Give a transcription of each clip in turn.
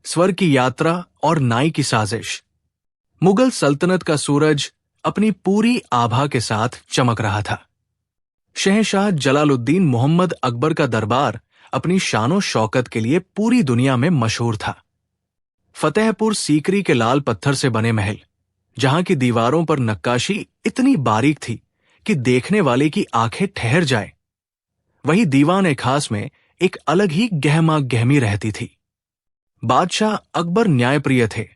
स्वर की यात्रा और नाई की साजिश। मुगल सल्तनत का सूरज अपनी पूरी आभा के साथ चमक रहा था। शहंशाह जलालुद्दीन मोहम्मद अकबर का दरबार अपनी शानो शौकत के लिए पूरी दुनिया में मशहूर था। फतेहपुर सीकरी के लाल पत्थर से बने महल, जहां की दीवारों पर नक्काशी इतनी बारीक थी कि देखने वाले की आंखें ठहर जाए, वही दीवान खास में एक अलग ही गहमा गहमी रहती थी। बादशाह अकबर न्यायप्रिय थे,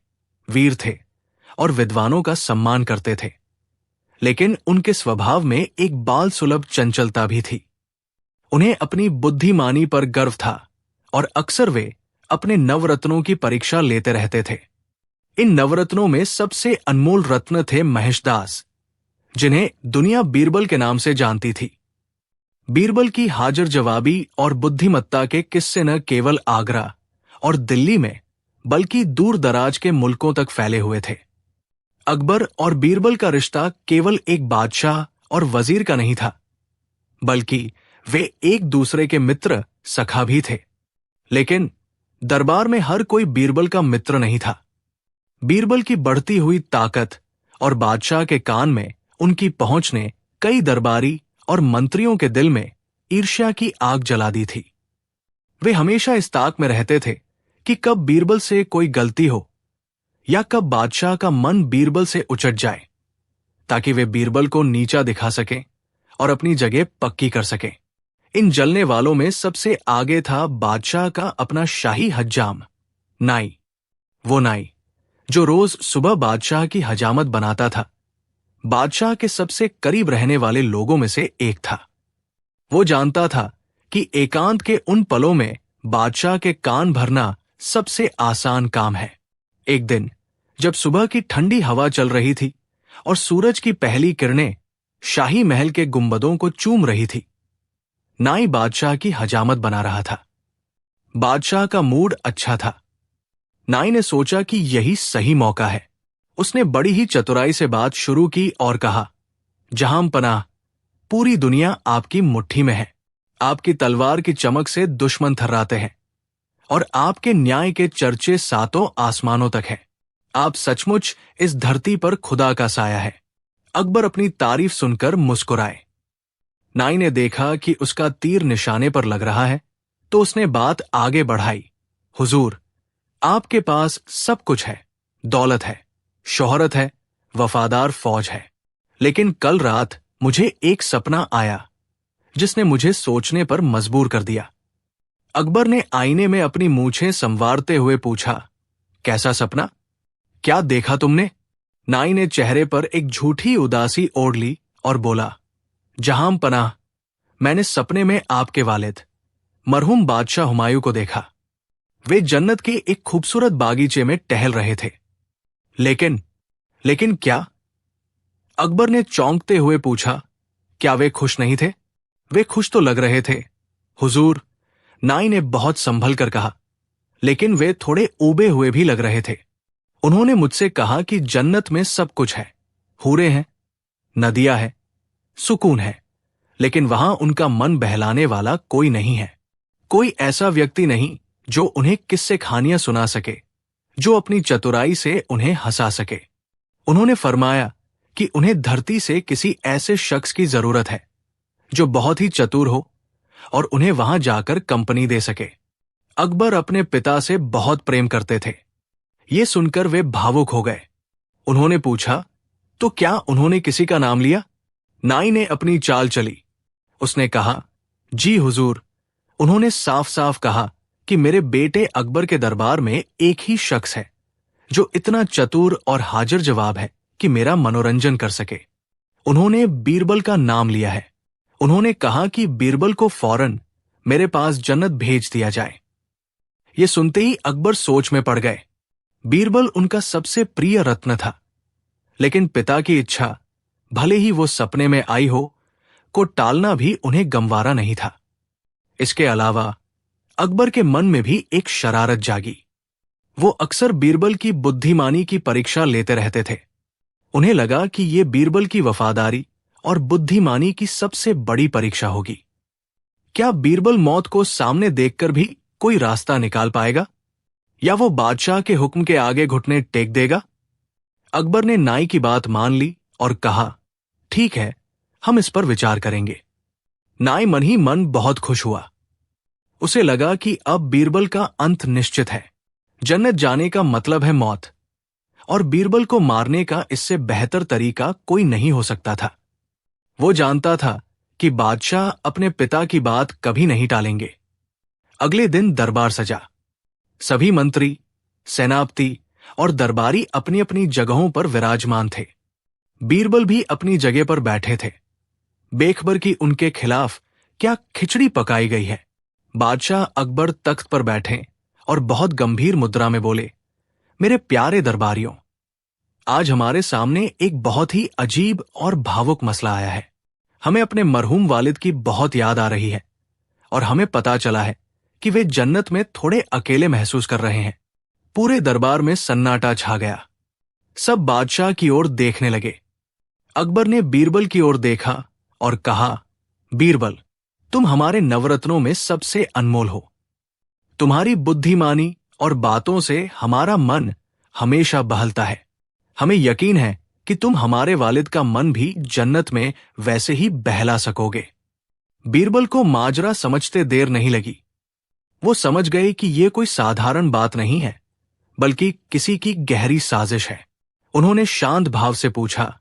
वीर थे और विद्वानों का सम्मान करते थे, लेकिन उनके स्वभाव में एक बाल सुलभ चंचलता भी थी। उन्हें अपनी बुद्धिमानी पर गर्व था और अक्सर वे अपने नवरत्नों की परीक्षा लेते रहते थे। इन नवरत्नों में सबसे अनमोल रत्न थे महेशदास, जिन्हें दुनिया बीरबल के नाम से जानती थी। बीरबल की हाजिर जवाबी और बुद्धिमत्ता के किस्से न केवल आगरा और दिल्ली में बल्कि दूर दराज के मुल्कों तक फैले हुए थे। अकबर और बीरबल का रिश्ता केवल एक बादशाह और वजीर का नहीं था, बल्कि वे एक दूसरे के मित्र सखा भी थे। लेकिन दरबार में हर कोई बीरबल का मित्र नहीं था। बीरबल की बढ़ती हुई ताकत और बादशाह के कान में उनकी पहुंच ने कई दरबारी और मंत्रियों के दिल में ईर्ष्या की आग जला दी थी। वे हमेशा इस ताक में रहते थे कि कब बीरबल से कोई गलती हो या कब बादशाह का मन बीरबल से उचट जाए, ताकि वे बीरबल को नीचा दिखा सकें और अपनी जगह पक्की कर सकें। इन जलने वालों में सबसे आगे था बादशाह का अपना शाही हज्जाम, नाई। वो नाई जो रोज सुबह बादशाह की हजामत बनाता था, बादशाह के सबसे करीब रहने वाले लोगों में से एक था। वो जानता था कि एकांत के उन पलों में बादशाह के कान भरना सबसे आसान काम है। एक दिन जब सुबह की ठंडी हवा चल रही थी और सूरज की पहली किरणें शाही महल के गुंबदों को चूम रही थी, नाई बादशाह की हजामत बना रहा था। बादशाह का मूड अच्छा था। नाई ने सोचा कि यही सही मौका है। उसने बड़ी ही चतुराई से बात शुरू की और कहा, जहां पनाह, पूरी दुनिया आपकी मुट्ठी में है। आपकी तलवार की चमक से दुश्मन थर्राते हैं और आपके न्याय के चर्चे सातों आसमानों तक हैं। आप सचमुच इस धरती पर खुदा का साया है। अकबर अपनी तारीफ सुनकर मुस्कुराए। नाई ने देखा कि उसका तीर निशाने पर लग रहा है, तो उसने बात आगे बढ़ाई। हुजूर, आपके पास सब कुछ है, दौलत है, शोहरत है, वफादार फौज है, लेकिन कल रात मुझे एक सपना आया जिसने मुझे सोचने पर मजबूर कर दिया। अकबर ने आईने में अपनी मूछें संवारते हुए पूछा, कैसा सपना? क्या देखा तुमने? नाई ने चेहरे पर एक झूठी उदासी ओढ़ ली और बोला, जहां पनाह, मैंने सपने में आपके वालिद मरहूम बादशाह हुमायूं को देखा। वे जन्नत के एक खूबसूरत बागीचे में टहल रहे थे। लेकिन क्या? अकबर ने चौंकते हुए पूछा, क्या वे खुश नहीं थे? वे खुश तो लग रहे थे, हुजूर, नाई ने बहुत संभल कर कहा, लेकिन वे थोड़े ऊबे हुए भी लग रहे थे। उन्होंने मुझसे कहा कि जन्नत में सब कुछ है, हूरें हैं, नदियां हैं, सुकून है, लेकिन वहां उनका मन बहलाने वाला कोई नहीं है। कोई ऐसा व्यक्ति नहीं जो उन्हें किस्से कहानियां सुना सके, जो अपनी चतुराई से उन्हें हंसा सके। उन्होंने फरमाया कि उन्हें धरती से किसी ऐसे शख्स की जरूरत है जो बहुत ही चतुर हो और उन्हें वहां जाकर कंपनी दे सके। अकबर अपने पिता से बहुत प्रेम करते थे। ये सुनकर वे भावुक हो गए। उन्होंने पूछा, तो क्या उन्होंने किसी का नाम लिया? नाई ने अपनी चाल चली। उसने कहा, जी हुजूर, उन्होंने साफ साफ कहा कि मेरे बेटे अकबर के दरबार में एक ही शख्स है जो इतना चतुर और हाजिर जवाब है कि मेरा मनोरंजन कर सके। उन्होंने बीरबल का नाम लिया है। उन्होंने कहा कि बीरबल को फौरन मेरे पास जन्नत भेज दिया जाए। ये सुनते ही अकबर सोच में पड़ गए। बीरबल उनका सबसे प्रिय रत्न था, लेकिन पिता की इच्छा, भले ही वो सपने में आई हो, को टालना भी उन्हें गंवारा नहीं था। इसके अलावा अकबर के मन में भी एक शरारत जागी। वो अक्सर बीरबल की बुद्धिमानी की परीक्षा लेते रहते थे। उन्हें लगा कि ये बीरबल की वफादारी और बुद्धिमानी की सबसे बड़ी परीक्षा होगी। क्या बीरबल मौत को सामने देखकर भी कोई रास्ता निकाल पाएगा, या वो बादशाह के हुक्म के आगे घुटने टेक देगा? अकबर ने नाई की बात मान ली और कहा, ठीक है, हम इस पर विचार करेंगे। नाई मन ही मन बहुत खुश हुआ। उसे लगा कि अब बीरबल का अंत निश्चित है। जन्नत जाने का मतलब है मौत, और बीरबल को मारने का इससे बेहतर तरीका कोई नहीं हो सकता था। वो जानता था कि बादशाह अपने पिता की बात कभी नहीं टालेंगे। अगले दिन दरबार सजा। सभी मंत्री, सेनापति और दरबारी अपनी अपनी जगहों पर विराजमान थे। बीरबल भी अपनी जगह पर बैठे थे। बेखबर की उनके खिलाफ क्या खिचड़ी पकाई गई है। बादशाह अकबर तख्त पर बैठे और बहुत गंभीर मुद्रा में बोले, मेरे प्यारे दरबारियों, आज हमारे सामने एक बहुत ही अजीब और भावुक मसला आया है। हमें अपने मरहूम वालिद की बहुत याद आ रही है और हमें पता चला है कि वे जन्नत में थोड़े अकेले महसूस कर रहे हैं। पूरे दरबार में सन्नाटा छा गया। सब बादशाह की ओर देखने लगे। अकबर ने बीरबल की ओर देखा और कहा, बीरबल, तुम हमारे नवरत्नों में सबसे अनमोल हो। तुम्हारी बुद्धिमानी और बातों से हमारा मन हमेशा बहलता है। हमें यकीन है कि तुम हमारे वालिद का मन भी जन्नत में वैसे ही बहला सकोगे। बीरबल को माजरा समझते देर नहीं लगी। वो समझ गए कि ये कोई साधारण बात नहीं है, बल्कि किसी की गहरी साजिश है। उन्होंने शांत भाव से पूछा,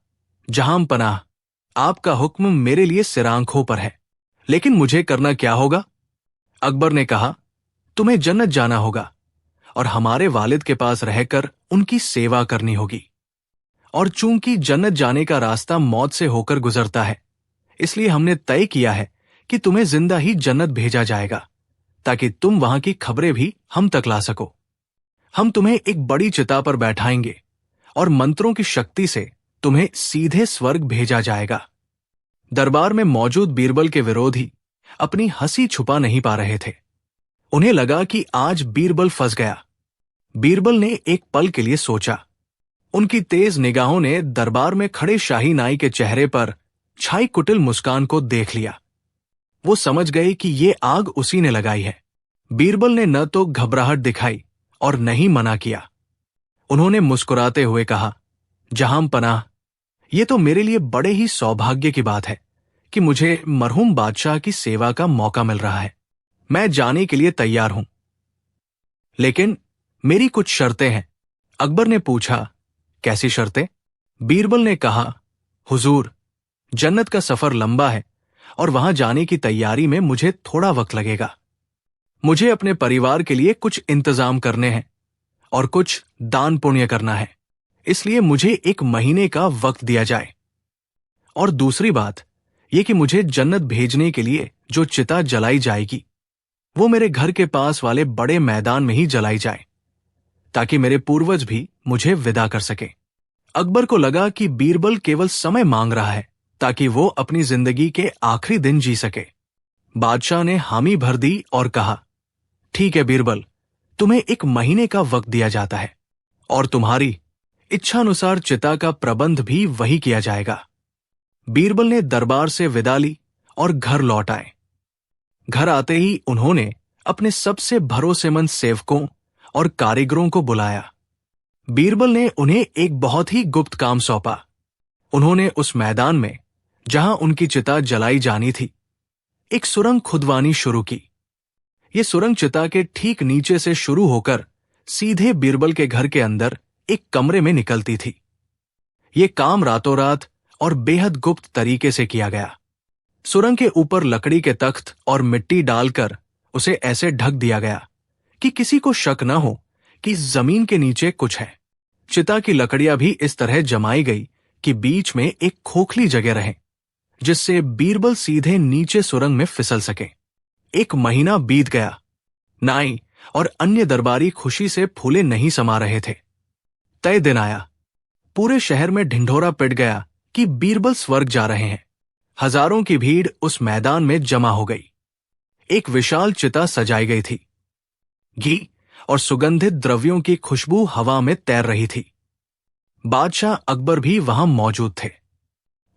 जहां पनाह, आपका हुक्म मेरे लिए सिरांखों पर है, लेकिन मुझे करना क्या होगा? अकबर ने कहा, तुम्हें जन्नत जाना होगा और हमारे वालिद के पास रहकर उनकी सेवा करनी होगी। और चूंकि जन्नत जाने का रास्ता मौत से होकर गुजरता है, इसलिए हमने तय किया है कि तुम्हें जिंदा ही जन्नत भेजा जाएगा, ताकि तुम वहां की खबरें भी हम तक ला सको। हम तुम्हें एक बड़ी चिता पर बैठाएंगे और मंत्रों की शक्ति से तुम्हें सीधे स्वर्ग भेजा जाएगा। दरबार में मौजूद बीरबल के विरोधी अपनी हंसी छुपा नहीं पा रहे थे। उन्हें लगा कि आज बीरबल फंस गया। बीरबल ने एक पल के लिए सोचा। उनकी तेज निगाहों ने दरबार में खड़े शाही नाई के चेहरे पर छाई कुटिल मुस्कान को देख लिया। वो समझ गए कि ये आग उसी ने लगाई है। बीरबल ने न तो घबराहट दिखाई और न ही मना किया। उन्होंने मुस्कुराते हुए कहा, जहां पनाह, ये तो मेरे लिए बड़े ही सौभाग्य की बात है कि मुझे मरहूम बादशाह की सेवा का मौका मिल रहा है। मैं जाने के लिए तैयार हूं, लेकिन मेरी कुछ शर्तें हैं। अकबर ने पूछा, कैसी शर्तें? बीरबल ने कहा, हुजूर, जन्नत का सफर लंबा है और वहां जाने की तैयारी में मुझे थोड़ा वक्त लगेगा। मुझे अपने परिवार के लिए कुछ इंतजाम करने हैं और कुछ दान पुण्य करना है, इसलिए मुझे 1 महीने का वक्त दिया जाए। और दूसरी बात यह कि मुझे जन्नत भेजने के लिए जो चिता जलाई जाएगी, वो मेरे घर के पास वाले बड़े मैदान में ही जलाई जाए, ताकि मेरे पूर्वज भी मुझे विदा कर सके। अकबर को लगा कि बीरबल केवल समय मांग रहा है ताकि वो अपनी जिंदगी के आखिरी दिन जी सके। बादशाह ने हामी भर दी और कहा, ठीक है बीरबल, तुम्हें 1 महीने का वक्त दिया जाता है और तुम्हारी इच्छानुसार चिता का प्रबंध भी वही किया जाएगा। बीरबल ने दरबार से विदा ली और घर लौट आए। घर आते ही उन्होंने अपने सबसे भरोसेमंद सेवकों और कारीगरों को बुलाया। बीरबल ने उन्हें एक बहुत ही गुप्त काम सौंपा। उन्होंने उस मैदान में जहां उनकी चिता जलाई जानी थी, एक सुरंग खुदवानी शुरू की। ये सुरंग चिता के ठीक नीचे से शुरू होकर सीधे बीरबल के घर के अंदर एक कमरे में निकलती थी। ये काम रातों रात और बेहद गुप्त तरीके से किया गया। सुरंग के ऊपर लकड़ी के तख्त और मिट्टी डालकर उसे ऐसे ढक दिया गया कि किसी को शक न हो कि जमीन के नीचे कुछ है। चिता की लकड़ियां भी इस तरह जमाई गई कि बीच में एक खोखली जगह रहे, जिससे बीरबल सीधे नीचे सुरंग में फिसल सके। 1 महीना बीत गया। नाई और अन्य दरबारी खुशी से फूले नहीं समा रहे थे। तय दिन आया। पूरे शहर में ढिंढोरा पिट गया कि बीरबल स्वर्ग जा रहे हैं। हजारों की भीड़ उस मैदान में जमा हो गई। एक विशाल चिता सजाई गई थी। घी और सुगंधित द्रव्यों की खुशबू हवा में तैर रही थी। बादशाह अकबर भी वहां मौजूद थे।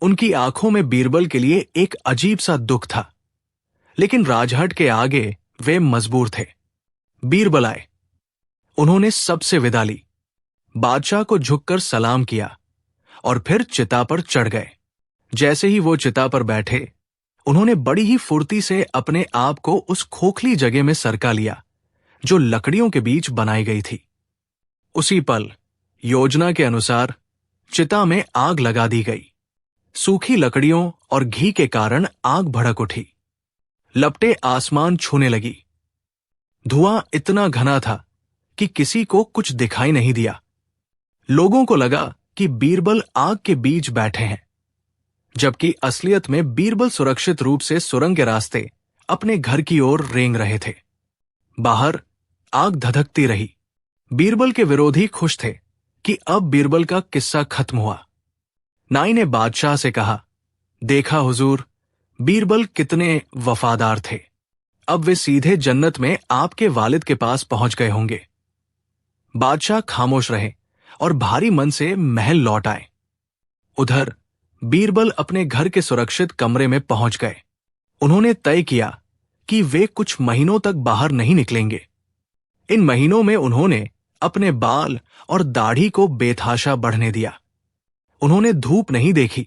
उनकी आंखों में बीरबल के लिए एक अजीब सा दुख था, लेकिन राजहट के आगे वे मजबूर थे। बीरबल आए। उन्होंने सबसे विदा ली, बादशाह को झुककर सलाम किया और फिर चिता पर चढ़ गए। जैसे ही वो चिता पर बैठे, उन्होंने बड़ी ही फुर्ती से अपने आप को उस खोखली जगह में सरका लिया जो लकड़ियों के बीच बनाई गई थी। उसी पल योजना के अनुसार चिता में आग लगा दी गई। सूखी लकड़ियों और घी के कारण आग भड़क उठी, लपटें आसमान छूने लगी। धुआं इतना घना था कि किसी को कुछ दिखाई नहीं दिया। लोगों को लगा कि बीरबल आग के बीच बैठे हैं, जबकि असलियत में बीरबल सुरक्षित रूप से सुरंग के रास्ते अपने घर की ओर रेंग रहे थे। बाहर आग धधकती रही। बीरबल के विरोधी खुश थे कि अब बीरबल का किस्सा खत्म हुआ। नाई ने बादशाह से कहा, देखा हुजूर, बीरबल कितने वफादार थे। अब वे सीधे जन्नत में आपके वालिद के पास पहुंच गए होंगे। बादशाह खामोश रहे और भारी मन से महल लौट आए। उधर बीरबल अपने घर के सुरक्षित कमरे में पहुंच गए। उन्होंने तय किया कि वे कुछ महीनों तक बाहर नहीं निकलेंगे। इन महीनों में उन्होंने अपने बाल और दाढ़ी को बेतहाशा बढ़ने दिया। उन्होंने धूप नहीं देखी,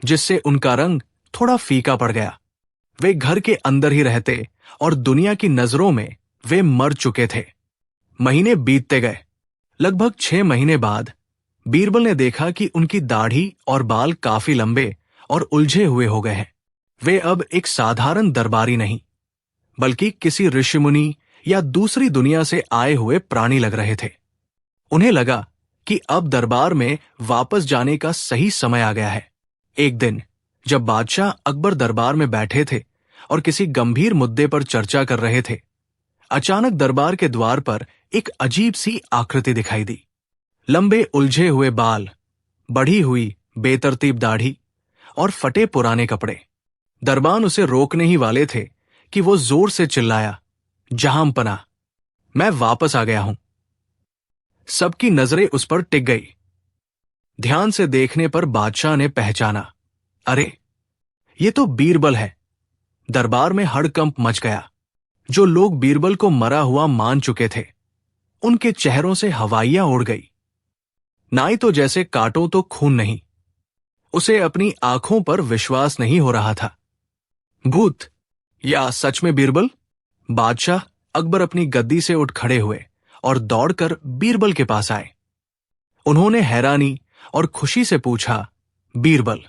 जिससे उनका रंग थोड़ा फीका पड़ गया। वे घर के अंदर ही रहते और दुनिया की नजरों में वे मर चुके थे। महीने बीतते गए। लगभग 6 महीने बाद बीरबल ने देखा कि उनकी दाढ़ी और बाल काफी लंबे और उलझे हुए हो गए हैं। वे अब एक साधारण दरबारी नहीं, बल्कि किसी ऋषिमुनि या दूसरी दुनिया से आए हुए प्राणी लग रहे थे। उन्हें लगा कि अब दरबार में वापस जाने का सही समय आ गया है। एक दिन जब बादशाह अकबर दरबार में बैठे थे और किसी गंभीर मुद्दे पर चर्चा कर रहे थे, अचानक दरबार के द्वार पर एक अजीब सी आकृति दिखाई दी। लंबे उलझे हुए बाल, बढ़ी हुई बेतरतीब दाढ़ी और फटे पुराने कपड़े। दरबान उसे रोकने ही वाले थे कि वो जोर से चिल्लाया, जहांपना, मैं वापस आ गया हूं। सबकी नजरें उस पर टिक गई। ध्यान से देखने पर बादशाह ने पहचाना, अरे ये तो बीरबल है। दरबार में हड़कंप मच गया। जो लोग बीरबल को मरा हुआ मान चुके थे, उनके चेहरों से हवाइयां उड़ गई। नाई तो जैसे काटो तो खून नहीं। उसे अपनी आंखों पर विश्वास नहीं हो रहा था। भूत या सच में बीरबल? बादशाह अकबर अपनी गद्दी से उठ खड़े हुए और दौड़कर बीरबल के पास आए। उन्होंने हैरानी और खुशी से पूछा, बीरबल,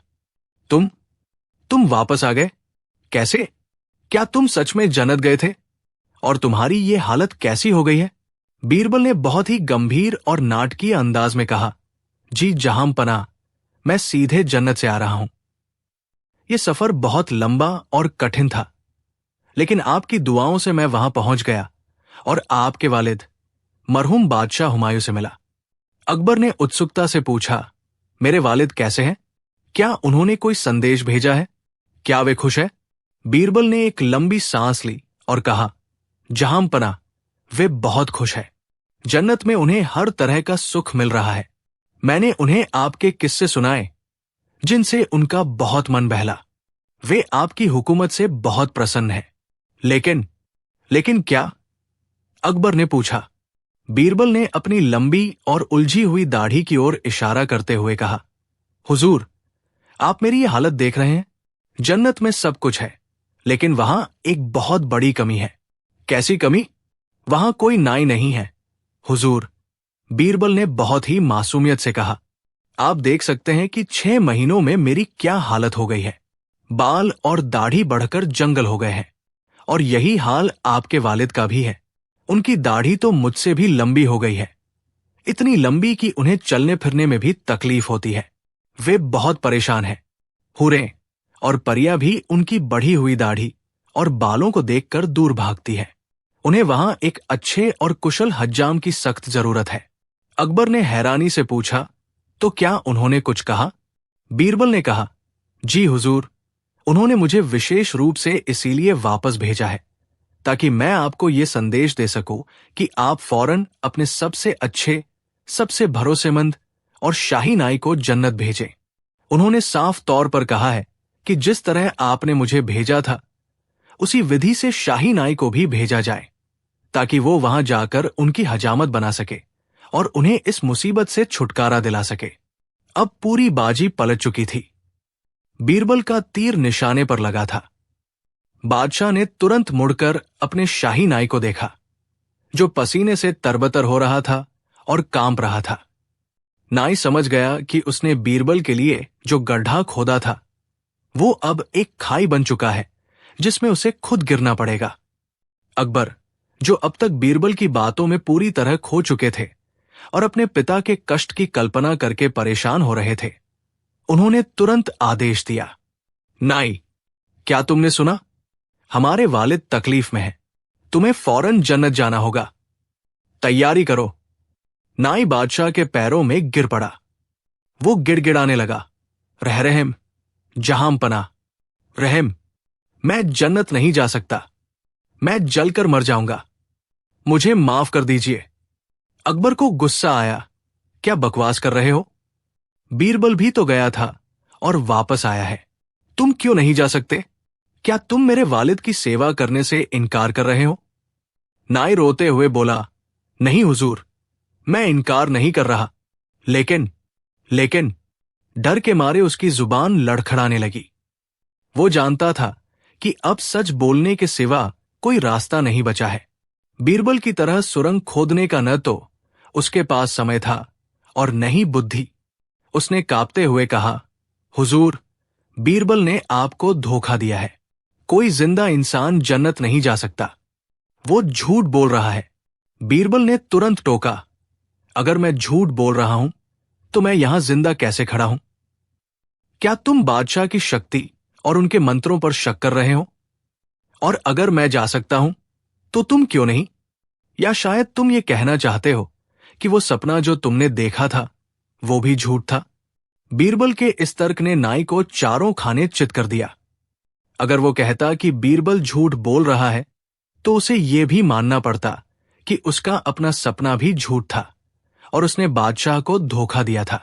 तुम वापस आ गए? कैसे? क्या तुम सच में जन्नत गए थे? और तुम्हारी ये हालत कैसी हो गई है? बीरबल ने बहुत ही गंभीर और नाटकीय अंदाज में कहा, जी जहांपना, मैं सीधे जन्नत से आ रहा हूं। यह सफर बहुत लंबा और कठिन था, लेकिन आपकी दुआओं से मैं वहां पहुंच गया और आपके वालिद मरहूम बादशाह हुमायूं से मिला। अकबर ने उत्सुकता से पूछा, मेरे वालिद कैसे हैं? क्या उन्होंने कोई संदेश भेजा है? क्या वे खुश है? बीरबल ने एक लंबी सांस ली और कहा, जहांपना, वे बहुत खुश है। जन्नत में उन्हें हर तरह का सुख मिल रहा है। मैंने उन्हें आपके किस्से सुनाए, जिनसे उनका बहुत मन बहला। वे आपकी हुकूमत से बहुत प्रसन्न हैं। लेकिन क्या? अकबर ने पूछा। बीरबल ने अपनी लंबी और उलझी हुई दाढ़ी की ओर इशारा करते हुए कहा, हुजूर, आप मेरी ये हालत देख रहे हैं। जन्नत में सब कुछ है, लेकिन वहां एक बहुत बड़ी कमी है। कैसी कमी? वहां कोई नाई नहीं है, हुजूर। बीरबल ने बहुत ही मासूमियत से कहा, आप देख सकते हैं कि 6 महीनों में मेरी क्या हालत हो गई है। बाल और दाढ़ी बढ़कर जंगल हो गए हैं, और यही हाल आपके वालिद का भी है। उनकी दाढ़ी तो मुझसे भी लंबी हो गई है, इतनी लंबी कि उन्हें चलने फिरने में भी तकलीफ होती है। वे बहुत परेशान हैं। हुरें और परियां भी उनकी बढ़ी हुई दाढ़ी और बालों को देखकर दूर भागती है। उन्हें वहां एक अच्छे और कुशल हज्जाम की सख्त जरूरत है। अकबर ने हैरानी से पूछा, तो क्या उन्होंने कुछ कहा? बीरबल ने कहा, जी हुजूर, उन्होंने मुझे विशेष रूप से इसीलिए वापस भेजा है, ताकि मैं आपको ये संदेश दे सकूं कि आप फौरन अपने सबसे अच्छे, सबसे भरोसेमंद और शाही नाई को जन्नत भेजें। उन्होंने साफ तौर पर कहा है कि जिस तरह आपने मुझे भेजा था, उसी विधि से शाही नाई को भी भेजा जाए, ताकि वो वहां जाकर उनकी हजामत बना सके और उन्हें इस मुसीबत से छुटकारा दिला सके। अब पूरी बाजी पलट चुकी थी। बीरबल का तीर निशाने पर लगा था। बादशाह ने तुरंत मुड़कर अपने शाही नाई को देखा, जो पसीने से तरबतर हो रहा था और कांप रहा था। नाई समझ गया कि उसने बीरबल के लिए जो गड्ढा खोदा था वो अब एक खाई बन चुका है जिसमें उसे खुद गिरना पड़ेगा। अकबर, जो अब तक बीरबल की बातों में पूरी तरह खो चुके थे और अपने पिता के कष्ट की कल्पना करके परेशान हो रहे थे, उन्होंने तुरंत आदेश दिया, नाई, क्या तुमने सुना? हमारे वालिद तकलीफ में हैं। तुम्हें फौरन जन्नत जाना होगा। तैयारी करो। नाई बादशाह के पैरों में गिर पड़ा। वो गिड़गिड़ाने लगा, रहम, जहां पना, रहम, मैं जन्नत नहीं जा सकता। मैं जलकर मर जाऊंगा। मुझे माफ कर दीजिए। अकबर को गुस्सा आया, क्या बकवास कर रहे हो? बीरबल भी तो गया था और वापस आया है। तुम क्यों नहीं जा सकते? क्या तुम मेरे वालिद की सेवा करने से इनकार कर रहे हो? नाई रोते हुए बोला, नहीं हुजूर, मैं इनकार नहीं कर रहा, लेकिन डर के मारे उसकी जुबान लड़खड़ाने लगी। वो जानता था कि अब सच बोलने के सिवा कोई रास्ता नहीं बचा है। बीरबल की तरह सुरंग खोदने का न तो उसके पास समय था और न ही बुद्धि। उसने कांपते हुए कहा, हुजूर, बीरबल ने आपको धोखा दिया है। कोई जिंदा इंसान जन्नत नहीं जा सकता। वो झूठ बोल रहा है। बीरबल ने तुरंत टोका, अगर मैं झूठ बोल रहा हूं तो मैं यहां जिंदा कैसे खड़ा हूं? क्या तुम बादशाह की शक्ति और उनके मंत्रों पर शक कर रहे हो? और अगर मैं जा सकता हूं तो तुम क्यों नहीं? या शायद तुम ये कहना चाहते हो कि वो सपना जो तुमने देखा था वो भी झूठ था? बीरबल के इस तर्क ने नाई को चारों खाने चित कर दिया। अगर वो कहता कि बीरबल झूठ बोल रहा है तो उसे ये भी मानना पड़ता कि उसका अपना सपना भी झूठ था और उसने बादशाह को धोखा दिया था।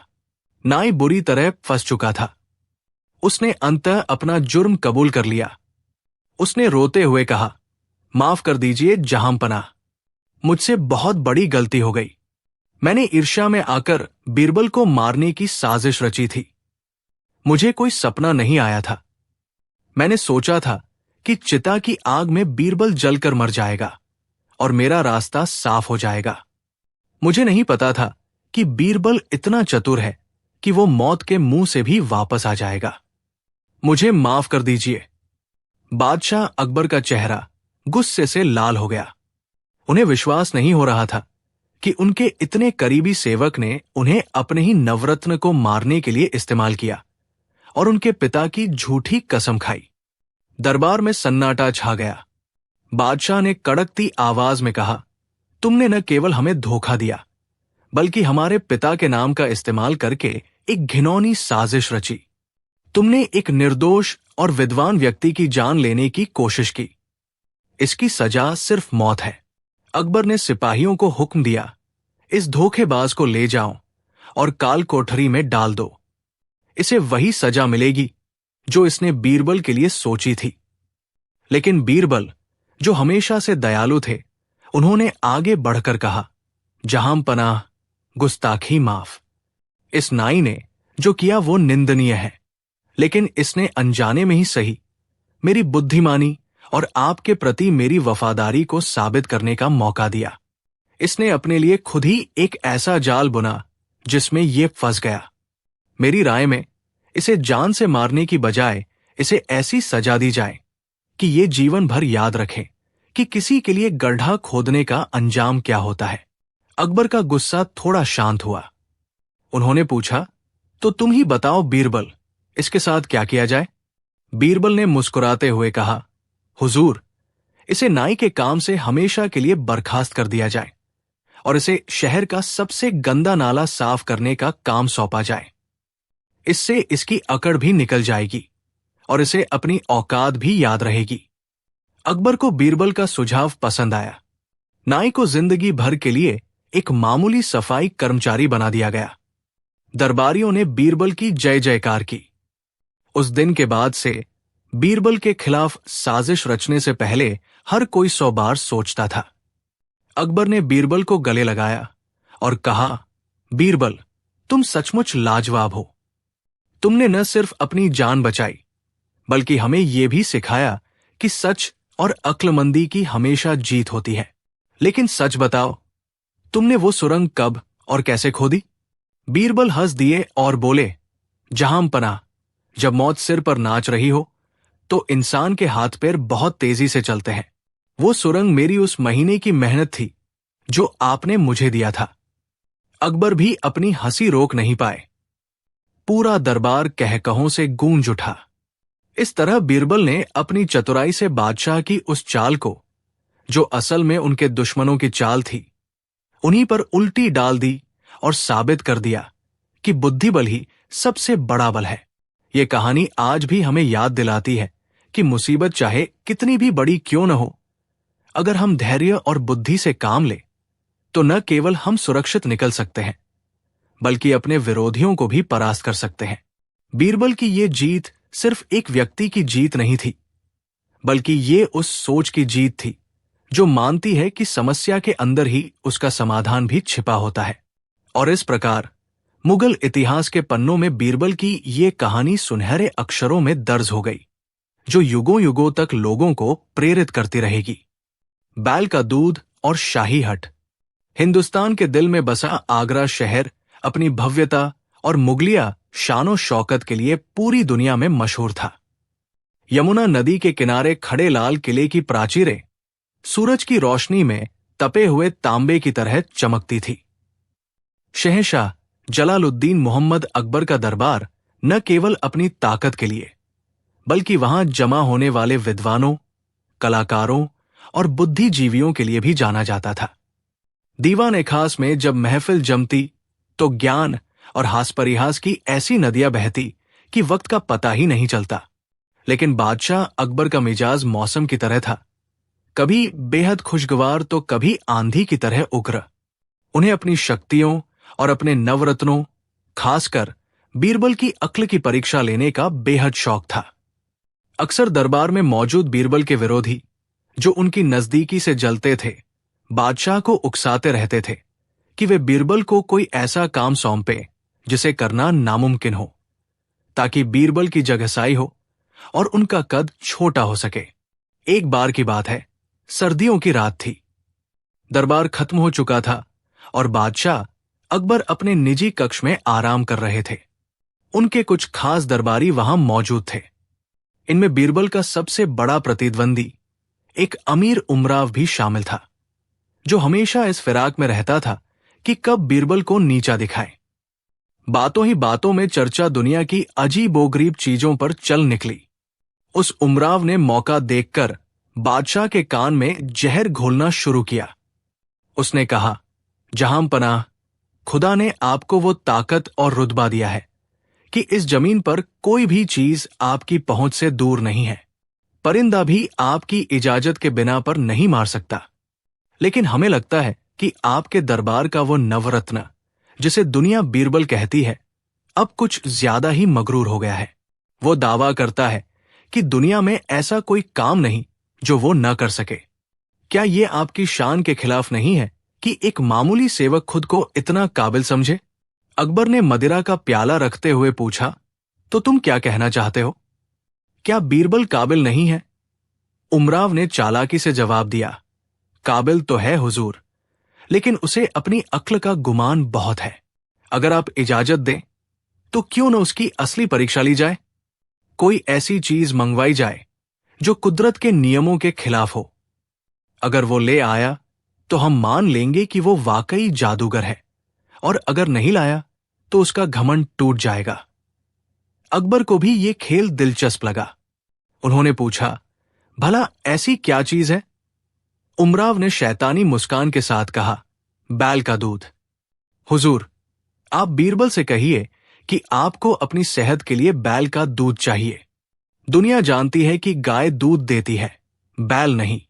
नाई बुरी तरह फंस चुका था। उसने अंततः अपना जुर्म कबूल कर लिया। उसने रोते हुए कहा, माफ कर दीजिए जहांपनाह, मुझसे बहुत बड़ी गलती हो गई। मैंने ईर्ष्या में आकर बीरबल को मारने की साजिश रची थी। मुझे कोई सपना नहीं आया था। मैंने सोचा था कि चिता की आग में बीरबल जलकर मर जाएगा और मेरा रास्ता साफ हो जाएगा। मुझे नहीं पता था कि बीरबल इतना चतुर है कि वो मौत के मुंह से भी वापस आ जाएगा। मुझे माफ कर दीजिए। बादशाह अकबर का चेहरा गुस्से से लाल हो गया। उन्हें विश्वास नहीं हो रहा था कि उनके इतने करीबी सेवक ने उन्हें अपने ही नवरत्न को मारने के लिए इस्तेमाल किया और उनके पिता की झूठी कसम खाई। दरबार में सन्नाटा छा गया। बादशाह ने कड़कती आवाज में कहा, तुमने न केवल हमें धोखा दिया बल्कि हमारे पिता के नाम का इस्तेमाल करके एक घिनौनी साजिश रची। तुमने एक निर्दोष और विद्वान व्यक्ति की जान लेने की कोशिश की। इसकी सजा सिर्फ मौत है। अकबर ने सिपाहियों को हुक्म दिया, इस धोखेबाज को ले जाओ और काल कोठरी में डाल दो। इसे वही सजा मिलेगी जो इसने बीरबल के लिए सोची थी। लेकिन बीरबल, जो हमेशा से दयालु थे, उन्होंने आगे बढ़कर कहा, जहांपनाह, गुस्ताखी माफ। इस नाई ने जो किया वो निंदनीय है, लेकिन इसने अनजाने में ही सही मेरी बुद्धिमानी और आपके प्रति मेरी वफादारी को साबित करने का मौका दिया। इसने अपने लिए खुद ही एक ऐसा जाल बुना जिसमें ये फंस गया। मेरी राय में इसे जान से मारने की बजाय इसे ऐसी सजा दी जाए कि ये जीवन भर याद रखे कि किसी के लिए गड्ढा खोदने का अंजाम क्या होता है। अकबर का गुस्सा थोड़ा शांत हुआ। उन्होंने पूछा, तो तुम ही बताओ बीरबल, इसके साथ क्या किया जाए? बीरबल ने मुस्कुराते हुए कहा, हुजूर, इसे नाई के काम से हमेशा के लिए बर्खास्त कर दिया जाए और इसे शहर का सबसे गंदा नाला साफ करने का काम सौंपा जाए। इससे इसकी अकड़ भी निकल जाएगी और इसे अपनी औकात भी याद रहेगी। अकबर को बीरबल का सुझाव पसंद आया। नाई को जिंदगी भर के लिए एक मामूली सफाई कर्मचारी बना दिया गया। दरबारियों ने बीरबल की जय जयकार की। उस दिन के बाद से बीरबल के खिलाफ साजिश रचने से पहले हर कोई 100 बार सोचता था। अकबर ने बीरबल को गले लगाया और कहा, बीरबल, तुम सचमुच लाजवाब हो। तुमने न सिर्फ अपनी जान बचाई, बल्कि हमें यह भी सिखाया कि सच और अक्लमंदी की हमेशा जीत होती है। लेकिन सच बताओ, तुमने वो सुरंग कब और कैसे खोदी? बीरबल हंस दिए और बोले, जहां पनाह, जब मौत सिर पर नाच रही हो तो इंसान के हाथ पैर बहुत तेजी से चलते हैं। वो सुरंग मेरी उस महीने की मेहनत थी जो आपने मुझे दिया था। अकबर भी अपनी हंसी रोक नहीं पाए। पूरा दरबार कहकहों से गूंज उठा। इस तरह बीरबल ने अपनी चतुराई से बादशाह की उस चाल को, जो असल में उनके दुश्मनों की चाल थी, उन्हीं पर उल्टी डाल दी और साबित कर दिया कि बुद्धिबल ही सबसे बड़ा बल है। ये कहानी आज भी हमें याद दिलाती है कि मुसीबत चाहे कितनी भी बड़ी क्यों न हो, अगर हम धैर्य और बुद्धि से काम ले तो न केवल हम सुरक्षित निकल सकते हैं, बल्कि अपने विरोधियों को भी परास्त कर सकते हैं। बीरबल की ये जीत सिर्फ एक व्यक्ति की जीत नहीं थी, बल्कि ये उस सोच की जीत थी जो मानती है कि समस्या के अंदर ही उसका समाधान भी छिपा होता है। और इस प्रकार मुगल इतिहास के पन्नों में बीरबल की ये कहानी सुनहरे अक्षरों में दर्ज हो गई, जो युगों युगों तक लोगों को प्रेरित करती रहेगी। बैल का दूध और शाही हट। हिंदुस्तान के दिल में बसा आगरा शहर अपनी भव्यता और मुगलिया शानो शौकत के लिए पूरी दुनिया में मशहूर था। यमुना नदी के किनारे खड़े लाल किले की प्राचीरें सूरज की रोशनी में तपे हुए तांबे की तरह चमकती थी। शहंशाह जलालुद्दीन मोहम्मद अकबर का दरबार न केवल अपनी ताकत के लिए, बल्कि वहां जमा होने वाले विद्वानों, कलाकारों और बुद्धिजीवियों के लिए भी जाना जाता था। दीवान खास में जब महफिल जमती तो ज्ञान और हास परिहास की ऐसी नदियां बहती कि वक्त का पता ही नहीं चलता। लेकिन बादशाह अकबर का मिजाज मौसम की तरह था, कभी बेहद खुशगवार तो कभी आंधी की तरह उग्र। उन्हें अपनी शक्तियों और अपने नवरत्नों, खासकर बीरबल की अक्ल की परीक्षा लेने का बेहद शौक था। अक्सर दरबार में मौजूद बीरबल के विरोधी, जो उनकी नजदीकी से जलते थे, बादशाह को उकसाते रहते थे कि वे बीरबल को कोई ऐसा काम सौंपे जिसे करना नामुमकिन हो, ताकि बीरबल की जगहसाई हो और उनका कद छोटा हो सके। एक बार की बात है, सर्दियों की रात थी। दरबार खत्म हो चुका था और बादशाह अकबर अपने निजी कक्ष में आराम कर रहे थे। उनके कुछ खास दरबारी वहां मौजूद थे। इनमें बीरबल का सबसे बड़ा प्रतिद्वंदी, एक अमीर उमराव भी शामिल था, जो हमेशा इस फिराक में रहता था कि कब बीरबल को नीचा दिखाए। बातों ही बातों में चर्चा दुनिया की अजीबोगरीब चीजों पर चल निकली। उस उमराव ने मौका देखकर बादशाह के कान में जहर घोलना शुरू किया। उसने कहा, जहां पनाह, खुदा ने आपको वो ताकत और रुतबा दिया है कि इस जमीन पर कोई भी चीज आपकी पहुंच से दूर नहीं है। परिंदा भी आपकी इजाजत के बिना पर नहीं मार सकता। लेकिन हमें लगता है कि आपके दरबार का वो नवरत्न, जिसे दुनिया बीरबल कहती है, अब कुछ ज्यादा ही मगरूर हो गया है। वो दावा करता है कि दुनिया में ऐसा कोई काम नहीं जो वो न कर सके। क्या ये आपकी शान के खिलाफ नहीं है कि एक मामूली सेवक खुद को इतना काबिल समझे? अकबर ने मदिरा का प्याला रखते हुए पूछा, तो तुम क्या कहना चाहते हो? क्या बीरबल काबिल नहीं है? उमराव ने चालाकी से जवाब दिया, काबिल तो है हुजूर, लेकिन उसे अपनी अक्ल का गुमान बहुत है। अगर आप इजाजत दें तो क्यों न उसकी असली परीक्षा ली जाए। कोई ऐसी चीज मंगवाई जाए जो कुदरत के नियमों के खिलाफ हो। अगर वो ले आया तो हम मान लेंगे कि वो वाकई जादूगर है, और अगर नहीं लाया तो उसका घमंड टूट जाएगा। अकबर को भी ये खेल दिलचस्प लगा। उन्होंने पूछा, भला ऐसी क्या चीज है? उमराव ने शैतानी मुस्कान के साथ कहा, बैल का दूध। हुजूर, आप बीरबल से कहिए कि आपको अपनी सेहत के लिए बैल का दूध चाहिए। दुनिया जानती है कि गाय दूध देती है, बैल नहीं।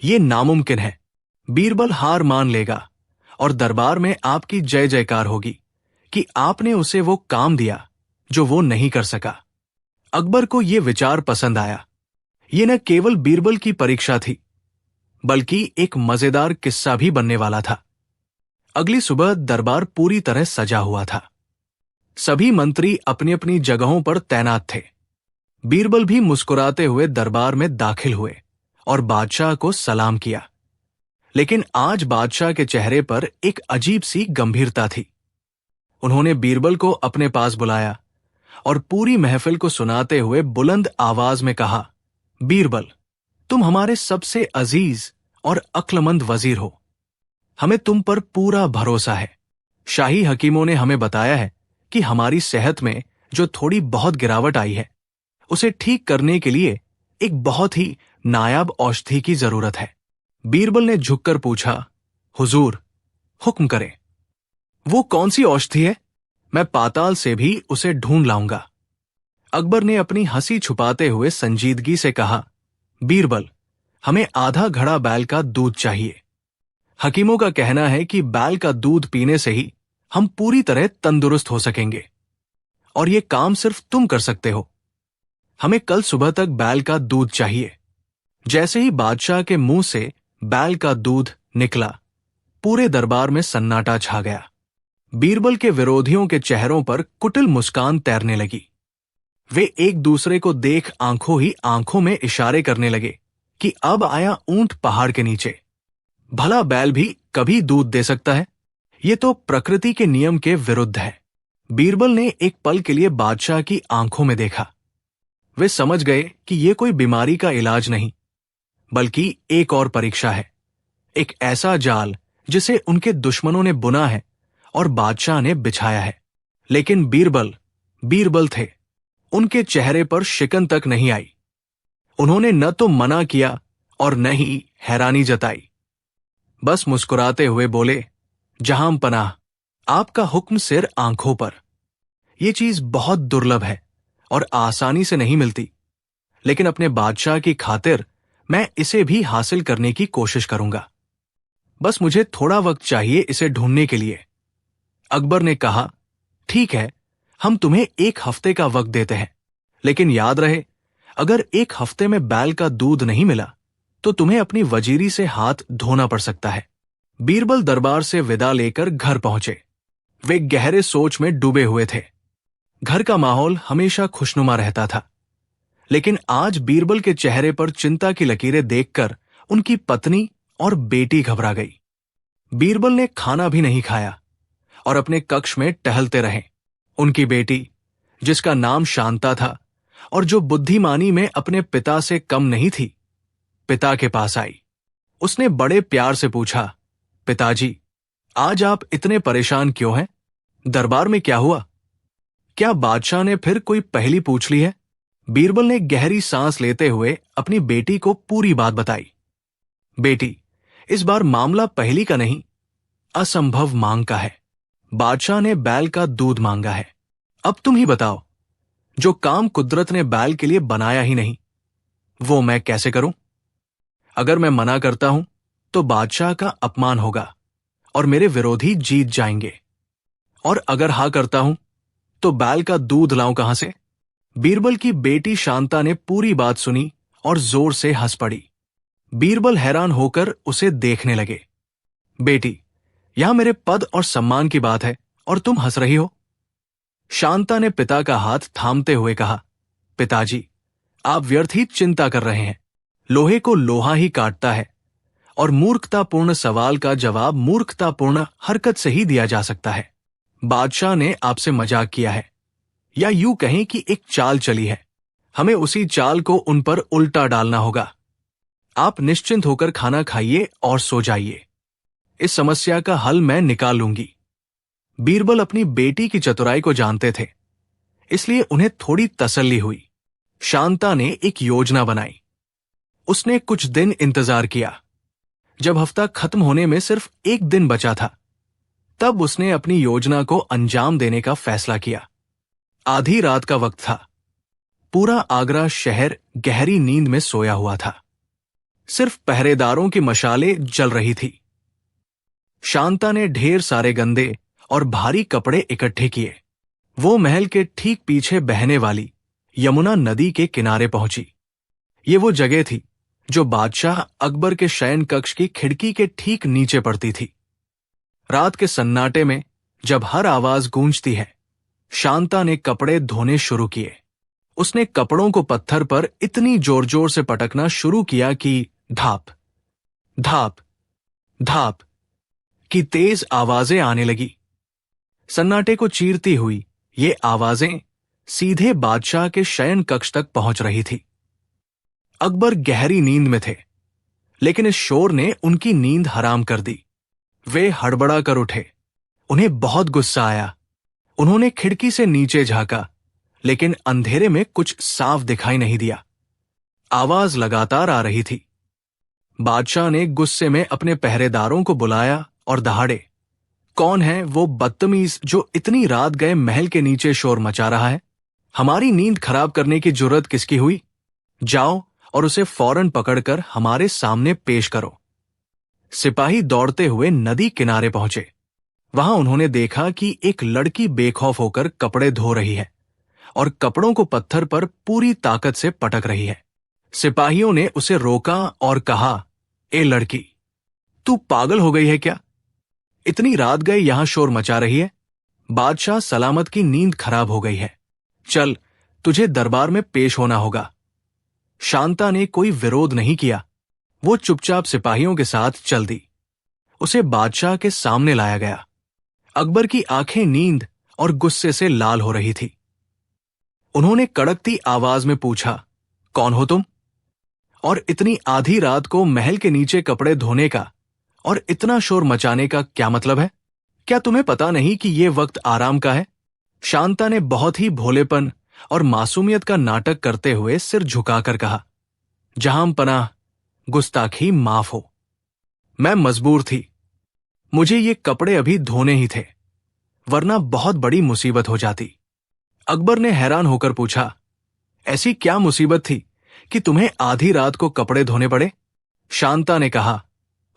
ये नामुमकिन है। बीरबल हार मान लेगा और दरबार में आपकी जय जयकार होगी कि आपने उसे वो काम दिया जो वो नहीं कर सका। अकबर को ये विचार पसंद आया। ये न केवल बीरबल की परीक्षा थी, बल्कि एक मजेदार किस्सा भी बनने वाला था। अगली सुबह दरबार पूरी तरह सजा हुआ था। सभी मंत्री अपनी अपनी जगहों पर तैनात थे। बीरबल भी मुस्कुराते हुए दरबार में दाखिल हुए और बादशाह को सलाम किया। लेकिन आज बादशाह के चेहरे पर एक अजीब सी गंभीरता थी। उन्होंने बीरबल को अपने पास बुलाया और पूरी महफिल को सुनाते हुए बुलंद आवाज में कहा, बीरबल, तुम हमारे सबसे अजीज और अक्लमंद वजीर हो। हमें तुम पर पूरा भरोसा है। शाही हकीमों ने हमें बताया है कि हमारी सेहत में जो थोड़ी बहुत गिरावट आई है, उसे ठीक करने के लिए एक बहुत ही नायाब औषधि की जरूरत है। बीरबल ने झुककर पूछा, हुजूर, हुक्म करें। वो कौन सी औषधि है? मैं पाताल से भी उसे ढूंढ लाऊंगा। अकबर ने अपनी हंसी छुपाते हुए संजीदगी से कहा, बीरबल, हमें आधा घड़ा बैल का दूध चाहिए। हकीमों का कहना है कि बैल का दूध पीने से ही हम पूरी तरह तंदुरुस्त हो सकेंगे, और ये काम सिर्फ तुम कर सकते हो। हमें कल सुबह तक बैल का दूध चाहिए। जैसे ही बादशाह के मुंह से बैल का दूध निकला, पूरे दरबार में सन्नाटा छा गया। बीरबल के विरोधियों के चेहरों पर कुटिल मुस्कान तैरने लगी। वे एक दूसरे को देख आंखों ही आंखों में इशारे करने लगे कि अब आया ऊंट पहाड़ के नीचे। भला बैल भी कभी दूध दे सकता है? ये तो प्रकृति के नियम के विरुद्ध है। बीरबल ने एक पल के लिए बादशाह की आंखों में देखा। वे समझ गए कि यह कोई बीमारी का इलाज नहीं, बल्कि एक और परीक्षा है, एक ऐसा जाल जिसे उनके दुश्मनों ने बुना है और बादशाह ने बिछाया है। लेकिन बीरबल थे। उनके चेहरे पर शिकन तक नहीं आई। उन्होंने न तो मना किया और न ही हैरानी जताई। बस मुस्कुराते हुए बोले, जहां पनाह, आपका हुक्म सिर आंखों पर। यह चीज बहुत दुर्लभ है और आसानी से नहीं मिलती, लेकिन अपने बादशाह की खातिर मैं इसे भी हासिल करने की कोशिश करूंगा। बस मुझे थोड़ा वक्त चाहिए इसे ढूंढने के लिए। अकबर ने कहा, ठीक है, हम तुम्हें 1 हफ्ते का वक्त देते हैं, लेकिन याद रहे, अगर 1 हफ्ते में बैल का दूध नहीं मिला तो तुम्हें अपनी वजीरी से हाथ धोना पड़ सकता है। बीरबल दरबार से विदा लेकर घर पहुंचे। वे गहरे सोच में डूबे हुए थे। घर का माहौल हमेशा खुशनुमा रहता था, लेकिन आज बीरबल के चेहरे पर चिंता की लकीरें देखकर उनकी पत्नी और बेटी घबरा गई। बीरबल ने खाना भी नहीं खाया और अपने कक्ष में टहलते रहे। उनकी बेटी, जिसका नाम शांता था और जो बुद्धिमानी में अपने पिता से कम नहीं थी, पिता के पास आई। उसने बड़े प्यार से पूछा, पिताजी, आज आप इतने परेशान क्यों हैं? दरबार में क्या हुआ? क्या बादशाह ने फिर कोई पहेली पूछ ली है? बीरबल ने गहरी सांस लेते हुए अपनी बेटी को पूरी बात बताई। बेटी, इस बार मामला पहेली का नहीं, असंभव मांग का है। बादशाह ने बैल का दूध मांगा है। अब तुम ही बताओ, जो काम कुदरत ने बैल के लिए बनाया ही नहीं, वो मैं कैसे करूं? अगर मैं मना करता हूं तो बादशाह का अपमान होगा और मेरे विरोधी जीत जाएंगे, और अगर हाँ करता हूं तो बैल का दूध लाऊं कहां से? बीरबल की बेटी शांता ने पूरी बात सुनी और जोर से हंस पड़ी। बीरबल हैरान होकर उसे देखने लगे। बेटी, यहां मेरे पद और सम्मान की बात है और तुम हंस रही हो। शांता ने पिता का हाथ थामते हुए कहा, पिताजी, आप व्यर्थ ही चिंता कर रहे हैं। लोहे को लोहा ही काटता है, और मूर्खतापूर्ण सवाल का जवाब मूर्खतापूर्ण हरकत से ही दिया जा सकता है। बादशाह ने आपसे मजाक किया है, या यूं कहें कि एक चाल चली है। हमें उसी चाल को उन पर उल्टा डालना होगा। आप निश्चिंत होकर खाना खाइए और सो जाइए। इस समस्या का हल मैं निकाल लूंगी। बीरबल अपनी बेटी की चतुराई को जानते थे, इसलिए उन्हें थोड़ी तसल्ली हुई। शांता ने एक योजना बनाई। उसने कुछ दिन इंतजार किया। जब हफ्ता खत्म होने में सिर्फ 1 दिन बचा था, तब उसने अपनी योजना को अंजाम देने का फैसला किया। आधी रात का वक्त था। पूरा आगरा शहर गहरी नींद में सोया हुआ था। सिर्फ पहरेदारों की मशालें जल रही थी। शांता ने ढेर सारे गंदे और भारी कपड़े इकट्ठे किए। वो महल के ठीक पीछे बहने वाली यमुना नदी के किनारे पहुंची। ये वो जगह थी जो बादशाह अकबर के शयन कक्ष की खिड़की के ठीक नीचे पड़ती थी। रात के सन्नाटे में जब हर आवाज गूंजती है, शांता ने कपड़े धोने शुरू किए। उसने कपड़ों को पत्थर पर इतनी जोर जोर से पटकना शुरू किया कि धाप धाप धाप की तेज आवाजें आने लगी। सन्नाटे को चीरती हुई ये आवाजें सीधे बादशाह के शयन कक्ष तक पहुंच रही थी। अकबर गहरी नींद में थे, लेकिन इस शोर ने उनकी नींद हराम कर दी। वे हड़बड़ा कर उठे। उन्हें बहुत गुस्सा आया। उन्होंने खिड़की से नीचे झांका, लेकिन अंधेरे में कुछ साफ दिखाई नहीं दिया। आवाज लगातार आ रही थी। बादशाह ने गुस्से में अपने पहरेदारों को बुलाया और दहाड़े, कौन है वो बदतमीज जो इतनी रात गए महल के नीचे शोर मचा रहा है? हमारी नींद खराब करने की जुर्रत किसकी हुई? जाओ और उसे फौरन पकड़कर हमारे सामने पेश करो। सिपाही दौड़ते हुए नदी किनारे पहुंचे। वहां उन्होंने देखा कि एक लड़की बेखौफ होकर कपड़े धो रही है और कपड़ों को पत्थर पर पूरी ताकत से पटक रही है। सिपाहियों ने उसे रोका और कहा, ए लड़की, तू पागल हो गई है क्या? इतनी रात गए यहां शोर मचा रही है। बादशाह सलामत की नींद खराब हो गई है। चल, तुझे दरबार में पेश होना होगा। शांता ने कोई विरोध नहीं किया। वो चुपचाप सिपाहियों के साथ चल दी। उसे बादशाह के सामने लाया गया। अकबर की आंखें नींद और गुस्से से लाल हो रही थी। उन्होंने कड़कती आवाज में पूछा, कौन हो तुम? और इतनी आधी रात को महल के नीचे कपड़े धोने का और इतना शोर मचाने का क्या मतलब है? क्या तुम्हें पता नहीं कि यह वक्त आराम का है? शांता ने बहुत ही भोलेपन और मासूमियत का नाटक करते हुए सिर झुकाकर कहा, जहां पनाह, गुस्ताखी माफ हो। मैं मजबूर थी। मुझे ये कपड़े अभी धोने ही थे, वरना बहुत बड़ी मुसीबत हो जाती। अकबर ने हैरान होकर पूछा, ऐसी क्या मुसीबत थी कि तुम्हें आधी रात को कपड़े धोने पड़े? शांता ने कहा,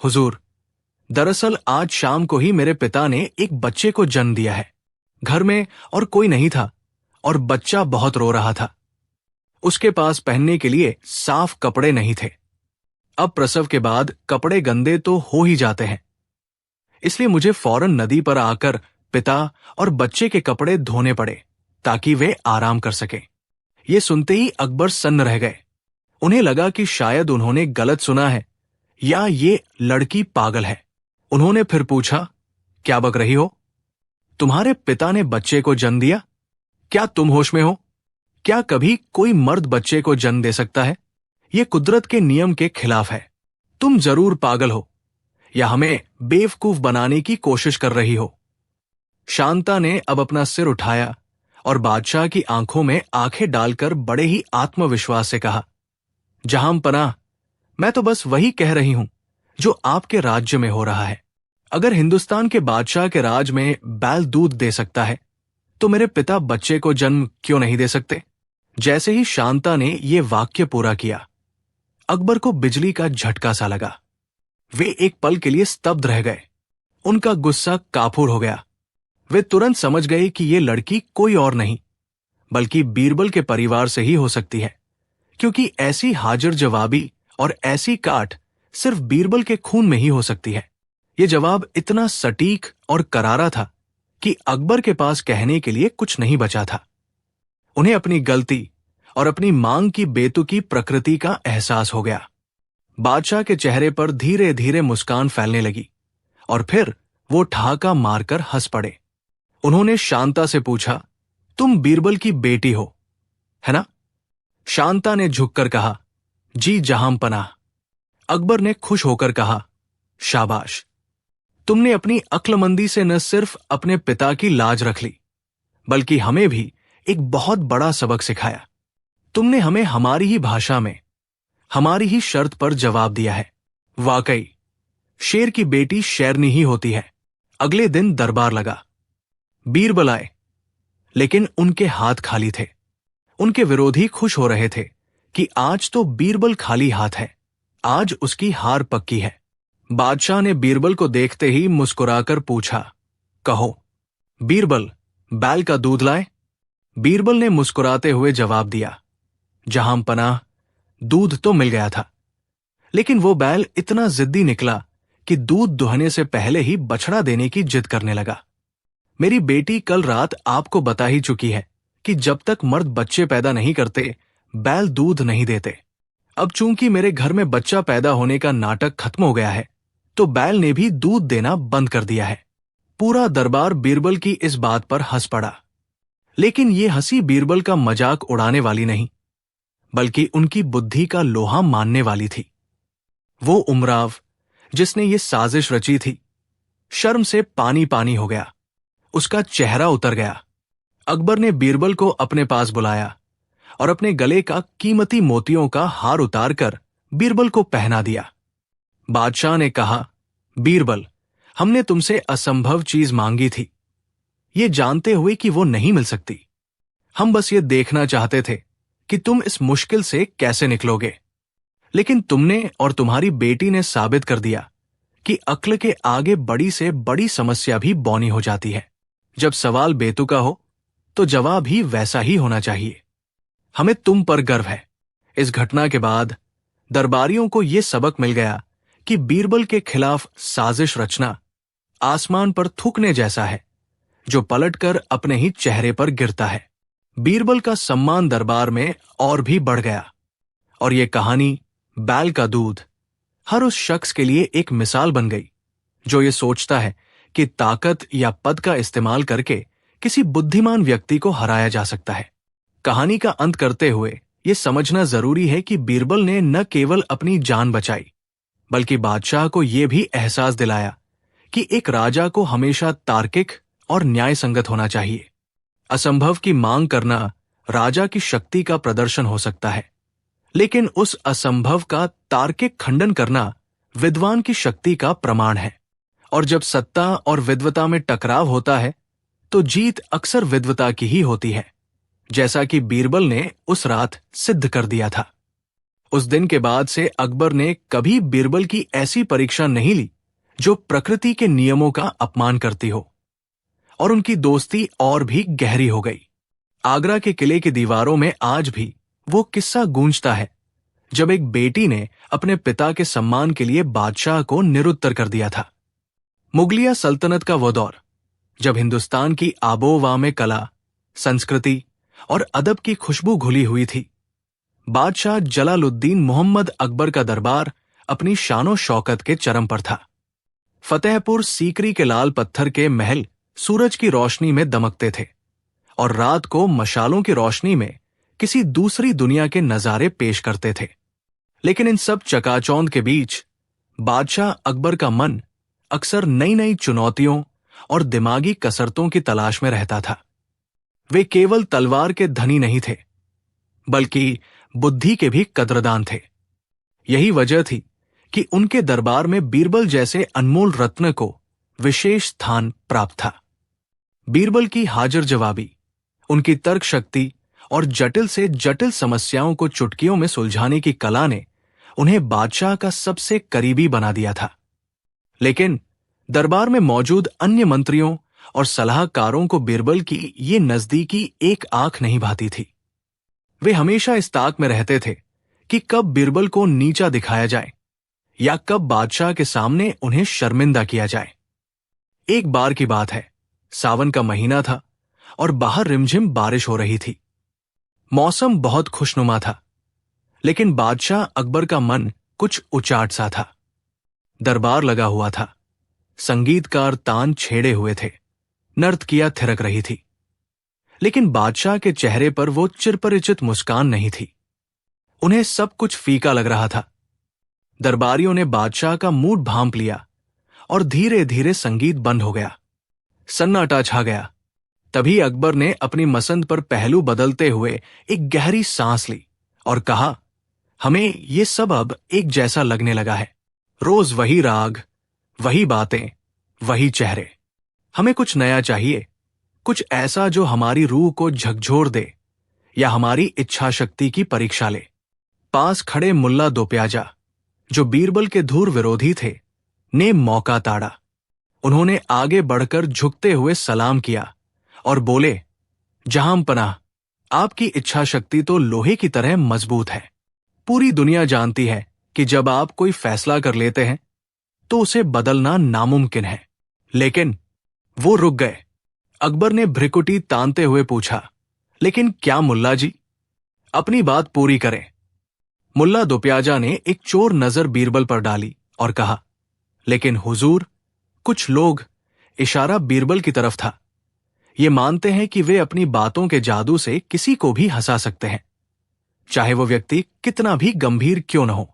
हुजूर, दरअसल आज शाम को ही मेरे पिता ने एक बच्चे को जन्म दिया है। घर में और कोई नहीं था और बच्चा बहुत रो रहा था। उसके पास पहनने के लिए साफ कपड़े नहीं थे। अब प्रसव के बाद कपड़े गंदे तो हो ही जाते हैं, इसलिए मुझे फौरन नदी पर आकर पिता और बच्चे के कपड़े धोने पड़े ताकि वे आराम कर सकें। ये सुनते ही अकबर सन्न रह गए। उन्हें लगा कि शायद उन्होंने गलत सुना है या ये लड़की पागल है। उन्होंने फिर पूछा, क्या बक रही हो? तुम्हारे पिता ने बच्चे को जन्म दिया? क्या तुम होश में हो? क्या कभी कोई मर्द बच्चे को जन्म दे सकता है? यह कुदरत के नियम के खिलाफ है। तुम जरूर पागल हो या हमें बेवकूफ बनाने की कोशिश कर रही हो। शांता ने अब अपना सिर उठाया और बादशाह की आंखों में आंखें डालकर बड़े ही आत्मविश्वास से कहा, जहां पनाह, मैं तो बस वही कह रही हूं जो आपके राज्य में हो रहा है। अगर हिंदुस्तान के बादशाह के राज में बैल दूध दे सकता है, तो मेरे पिता बच्चे को जन्म क्यों नहीं दे सकते? जैसे ही शांता ने यह वाक्य पूरा किया, अकबर को बिजली का झटका सा लगा। वे एक पल के लिए स्तब्ध रह गए। उनका गुस्सा काफूर हो गया। वे तुरंत समझ गए कि यह लड़की कोई और नहीं बल्कि बीरबल के परिवार से ही हो सकती है, क्योंकि ऐसी हाजिर जवाबी और ऐसी काट सिर्फ बीरबल के खून में ही हो सकती है। यह जवाब इतना सटीक और करारा था कि अकबर के पास कहने के लिए कुछ नहीं बचा था। उन्हें अपनी गलती और अपनी मांग की बेतुकी प्रकृति का एहसास हो गया। बादशाह के चेहरे पर धीरे धीरे मुस्कान फैलने लगी और फिर वो ठहाका मारकर हंस पड़े। उन्होंने शांता से पूछा, तुम बीरबल की बेटी हो, है ना? शांता ने झुककर कहा, जी जहां पनाह। अकबर ने खुश होकर कहा, शाबाश, तुमने अपनी अक्लमंदी से न सिर्फ अपने पिता की लाज रख ली, बल्कि हमें भी एक बहुत बड़ा सबक सिखाया। तुमने हमें हमारी ही भाषा में, हमारी ही शर्त पर जवाब दिया है। वाकई शेर की बेटी शेरनी ही होती है। अगले दिन दरबार लगा। बीरबल आए, लेकिन उनके हाथ खाली थे। उनके विरोधी खुश हो रहे थे कि आज तो बीरबल खाली हाथ है, आज उसकी हार पक्की है। बादशाह ने बीरबल को देखते ही मुस्कुराकर पूछा, कहो बीरबल, बैल का दूध लाए? बीरबल ने मुस्कुराते हुए जवाब दिया, जहां पनाह, दूध तो मिल गया था, लेकिन वो बैल इतना जिद्दी निकला कि दूध दुहने से पहले ही बछड़ा देने की जिद करने लगा। मेरी बेटी कल रात आपको बता ही चुकी है कि जब तक मर्द बच्चे पैदा नहीं करते, बैल दूध नहीं देते। अब चूंकि मेरे घर में बच्चा पैदा होने का नाटक खत्म हो गया है, तो बैल ने भी दूध देना बंद कर दिया है। पूरा दरबार बीरबल की इस बात पर हंस पड़ा। लेकिन ये हंसी बीरबल का मजाक उड़ाने वाली नहीं, बल्कि उनकी बुद्धि का लोहा मानने वाली थी। वो उमराव जिसने ये साजिश रची थी, शर्म से पानी पानी हो गया। उसका चेहरा उतर गया। अकबर ने बीरबल को अपने पास बुलाया और अपने गले का कीमती मोतियों का हार उतारकर बीरबल को पहना दिया। बादशाह ने कहा, बीरबल, हमने तुमसे असंभव चीज मांगी थी, ये जानते हुए कि वो नहीं मिल सकती। हम बस ये देखना चाहते थे कि तुम इस मुश्किल से कैसे निकलोगे। लेकिन तुमने और तुम्हारी बेटी ने साबित कर दिया कि अक्ल के आगे बड़ी से बड़ी समस्या भी बौनी हो जाती है। जब सवाल बेतुका हो तो जवाब भी वैसा ही होना चाहिए। हमें तुम पर गर्व है। इस घटना के बाद दरबारियों को यह सबक मिल गया कि बीरबल के खिलाफ साजिश रचना आसमान पर थूकने जैसा है, जो पलटकर अपने ही चेहरे पर गिरता है। बीरबल का सम्मान दरबार में और भी बढ़ गया और यह कहानी बैल का दूध हर उस शख्स के लिए एक मिसाल बन गई जो ये सोचता है कि ताकत या पद का इस्तेमाल करके किसी बुद्धिमान व्यक्ति को हराया जा सकता है। कहानी का अंत करते हुए यह समझना जरूरी है कि बीरबल ने न केवल अपनी जान बचाई, बल्कि बादशाह को यह भी एहसास दिलाया कि एक राजा को हमेशा तार्किक और न्याय संगत होना चाहिए। असंभव की मांग करना राजा की शक्ति का प्रदर्शन हो सकता है, लेकिन उस असंभव का तार्किक खंडन करना विद्वान की शक्ति का प्रमाण है। और जब सत्ता और विद्वता में टकराव होता है, तो जीत अक्सर विद्वता की ही होती है, जैसा कि बीरबल ने उस रात सिद्ध कर दिया था। उस दिन के बाद से अकबर ने कभी बीरबल की ऐसी परीक्षा नहीं ली जो प्रकृति के नियमों का अपमान करती हो, और उनकी दोस्ती और भी गहरी हो गई। आगरा के किले की दीवारों में आज भी वो किस्सा गूंजता है जब एक बेटी ने अपने पिता के सम्मान के लिए बादशाह को निरुत्तर कर दिया था। मुगलिया सल्तनत का वो दौर जब हिंदुस्तान की आबोहवा में कला, संस्कृति और अदब की खुशबू घुली हुई थी। बादशाह जलालुद्दीन मोहम्मद अकबर का दरबार अपनी शानो शौकत के चरम पर था। फतेहपुर सीकरी के लाल पत्थर के महल सूरज की रोशनी में दमकते थे और रात को मशालों की रोशनी में किसी दूसरी दुनिया के नजारे पेश करते थे। लेकिन इन सब चकाचौंध के बीच बादशाह अकबर का मन अक्सर नई नई चुनौतियों और दिमागी कसरतों की तलाश में रहता था। वे केवल तलवार के धनी नहीं थे, बल्कि बुद्धि के भी कद्रदान थे। यही वजह थी कि उनके दरबार में बीरबल जैसे अनमोल रत्न को विशेष स्थान प्राप्त था। बीरबल की हाजिर जवाबी, उनकी तर्क शक्ति और जटिल से जटिल समस्याओं को चुटकियों में सुलझाने की कला ने उन्हें बादशाह का सबसे करीबी बना दिया था। लेकिन दरबार में मौजूद अन्य मंत्रियों और सलाहकारों को बीरबल की ये नजदीकी एक आंख नहीं भाती थी। वे हमेशा इस ताक में रहते थे कि कब बीरबल को नीचा दिखाया जाए या कब बादशाह के सामने उन्हें शर्मिंदा किया जाए। एक बार की बात है, सावन का महीना था और बाहर रिमझिम बारिश हो रही थी। मौसम बहुत खुशनुमा था, लेकिन बादशाह अकबर का मन कुछ उचाट सा था। दरबार लगा हुआ था, संगीतकार तान छेड़े हुए थे, नर्तकियां थिरक रही थी, लेकिन बादशाह के चेहरे पर वो चिरपरिचित मुस्कान नहीं थी। उन्हें सब कुछ फीका लग रहा था। दरबारियों ने बादशाह का मूड भांप लिया और धीरे धीरे संगीत बंद हो गया। सन्नाटा छा गया। तभी अकबर ने अपनी मसंद पर पहलू बदलते हुए एक गहरी सांस ली और कहा, हमें ये सब अब एक जैसा लगने लगा है। रोज वही राग, वही बातें, वही चेहरे। हमें कुछ नया चाहिए, कुछ ऐसा जो हमारी रूह को झकझोर दे या हमारी इच्छा शक्ति की परीक्षा ले। पास खड़े मुल्ला दोप्याजा, जो बीरबल के धूर विरोधी थे, ने मौका ताड़ा। उन्होंने आगे बढ़कर झुकते हुए सलाम किया और बोले, जहां पनाह, आपकी इच्छा शक्ति तो लोहे की तरह मजबूत है। पूरी दुनिया जानती है कि जब आप कोई फैसला कर लेते हैं तो उसे बदलना नामुमकिन है। लेकिन वो रुक गए। अकबर ने भ्रिकुटी तानते हुए पूछा, लेकिन क्या मुल्ला जी? अपनी बात पूरी करें। मुल्ला दुप्याजा ने एक चोर नजर बीरबल पर डाली और कहा, लेकिन हुजूर, कुछ लोग, इशारा बीरबल की तरफ था, ये मानते हैं कि वे अपनी बातों के जादू से किसी को भी हंसा सकते हैं, चाहे वो व्यक्ति कितना भी गंभीर क्यों न हो।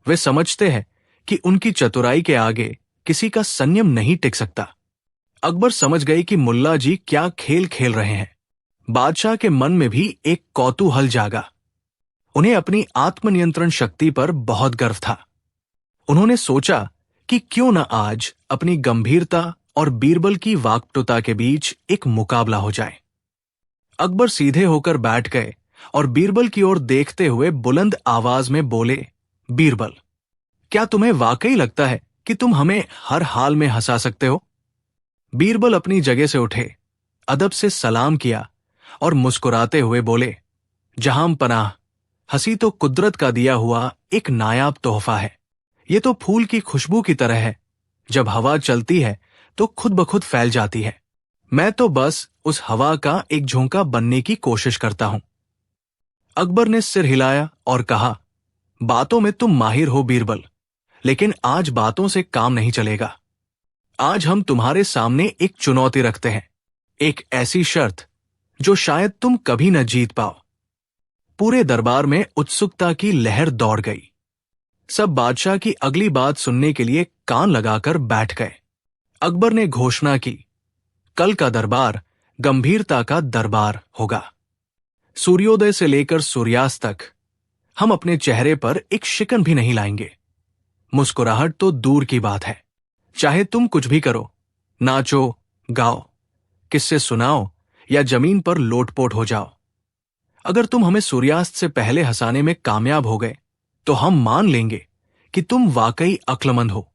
वे समझते हैं कि उनकी चतुराई के आगे किसी का संयम नहीं टिक सकता। अकबर समझ गए कि मुल्ला जी क्या खेल खेल रहे हैं। बादशाह के मन में भी एक कौतूहल जागा। उन्हें अपनी आत्मनियंत्रण शक्ति पर बहुत गर्व था। उन्होंने सोचा कि क्यों न आज अपनी गंभीरता और बीरबल की वाक्पटुता के बीच एक मुकाबला हो जाए। अकबर सीधे होकर बैठ गए और बीरबल की ओर देखते हुए बुलंद आवाज में बोले, बीरबल, क्या तुम्हें वाकई लगता है कि तुम हमें हर हाल में हंसा सकते हो? बीरबल अपनी जगह से उठे, अदब से सलाम किया और मुस्कुराते हुए बोले, जहां पनाह, हंसी तो कुदरत का दिया हुआ एक नायाब तोहफा है। ये तो फूल की खुशबू की तरह है, जब हवा चलती है तो खुद ब खुद फैल जाती है। मैं तो बस उस हवा का एक झोंका बनने की कोशिश करता हूं। अकबर ने सिर हिलाया और कहा, बातों में तुम माहिर हो बीरबल, लेकिन आज बातों से काम नहीं चलेगा। आज हम तुम्हारे सामने एक चुनौती रखते हैं, एक ऐसी शर्त जो शायद तुम कभी न जीत पाओ। पूरे दरबार में उत्सुकता की लहर दौड़ गई। सब बादशाह की अगली बात सुनने के लिए कान लगाकर बैठ गए। अकबर ने घोषणा की, कल का दरबार गंभीरता का दरबार होगा। सूर्योदय से लेकर सूर्यास्त तक हम अपने चेहरे पर एक शिकन भी नहीं लाएंगे। मुस्कुराहट तो दूर की बात है। चाहे तुम कुछ भी करो, नाचो, गाओ, किस्से सुनाओ या जमीन पर लोटपोट हो जाओ, अगर तुम हमें सूर्यास्त से पहले हंसाने में कामयाब हो गए तो हम मान लेंगे कि तुम वाकई अक्लमंद हो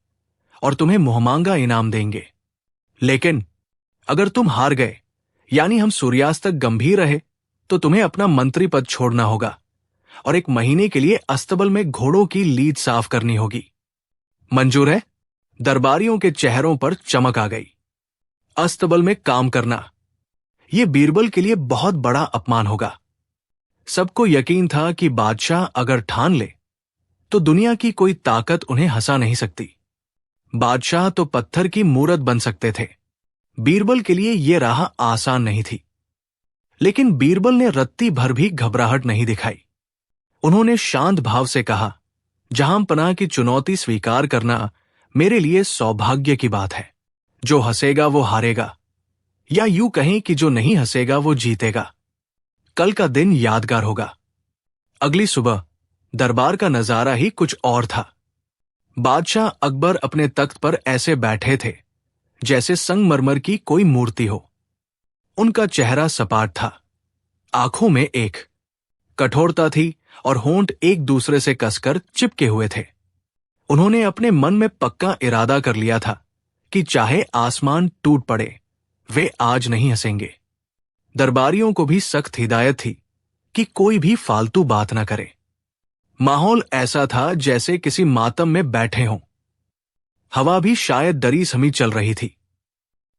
और तुम्हें मुहमांगा इनाम देंगे। लेकिन अगर तुम हार गए, यानी हम सूर्यास्त तक गंभीर रहे, तो तुम्हें अपना मंत्री पद छोड़ना होगा और 1 महीने के लिए अस्तबल में घोड़ों की लीद साफ करनी होगी। मंजूर है? दरबारियों के चेहरों पर चमक आ गई। अस्तबल में काम करना, यह बीरबल के लिए बहुत बड़ा अपमान होगा। सबको यकीन था कि बादशाह अगर ठान ले तो दुनिया की कोई ताकत उन्हें हंसा नहीं सकती। बादशाह तो पत्थर की मूरत बन सकते थे। बीरबल के लिए यह राह आसान नहीं थी। लेकिन बीरबल ने रत्ती भर भी घबराहट नहीं दिखाई। उन्होंने शांत भाव से कहा, जहां पनाह की चुनौती स्वीकार करना मेरे लिए सौभाग्य की बात है। जो हंसेगा वो हारेगा, या यूं कहें कि जो नहीं हंसेगा वो जीतेगा। कल का दिन यादगार होगा। अगली सुबह दरबार का नजारा ही कुछ और था। बादशाह अकबर अपने तख्त पर ऐसे बैठे थे जैसे संगमरमर की कोई मूर्ति हो। उनका चेहरा सपाट था, आंखों में एक कठोरता थी और होंठ एक दूसरे से कसकर चिपके हुए थे। उन्होंने अपने मन में पक्का इरादा कर लिया था कि चाहे आसमान टूट पड़े, वे आज नहीं हंसेंगे। दरबारियों को भी सख्त हिदायत थी कि कोई भी फालतू बात न करे। माहौल ऐसा था जैसे किसी मातम में बैठे हों। हवा भी शायद दरी समी चल रही थी।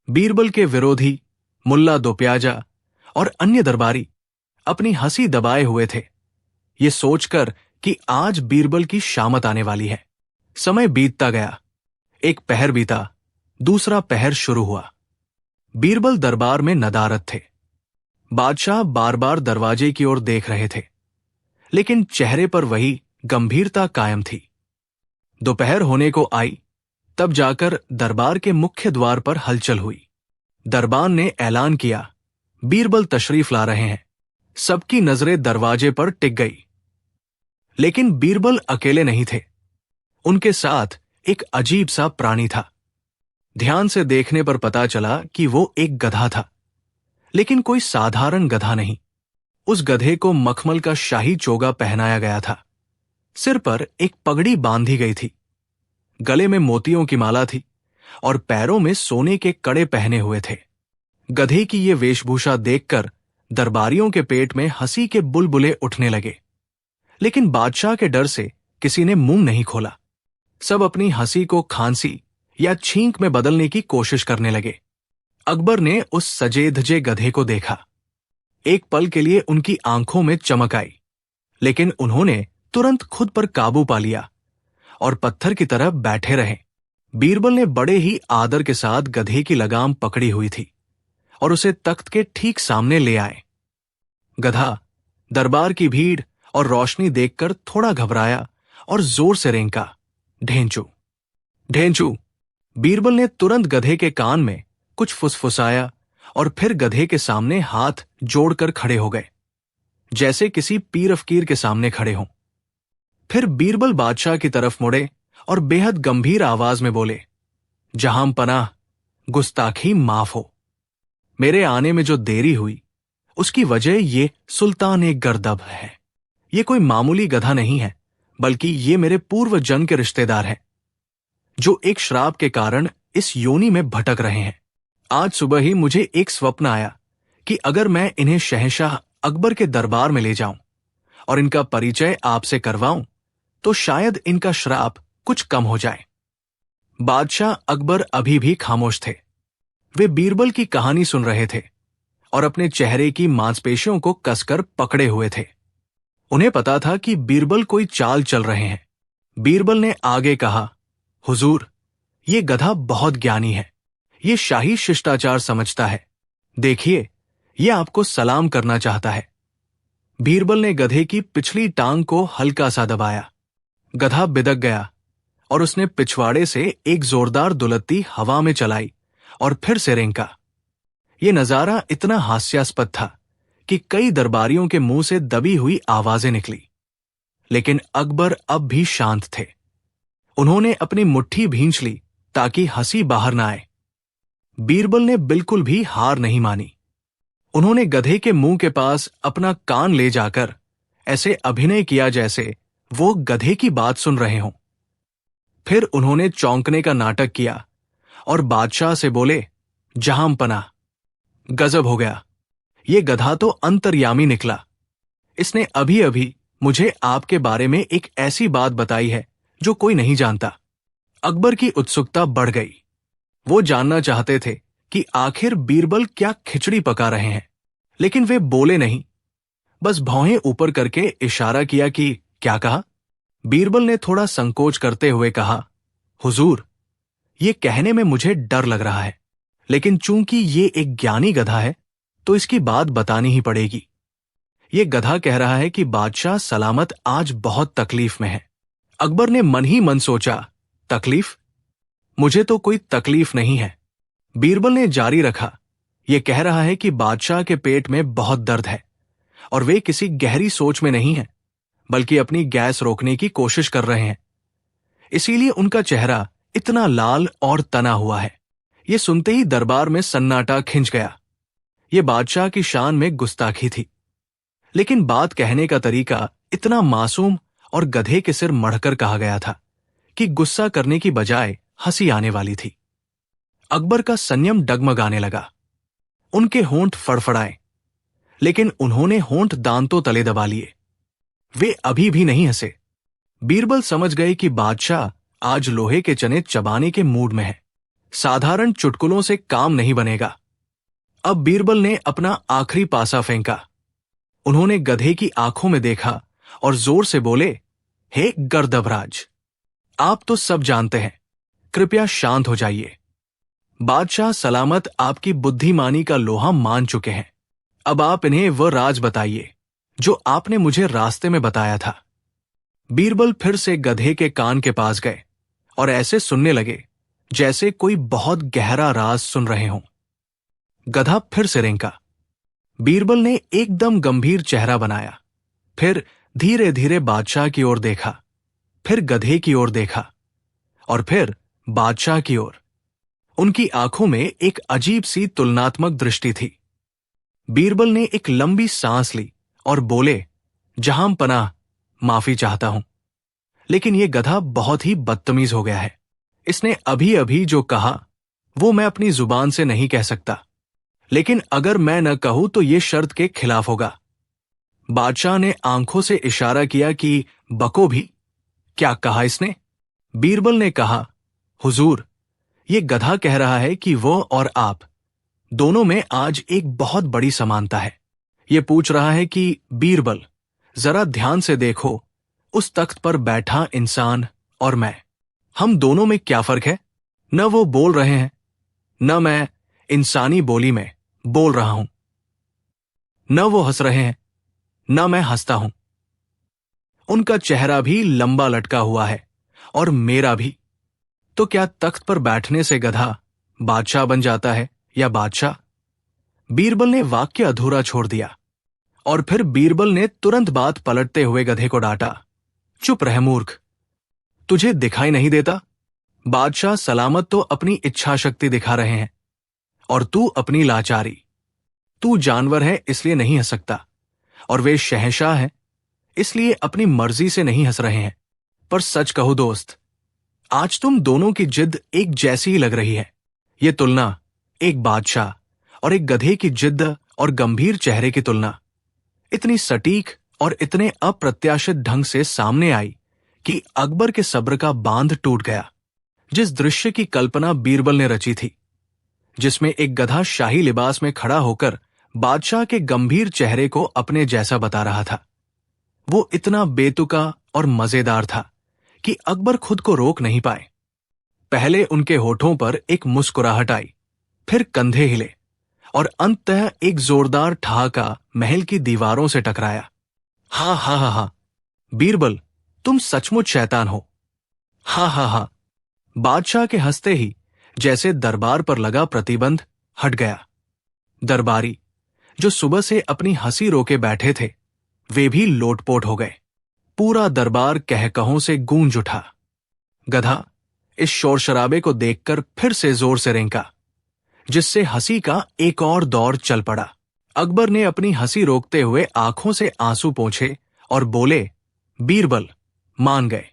बीरबल के विरोधी मुल्ला दुप्याजा और अन्य दरबारी अपनी हंसी दबाए हुए थे, ये सोचकर कि आज बीरबल की शामत आने वाली है। समय बीतता गया। एक पहर बीता, दूसरा पहर शुरू हुआ। बीरबल दरबार में नदारद थे। बादशाह बार बार दरवाजे की ओर देख रहे थे, लेकिन चेहरे पर वही गंभीरता कायम थी। दोपहर होने को आई, तब जाकर दरबार के मुख्य द्वार पर हलचल हुई। दरबान ने ऐलान किया, बीरबल तशरीफ ला रहे हैं। सबकी नजरें दरवाजे पर टिक गई। लेकिन बीरबल अकेले नहीं थे। उनके साथ एक अजीब सा प्राणी था। ध्यान से देखने पर पता चला कि वो एक गधा था, लेकिन कोई साधारण गधा नहीं। उस गधे को मखमल का शाही चोगा पहनाया गया था। सिर पर एक पगड़ी बांधी गई थी। गले में मोतियों की माला थी और पैरों में सोने के कड़े पहने हुए थे। गधे की ये वेशभूषा देखकर दरबारियों के पेट में हंसी के बुलबुले उठने लगे, लेकिन बादशाह के डर से किसी ने मुंह नहीं खोला। सब अपनी हंसी को खांसी या छींक में बदलने की कोशिश करने लगे। अकबर ने उस सजे धजे गधे को देखा। एक पल के लिए उनकी आंखों में चमक आई, लेकिन उन्होंने तुरंत खुद पर काबू पा लिया और पत्थर की तरह बैठे रहे। बीरबल ने बड़े ही आदर के साथ गधे की लगाम पकड़ी हुई थी और उसे तख्त के ठीक सामने ले आए। गधा दरबार की भीड़ और रोशनी देखकर थोड़ा घबराया और जोर से रेंका, ढेंचू ढेंचू। बीरबल ने तुरंत गधे के कान में कुछ फुसफुसाया और फिर गधे के सामने हाथ जोड़कर खड़े हो गए, जैसे किसी पीर फकीर के सामने खड़े हों। फिर बीरबल बादशाह की तरफ मुड़े और बेहद गंभीर आवाज में बोले, जहां पनाह, गुस्ताखी माफ हो। मेरे आने में जो देरी हुई उसकी वजह ये सुल्तान एक गर्दब है। ये कोई मामूली गधा नहीं है, बल्कि ये मेरे पूर्व जन्म के रिश्तेदार हैं, जो एक श्राप के कारण इस योनि में भटक रहे हैं। आज सुबह ही मुझे एक स्वप्न आया कि अगर मैं इन्हें शहंशाह अकबर के दरबार में ले जाऊं और इनका परिचय आपसे करवाऊं तो शायद इनका श्राप कुछ कम हो जाए। बादशाह अकबर अभी भी खामोश थे। वे बीरबल की कहानी सुन रहे थे और अपने चेहरे की मांसपेशियों को कसकर पकड़े हुए थे। उन्हें पता था कि बीरबल कोई चाल चल रहे हैं। बीरबल ने आगे कहा, हुजूर, ये गधा बहुत ज्ञानी है। ये शाही शिष्टाचार समझता है। देखिए, ये आपको सलाम करना चाहता है। बीरबल ने गधे की पिछली टांग को हल्का सा दबाया। गधा बिदक गया और उसने पिछवाड़े से एक जोरदार दुलत्ती हवा में चलाई और फिर से रेंका। यह नजारा इतना हास्यास्पद था कि कई दरबारियों के मुंह से दबी हुई आवाजें निकली। लेकिन अकबर अब भी शांत थे। उन्होंने अपनी मुट्ठी भींच ली ताकि हंसी बाहर न आए। बीरबल ने बिल्कुल भी हार नहीं मानी। उन्होंने गधे के मुंह के पास अपना कान ले जाकर ऐसे अभिनय किया जैसे वो गधे की बात सुन रहे हों। फिर उन्होंने चौंकने का नाटक किया और बादशाह से बोले, जहां पनाह, गजब हो गया। ये गधा तो अंतर्यामी निकला। इसने अभी अभी मुझे आपके बारे में एक ऐसी बात बताई है जो कोई नहीं जानता। अकबर की उत्सुकता बढ़ गई। वो जानना चाहते थे कि आखिर बीरबल क्या खिचड़ी पका रहे हैं, लेकिन वे बोले नहीं, बस भौहें ऊपर करके इशारा किया कि क्या कहा। बीरबल ने थोड़ा संकोच करते हुए कहा, हुजूर, ये कहने में मुझे डर लग रहा है, लेकिन चूंकि ये एक ज्ञानी गधा है तो इसकी बात बतानी ही पड़ेगी। ये गधा कह रहा है कि बादशाह सलामत आज बहुत तकलीफ में है। अकबर ने मन ही मन सोचा, तकलीफ? मुझे तो कोई तकलीफ नहीं है। बीरबल ने जारी रखा, यह कह रहा है कि बादशाह के पेट में बहुत दर्द है और वे किसी गहरी सोच में नहीं हैं, बल्कि अपनी गैस रोकने की कोशिश कर रहे हैं। इसीलिए उनका चेहरा इतना लाल और तना हुआ है। यह सुनते ही दरबार में सन्नाटा खिंच गया। यह बादशाह की शान में गुस्ताखी थी, लेकिन बात कहने का तरीका इतना मासूम और गधे के सिर मढ़कर कहा गया था कि गुस्सा करने की बजाय हंसी आने वाली थी। अकबर का संयम डगमगाने लगा। उनके होंठ फड़फड़ाए, लेकिन उन्होंने होंठ दांतों तले दबा लिए। वे अभी भी नहीं हंसे। बीरबल समझ गए कि बादशाह आज लोहे के चने चबाने के मूड में है। साधारण चुटकुलों से काम नहीं बनेगा। अब बीरबल ने अपना आखिरी पासा फेंका। उन्होंने गधे की आंखों में देखा और जोर से बोले, हे गर्दभराज, आप तो सब जानते हैं, कृपया शांत हो जाइए। बादशाह सलामत आपकी बुद्धिमानी का लोहा मान चुके हैं। अब आप इन्हें वह राज बताइए जो आपने मुझे रास्ते में बताया था। बीरबल फिर से गधे के कान के पास गए और ऐसे सुनने लगे जैसे कोई बहुत गहरा राज सुन रहे हों। गधा फिर से रेंका। बीरबल ने एकदम गंभीर चेहरा बनाया, फिर धीरे धीरे बादशाह की ओर देखा, फिर गधे की ओर देखा और फिर बादशाह की ओर। उनकी आंखों में एक अजीब सी तुलनात्मक दृष्टि थी। बीरबल ने एक लंबी सांस ली और बोले, जहां पनाह, माफी चाहता हूं, लेकिन यह गधा बहुत ही बदतमीज हो गया है। इसने अभी अभी जो कहा वो मैं अपनी जुबान से नहीं कह सकता, लेकिन अगर मैं न कहूं तो यह शर्त के खिलाफ होगा। बादशाह ने आंखों से इशारा किया कि बको भी। क्या कहा इसने? बीरबल ने कहा, हुजूर, ये गधा कह रहा है कि वो और आप दोनों में आज एक बहुत बड़ी समानता है। ये पूछ रहा है कि बीरबल, जरा ध्यान से देखो, उस तख्त पर बैठा इंसान और मैं, हम दोनों में क्या फर्क है? न वो बोल रहे हैं, न मैं इंसानी बोली में बोल रहा हूं। न वो हंस रहे हैं, न मैं हंसता हूं। उनका चेहरा भी लंबा लटका हुआ है और मेरा भी। तो क्या तख्त पर बैठने से गधा बादशाह बन जाता है या बादशाह? बीरबल ने वाक्य अधूरा छोड़ दिया और फिर बीरबल ने तुरंत बात पलटते हुए गधे को डांटा, चुप रह मूर्ख, तुझे दिखाई नहीं देता? बादशाह सलामत तो अपनी इच्छा शक्ति दिखा रहे हैं और तू अपनी लाचारी। तू जानवर है इसलिए नहीं हंस सकता और वे शहंशाह हैं इसलिए अपनी मर्जी से नहीं हंस रहे हैं। पर सच कहो दोस्त, आज तुम दोनों की जिद एक जैसी ही लग रही है। ये तुलना, एक बादशाह और एक गधे की जिद और गंभीर चेहरे की तुलना, इतनी सटीक और इतने अप्रत्याशित ढंग से सामने आई कि अकबर के सब्र का बांध टूट गया। जिस दृश्य की कल्पना बीरबल ने रची थी, जिसमें एक गधा शाही लिबास में खड़ा होकर बादशाह के गंभीर चेहरे को अपने जैसा बता रहा था, वो इतना बेतुका और मजेदार था कि अकबर खुद को रोक नहीं पाए। पहले उनके होठों पर एक मुस्कुराहट आई, फिर कंधे हिले और अंततः एक जोरदार ठहाका महल की दीवारों से टकराया। हा हा हा हा, बीरबल, तुम सचमुच शैतान हो। हा हा हा। बादशाह के हंसते ही जैसे दरबार पर लगा प्रतिबंध हट गया। दरबारी जो सुबह से अपनी हंसी रोके बैठे थे, वे भी लोटपोट हो गए। पूरा दरबार कहकहों से गूंज उठा। गधा इस शोर शराबे को देखकर फिर से जोर से रेंका, जिससे हंसी का एक और दौर चल पड़ा। अकबर ने अपनी हंसी रोकते हुए आंखों से आंसू पोंछे और बोले, बीरबल, मान गए।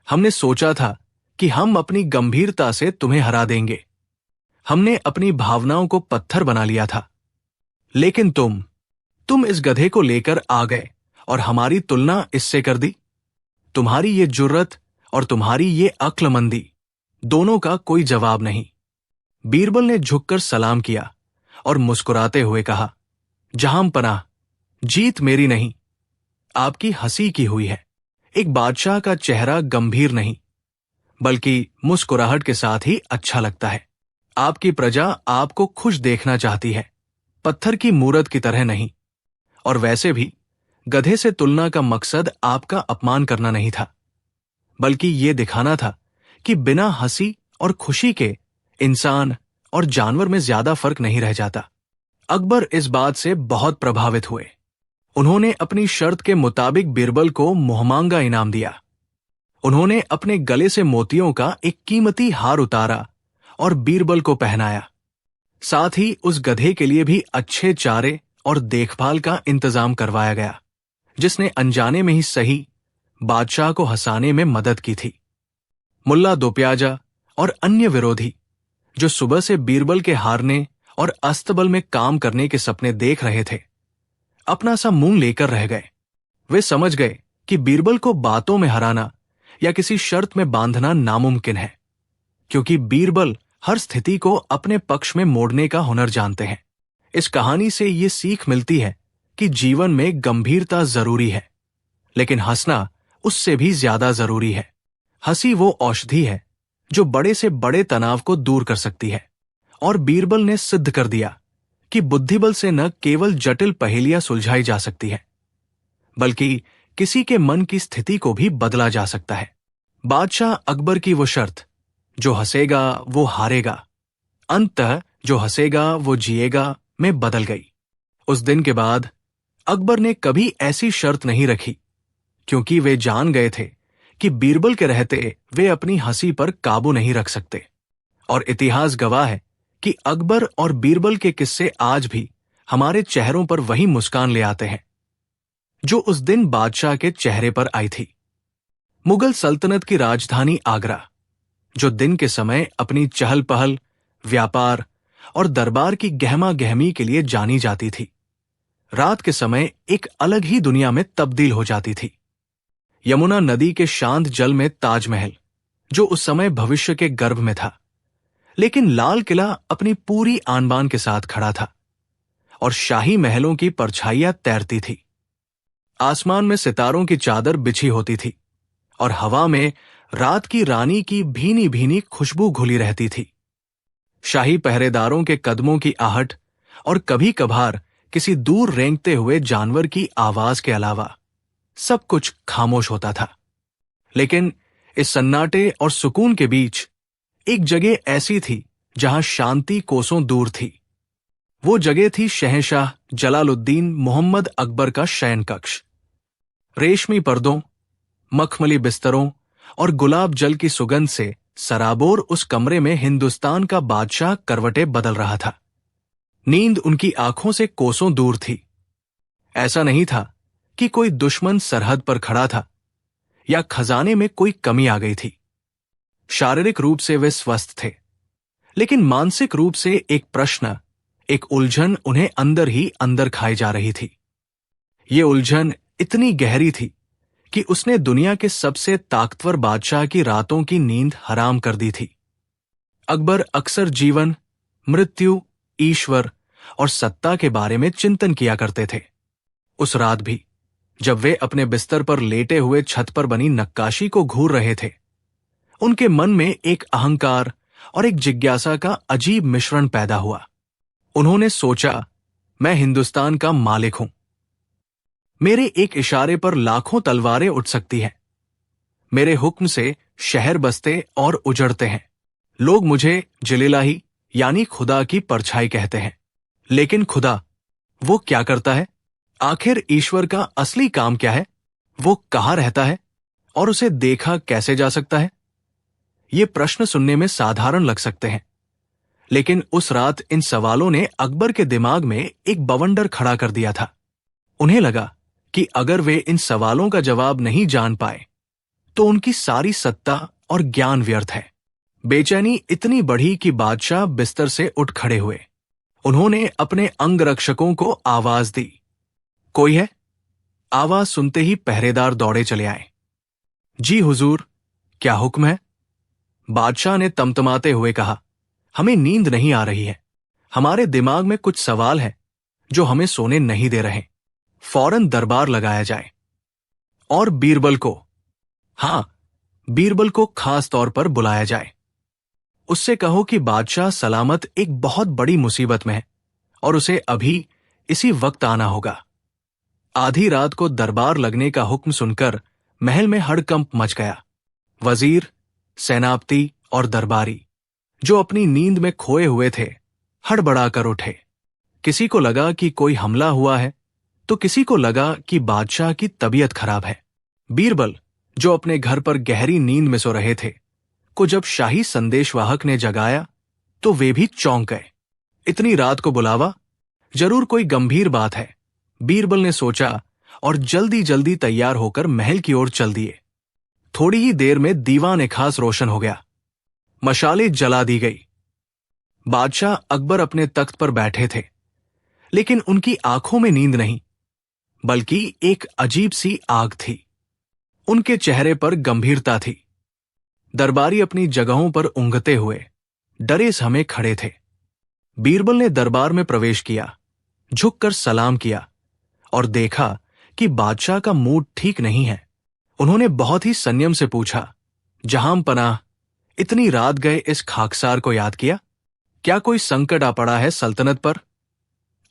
हमने सोचा था कि हम अपनी गंभीरता से तुम्हें हरा देंगे। हमने अपनी भावनाओं को पत्थर बना लिया था, लेकिन तुम इस गधे को लेकर आ गए और हमारी तुलना इससे कर दी। तुम्हारी ये जुर्रत और तुम्हारी ये अक्लमंदी, दोनों का कोई जवाब नहीं। बीरबल ने झुककर सलाम किया और मुस्कुराते हुए कहा, जहां पनाह, जीत मेरी नहीं, आपकी हंसी की हुई है। एक बादशाह का चेहरा गंभीर नहीं, बल्कि मुस्कुराहट के साथ ही अच्छा लगता है। आपकी प्रजा आपको खुश देखना चाहती है, पत्थर की मूरत की तरह नहीं। और वैसे भी गधे से तुलना का मकसद आपका अपमान करना नहीं था, बल्कि ये दिखाना था कि बिना हंसी और खुशी के इंसान और जानवर में ज्यादा फर्क नहीं रह जाता। अकबर इस बात से बहुत प्रभावित हुए। उन्होंने अपनी शर्त के मुताबिक बीरबल को मुहमांगा इनाम दिया। उन्होंने अपने गले से मोतियों का एक कीमती हार उतारा और बीरबल को पहनाया। साथ ही उस गधे के लिए भी अच्छे चारे और देखभाल का इंतजाम करवाया गया, जिसने अनजाने में ही सही बादशाह को हंसाने में मदद की थी। मुल्ला दोप्याजा और अन्य विरोधी जो सुबह से बीरबल के हारने और अस्तबल में काम करने के सपने देख रहे थे, अपना सा मुंह लेकर रह गए। वे समझ गए कि बीरबल को बातों में हराना या किसी शर्त में बांधना नामुमकिन है, क्योंकि बीरबल हर स्थिति को अपने पक्ष में मोड़ने का हुनर जानते हैं। इस कहानी से ये सीख मिलती है कि जीवन में गंभीरता जरूरी है, लेकिन हंसना उससे भी ज्यादा जरूरी है। हंसी वो औषधि है जो बड़े से बड़े तनाव को दूर कर सकती है, और बीरबल ने सिद्ध कर दिया कि बुद्धिबल से न केवल जटिल पहेलियां सुलझाई जा सकती है, बल्कि किसी के मन की स्थिति को भी बदला जा सकता है। बादशाह अकबर की वो शर्त, जो हंसेगा वो हारेगा, अंततः जो हंसेगा वो जिएगा, में बदल गई। उस दिन के बाद अकबर ने कभी ऐसी शर्त नहीं रखी, क्योंकि वे जान गए थे कि बीरबल के रहते वे अपनी हंसी पर काबू नहीं रख सकते। और इतिहास गवाह है कि अकबर और बीरबल के किस्से आज भी हमारे चेहरों पर वही मुस्कान ले आते हैं जो उस दिन बादशाह के चेहरे पर आई थी। मुगल सल्तनत की राजधानी आगरा, जो दिन के समय अपनी चहल पहल, व्यापार और दरबार की गहमा गहमी के लिए जानी जाती थी, रात के समय एक अलग ही दुनिया में तब्दील हो जाती थी। यमुना नदी के शांत जल में ताजमहल, जो उस समय भविष्य के गर्भ में था, लेकिन लाल किला अपनी पूरी आन बान के साथ खड़ा था और शाही महलों की परछाइयां तैरती थी। आसमान में सितारों की चादर बिछी होती थी और हवा में रात की रानी की भीनी भीनी खुशबू घुली रहती थी। शाही पहरेदारों के कदमों की आहट और कभी कभार किसी दूर रेंगते हुए जानवर की आवाज के अलावा सब कुछ खामोश होता था। लेकिन इस सन्नाटे और सुकून के बीच एक जगह ऐसी थी जहां शांति कोसों दूर थी। वो जगह थी शहंशाह जलालुद्दीन मोहम्मद अकबर का शयन कक्ष। रेशमी पर्दों, मखमली बिस्तरों और गुलाब जल की सुगंध से सराबोर उस कमरे में हिंदुस्तान का बादशाह करवटें बदल रहा था। नींद उनकी आंखों से कोसों दूर थी। ऐसा नहीं था कि कोई दुश्मन सरहद पर खड़ा था या खजाने में कोई कमी आ गई थी। शारीरिक रूप से वे स्वस्थ थे, लेकिन मानसिक रूप से एक प्रश्न, एक उलझन उन्हें अंदर ही अंदर खाई जा रही थी। ये उलझन इतनी गहरी थी कि उसने दुनिया के सबसे ताकतवर बादशाह की रातों की नींद हराम कर दी थी। अकबर अक्सर जीवन, मृत्यु, ईश्वर और सत्ता के बारे में चिंतन किया करते थे। उस रात भी जब वे अपने बिस्तर पर लेटे हुए छत पर बनी नक्काशी को घूर रहे थे, उनके मन में एक अहंकार और एक जिज्ञासा का अजीब मिश्रण पैदा हुआ। उन्होंने सोचा, मैं हिंदुस्तान का मालिक हूं। मेरे एक इशारे पर लाखों तलवारें उठ सकती हैं। मेरे हुक्म से शहर बसते और उजड़ते हैं। लोग मुझे जिलेलाही यानी खुदा की परछाई कहते हैं, लेकिन खुदा वो क्या करता है? आखिर ईश्वर का असली काम क्या है? वो कहाँ रहता है और उसे देखा कैसे जा सकता है? ये प्रश्न सुनने में साधारण लग सकते हैं, लेकिन उस रात इन सवालों ने अकबर के दिमाग में एक बवंडर खड़ा कर दिया था। उन्हें लगा कि अगर वे इन सवालों का जवाब नहीं जान पाए तो उनकी सारी सत्ता और ज्ञान व्यर्थ है। बेचैनी इतनी बढ़ी कि बादशाह बिस्तर से उठ खड़े हुए। उन्होंने अपने अंगरक्षकों को आवाज दी, कोई है? आवाज सुनते ही पहरेदार दौड़े चले आए। जी हुजूर, क्या हुक्म है? बादशाह ने तमतमाते हुए कहा, हमें नींद नहीं आ रही है। हमारे दिमाग में कुछ सवाल हैं जो हमें सोने नहीं दे रहे। फौरन दरबार लगाया जाए। और बीरबल को, हां, बीरबल को खास तौर पर बुलाया जाए। उससे कहो कि बादशाह सलामत एक बहुत बड़ी मुसीबत में है और उसे अभी इसी वक्त आना होगा। आधी रात को दरबार लगने का हुक्म सुनकर महल में हड़कंप मच गया। वजीर, सेनापति और दरबारी, जो अपनी नींद में खोए हुए थे, हड़बड़ाकर उठे। किसी को लगा कि कोई हमला हुआ है, तो किसी को लगा कि बादशाह की तबीयत खराब है। बीरबल, जो अपने घर पर गहरी नींद में सो रहे थे, को जब शाही संदेशवाहक ने जगाया तो वे भी चौंक गए। इतनी रात को बुलावा, जरूर कोई गंभीर बात है, बीरबल ने सोचा और जल्दी जल्दी तैयार होकर महल की ओर चल दिए। थोड़ी ही देर में दीवान खास रोशन हो गया। मशालें जला दी गई। बादशाह अकबर अपने तख्त पर बैठे थे, लेकिन उनकी आंखों में नींद नहीं, बल्कि एक अजीब सी आग थी। उनके चेहरे पर गंभीरता थी। दरबारी अपनी जगहों पर ऊँघते हुए डरे सहमे खड़े थे। बीरबल ने दरबार में प्रवेश किया, झुककर सलाम किया और देखा कि बादशाह का मूड ठीक नहीं है। उन्होंने बहुत ही संयम से पूछा, जहां पनाह, इतनी रात गए इस खाकसार को याद किया? क्या कोई संकट आ पड़ा है सल्तनत पर?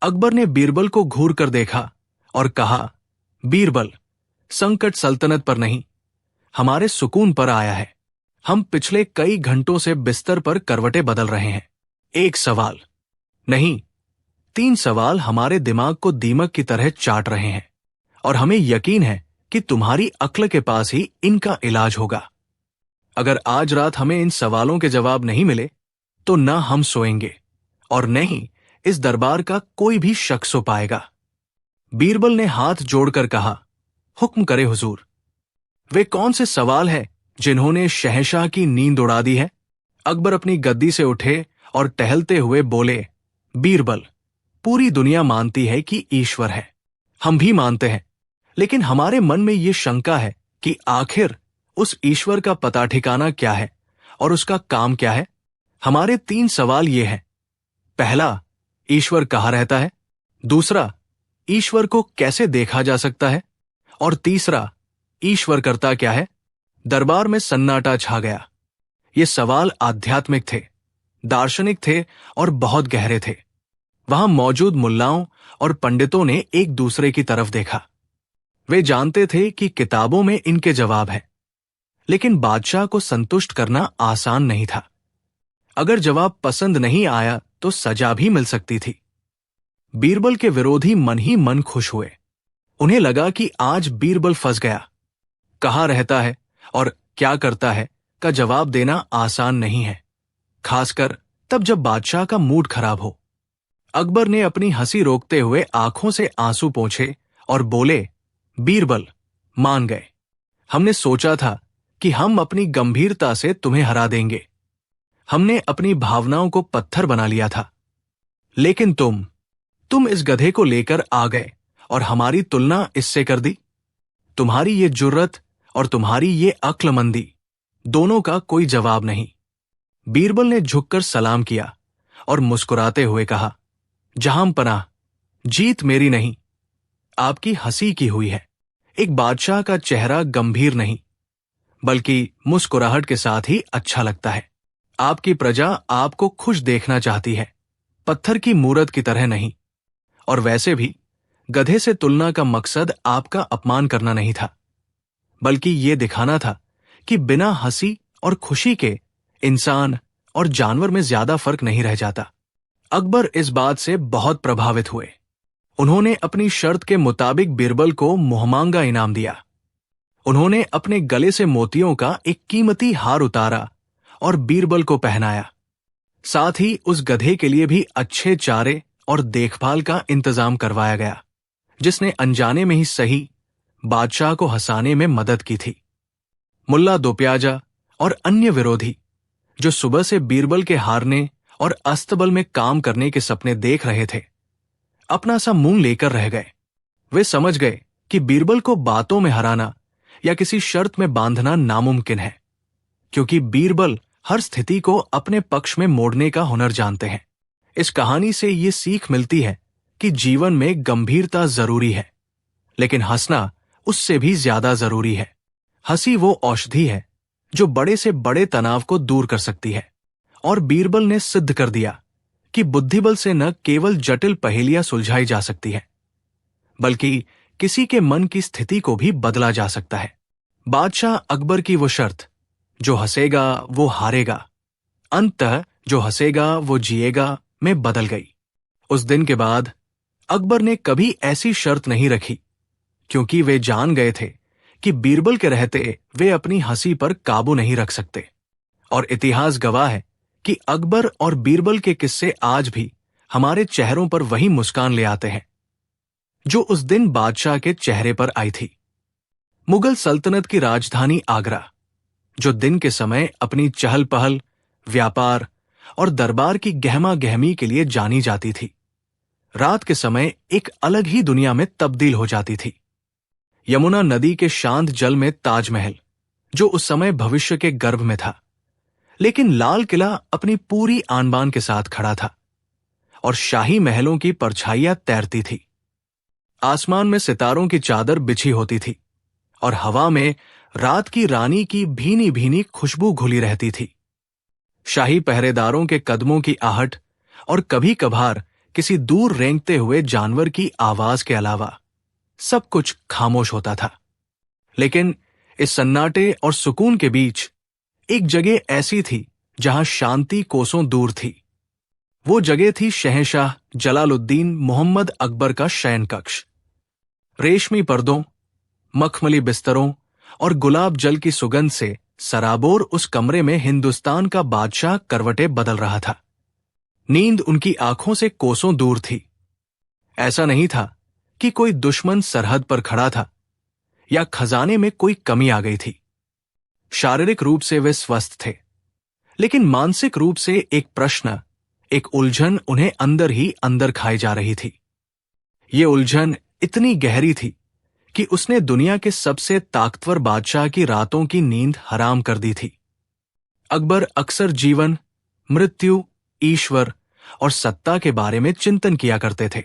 अकबर ने बीरबल को घूर कर देखा और कहा, बीरबल, संकट सल्तनत पर नहीं, हमारे सुकून पर आया है। हम पिछले कई घंटों से बिस्तर पर करवटें बदल रहे हैं। एक सवाल नहीं, 3 सवाल हमारे दिमाग को दीमक की तरह चाट रहे हैं और हमें यकीन है कि तुम्हारी अक्ल के पास ही इनका इलाज होगा। अगर आज रात हमें इन सवालों के जवाब नहीं मिले तो न हम सोएंगे और न ही इस दरबार का कोई भी शख्स सो पाएगा। बीरबल ने हाथ जोड़कर कहा, हुक्म करे हुजूर। वे कौन से सवाल हैं जिन्होंने शहंशाह की नींद उड़ा दी है? अकबर अपनी गद्दी से उठे और टहलते हुए बोले, बीरबल, पूरी दुनिया मानती है कि ईश्वर है। हम भी मानते हैं, लेकिन हमारे मन में ये शंका है कि आखिर उस ईश्वर का पता ठिकाना क्या है और उसका काम क्या है। हमारे 3 सवाल ये हैं। पहला, ईश्वर कहाँ रहता है? दूसरा, ईश्वर को कैसे देखा जा सकता है? और तीसरा, ईश्वर करता क्या है? दरबार में सन्नाटा छा गया। ये सवाल आध्यात्मिक थे, दार्शनिक थे और बहुत गहरे थे। वहां मौजूद मुल्लाओं और पंडितों ने एक दूसरे की तरफ देखा। वे जानते थे कि किताबों में इनके जवाब हैं, लेकिन बादशाह को संतुष्ट करना आसान नहीं था। अगर जवाब पसंद नहीं आया तो सजा भी मिल सकती थी। बीरबल के विरोधी मन ही मन खुश हुए। उन्हें लगा कि आज बीरबल फंस गया। कहाँ रहता है और क्या करता है का जवाब देना आसान नहीं है, खासकर तब जब बादशाह का मूड खराब हो। अकबर ने अपनी हंसी रोकते हुए आंखों से आंसू पोंछे और बोले, बीरबल, मान गए। हमने सोचा था कि हम अपनी गंभीरता से तुम्हें हरा देंगे। हमने अपनी भावनाओं को पत्थर बना लिया था, लेकिन तुम इस गधे को लेकर आ गए और हमारी तुलना इससे कर दी। तुम्हारी ये जुर्रत और तुम्हारी ये अक्लमंदी, दोनों का कोई जवाब नहीं। बीरबल ने झुककर सलाम किया और मुस्कुराते हुए कहा, जहां पनाह, जीत मेरी नहीं, आपकी हंसी की हुई है। एक बादशाह का चेहरा गंभीर नहीं, बल्कि मुस्कुराहट के साथ ही अच्छा लगता है। आपकी प्रजा आपको खुश देखना चाहती है, पत्थर की मूरत की तरह नहीं। और वैसे भी गधे से तुलना का मकसद आपका अपमान करना नहीं था, बल्कि ये दिखाना था कि बिना हंसी और खुशी के इंसान और जानवर में ज्यादा फर्क नहीं रह जाता। अकबर इस बात से बहुत प्रभावित हुए। उन्होंने अपनी शर्त के मुताबिक बीरबल को मुहमांगा इनाम दिया। उन्होंने अपने गले से मोतियों का एक कीमती हार उतारा और बीरबल को पहनाया। साथ ही उस गधे के लिए भी अच्छे चारे और देखभाल का इंतजाम करवाया गया, जिसने अनजाने में ही सही बादशाह को हंसाने में मदद की थी। मुल्ला दोप्याजा और अन्य विरोधी, जो सुबह से बीरबल के हारने और अस्तबल में काम करने के सपने देख रहे थे, अपना सा मुंह लेकर रह गए। वे समझ गए कि बीरबल को बातों में हराना या किसी शर्त में बांधना नामुमकिन है, क्योंकि बीरबल हर स्थिति को अपने पक्ष में मोड़ने का हुनर जानते हैं। इस कहानी से ये सीख मिलती है कि जीवन में गंभीरता जरूरी है, लेकिन हंसना उससे भी ज्यादा जरूरी है। हंसी वो औषधि है जो बड़े से बड़े तनाव को दूर कर सकती है। और बीरबल ने सिद्ध कर दिया कि बुद्धिबल से न केवल जटिल पहेलियां सुलझाई जा सकती है, बल्कि किसी के मन की स्थिति को भी बदला जा सकता है। बादशाह अकबर की वो शर्त, जो हंसेगा वो हारेगा, अंततः जो हंसेगा वो जिएगा, में बदल गई। उस दिन के बाद अकबर ने कभी ऐसी शर्त नहीं रखी, क्योंकि वे जान गए थे कि बीरबल के रहते वे अपनी हंसी पर काबू नहीं रख सकते। और इतिहास गवाह है कि अकबर और बीरबल के किस्से आज भी हमारे चेहरों पर वही मुस्कान ले आते हैं जो उस दिन बादशाह के चेहरे पर आई थी। मुगल सल्तनत की राजधानी आगरा, जो दिन के समय अपनी चहल पहल, व्यापार और दरबार की गहमा गहमी के लिए जानी जाती थी, रात के समय एक अलग ही दुनिया में तब्दील हो जाती थी। यमुना नदी के शांत जल में ताजमहल, जो उस समय भविष्य के गर्भ में था, लेकिन लाल किला अपनी पूरी आन बान के साथ खड़ा था और शाही महलों की परछाइयां तैरती थी। आसमान में सितारों की चादर बिछी होती थी और हवा में रात की रानी की भीनी भीनी खुशबू घुली रहती थी। शाही पहरेदारों के कदमों की आहट और कभी कभार किसी दूर रेंगते हुए जानवर की आवाज के अलावा सब कुछ खामोश होता था। लेकिन इस सन्नाटे और सुकून के बीच एक जगह ऐसी थी जहां शांति कोसों दूर थी। वो जगह थी शहंशाह जलालुद्दीन मोहम्मद अकबर का शयन कक्ष। रेशमी पर्दों, मखमली बिस्तरों और गुलाब जल की सुगंध से सराबोर उस कमरे में हिंदुस्तान का बादशाह करवटें बदल रहा था। नींद उनकी आंखों से कोसों दूर थी। ऐसा नहीं था कि कोई दुश्मन सरहद पर खड़ा था या खजाने में कोई कमी आ गई थी। शारीरिक रूप से वे स्वस्थ थे, लेकिन मानसिक रूप से एक प्रश्न, एक उलझन उन्हें अंदर ही अंदर खाई जा रही थी। ये उलझन इतनी गहरी थी कि उसने दुनिया के सबसे ताकतवर बादशाह की रातों की नींद हराम कर दी थी। अकबर अक्सर जीवन, मृत्यु, ईश्वर और सत्ता के बारे में चिंतन किया करते थे।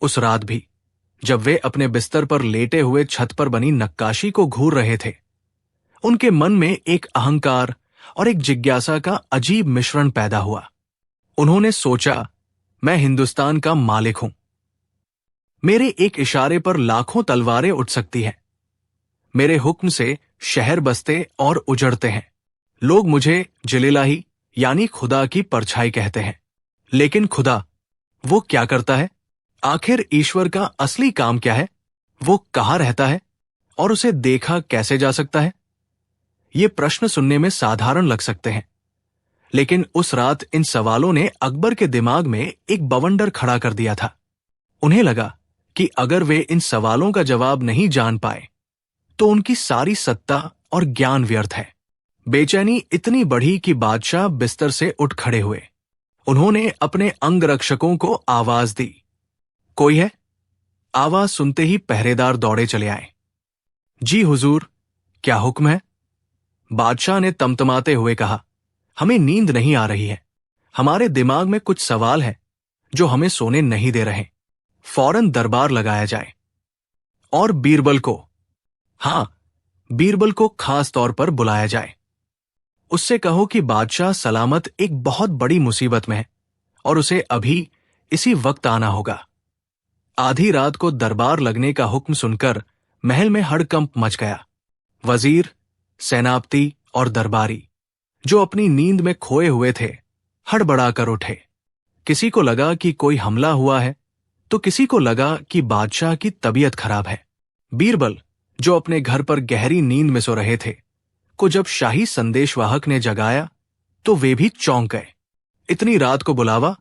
उस रात भी जब वे अपने बिस्तर पर लेटे हुए छत पर बनी नक्काशी को घूर रहे थे, उनके मन में एक अहंकार और एक जिज्ञासा का अजीब मिश्रण पैदा हुआ। उन्होंने सोचा, मैं हिंदुस्तान का मालिक हूं। मेरे एक इशारे पर लाखों तलवारें उठ सकती हैं। मेरे हुक्म से शहर बसते और उजड़ते हैं। लोग मुझे जिलिलाही यानी खुदा की परछाई कहते हैं। लेकिन खुदा, वो क्या करता है? आखिर ईश्वर का असली काम क्या है? वो कहाँ रहता है और उसे देखा कैसे जा सकता है? ये प्रश्न सुनने में साधारण लग सकते हैं, लेकिन उस रात इन सवालों ने अकबर के दिमाग में एक बवंडर खड़ा कर दिया था। उन्हें लगा कि अगर वे इन सवालों का जवाब नहीं जान पाए तो उनकी सारी सत्ता और ज्ञान व्यर्थ है। बेचैनी इतनी बढ़ी कि बादशाह बिस्तर से उठ खड़े हुए। उन्होंने अपने अंगरक्षकों को आवाज दी, कोई है? आवाज सुनते ही पहरेदार दौड़े चले आए। जी हुजूर, क्या हुक्म है? बादशाह ने तमतमाते हुए कहा, हमें नींद नहीं आ रही है। हमारे दिमाग में कुछ सवाल हैं जो हमें सोने नहीं दे रहे। फौरन दरबार लगाया जाए। और बीरबल को, हां, बीरबल को खास तौर पर बुलाया जाए। उससे कहो कि बादशाह सलामत एक बहुत बड़ी मुसीबत में है और उसे अभी इसी वक्त आना होगा। आधी रात को दरबार लगने का हुक्म सुनकर महल में हड़कंप मच गया। वजीर, सेनापति और दरबारी, जो अपनी नींद में खोए हुए थे, हड़बड़ाकर उठे। किसी को लगा कि कोई हमला हुआ है, तो किसी को लगा कि बादशाह की तबीयत खराब है। बीरबल, जो अपने घर पर गहरी नींद में सो रहे थे, को जब शाही संदेशवाहक ने जगाया तो वे भी चौंक गए। इतनी रात को बुलावा,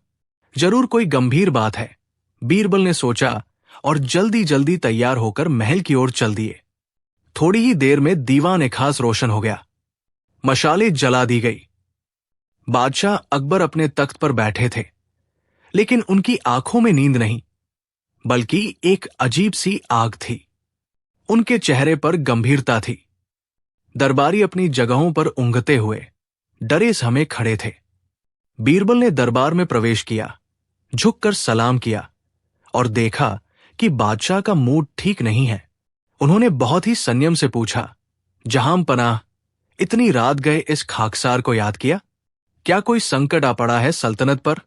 जरूर कोई गंभीर बात है, बीरबल ने सोचा और जल्दी जल्दी तैयार होकर महल की ओर चल दिए। थोड़ी ही देर में दीवान खास रोशन हो गया। मशालें जला दी गई। बादशाह अकबर अपने तख्त पर बैठे थे, लेकिन उनकी आंखों में नींद नहीं, बल्कि एक अजीब सी आग थी। उनके चेहरे पर गंभीरता थी। दरबारी अपनी जगहों पर ऊँघते हुए डरे सहमे खड़े थे। बीरबल ने दरबार में प्रवेश किया, झुककर सलाम किया और देखा कि बादशाह का मूड ठीक नहीं है। उन्होंने बहुत ही संयम से पूछा, जहां पनाह, इतनी रात गए इस खाकसार को याद किया? क्या कोई संकट आ पड़ा है सल्तनत पर?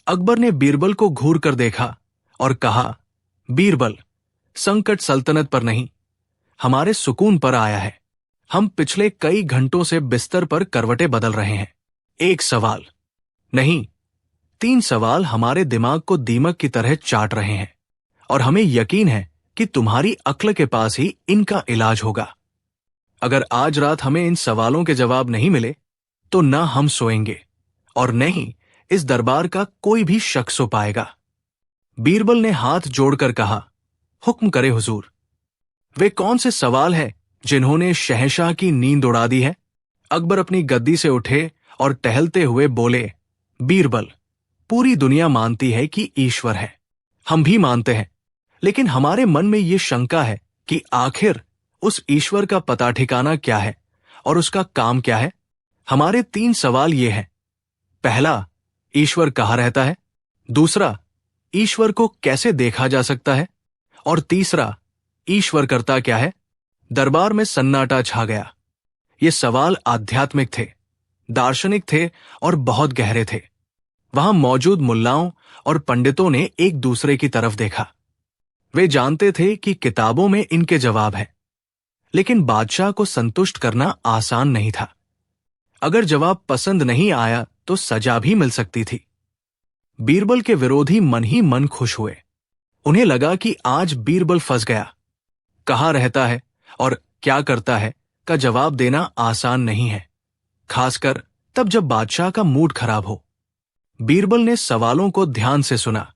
अकबर ने बीरबल को घूर कर देखा और कहा, बीरबल, संकट सल्तनत पर नहीं, हमारे सुकून पर आया है। हम पिछले कई घंटों से बिस्तर पर करवटें बदल रहे हैं। एक सवाल नहीं, 3 सवाल हमारे दिमाग को दीमक की तरह चाट रहे हैं और हमें यकीन है कि तुम्हारी अक्ल के पास ही इनका इलाज होगा। अगर आज रात हमें इन सवालों के जवाब नहीं मिले तो न हम सोएंगे और न ही इस दरबार का कोई भी शख्स सो पाएगा। बीरबल ने हाथ जोड़कर कहा, हुक्म करे हुजूर। वे कौन से सवाल हैं जिन्होंने शहंशाह की नींद उड़ा दी है? अकबर अपनी गद्दी से उठे और टहलते हुए बोले, बीरबल, पूरी दुनिया मानती है कि ईश्वर है। हम भी मानते हैं, लेकिन हमारे मन में ये शंका है कि आखिर उस ईश्वर का पता ठिकाना क्या है और उसका काम क्या है। हमारे 3 सवाल ये हैं। पहला, ईश्वर कहाँ रहता है? दूसरा, ईश्वर को कैसे देखा जा सकता है? और तीसरा, ईश्वर करता क्या है? दरबार में सन्नाटा छा गया। ये सवाल आध्यात्मिक थे, दार्शनिक थे और बहुत गहरे थे। वहां मौजूद मुल्लाओं और पंडितों ने एक दूसरे की तरफ देखा। वे जानते थे कि किताबों में इनके जवाब हैं, लेकिन बादशाह को संतुष्ट करना आसान नहीं था। अगर जवाब पसंद नहीं आया तो सजा भी मिल सकती थी। बीरबल के विरोधी मन ही मन खुश हुए। उन्हें लगा कि आज बीरबल फंस गया। कहाँ रहता है और क्या करता है का जवाब देना आसान नहीं है, खासकर तब जब बादशाह का मूड खराब हो। बीरबल ने सवालों को ध्यान से सुना।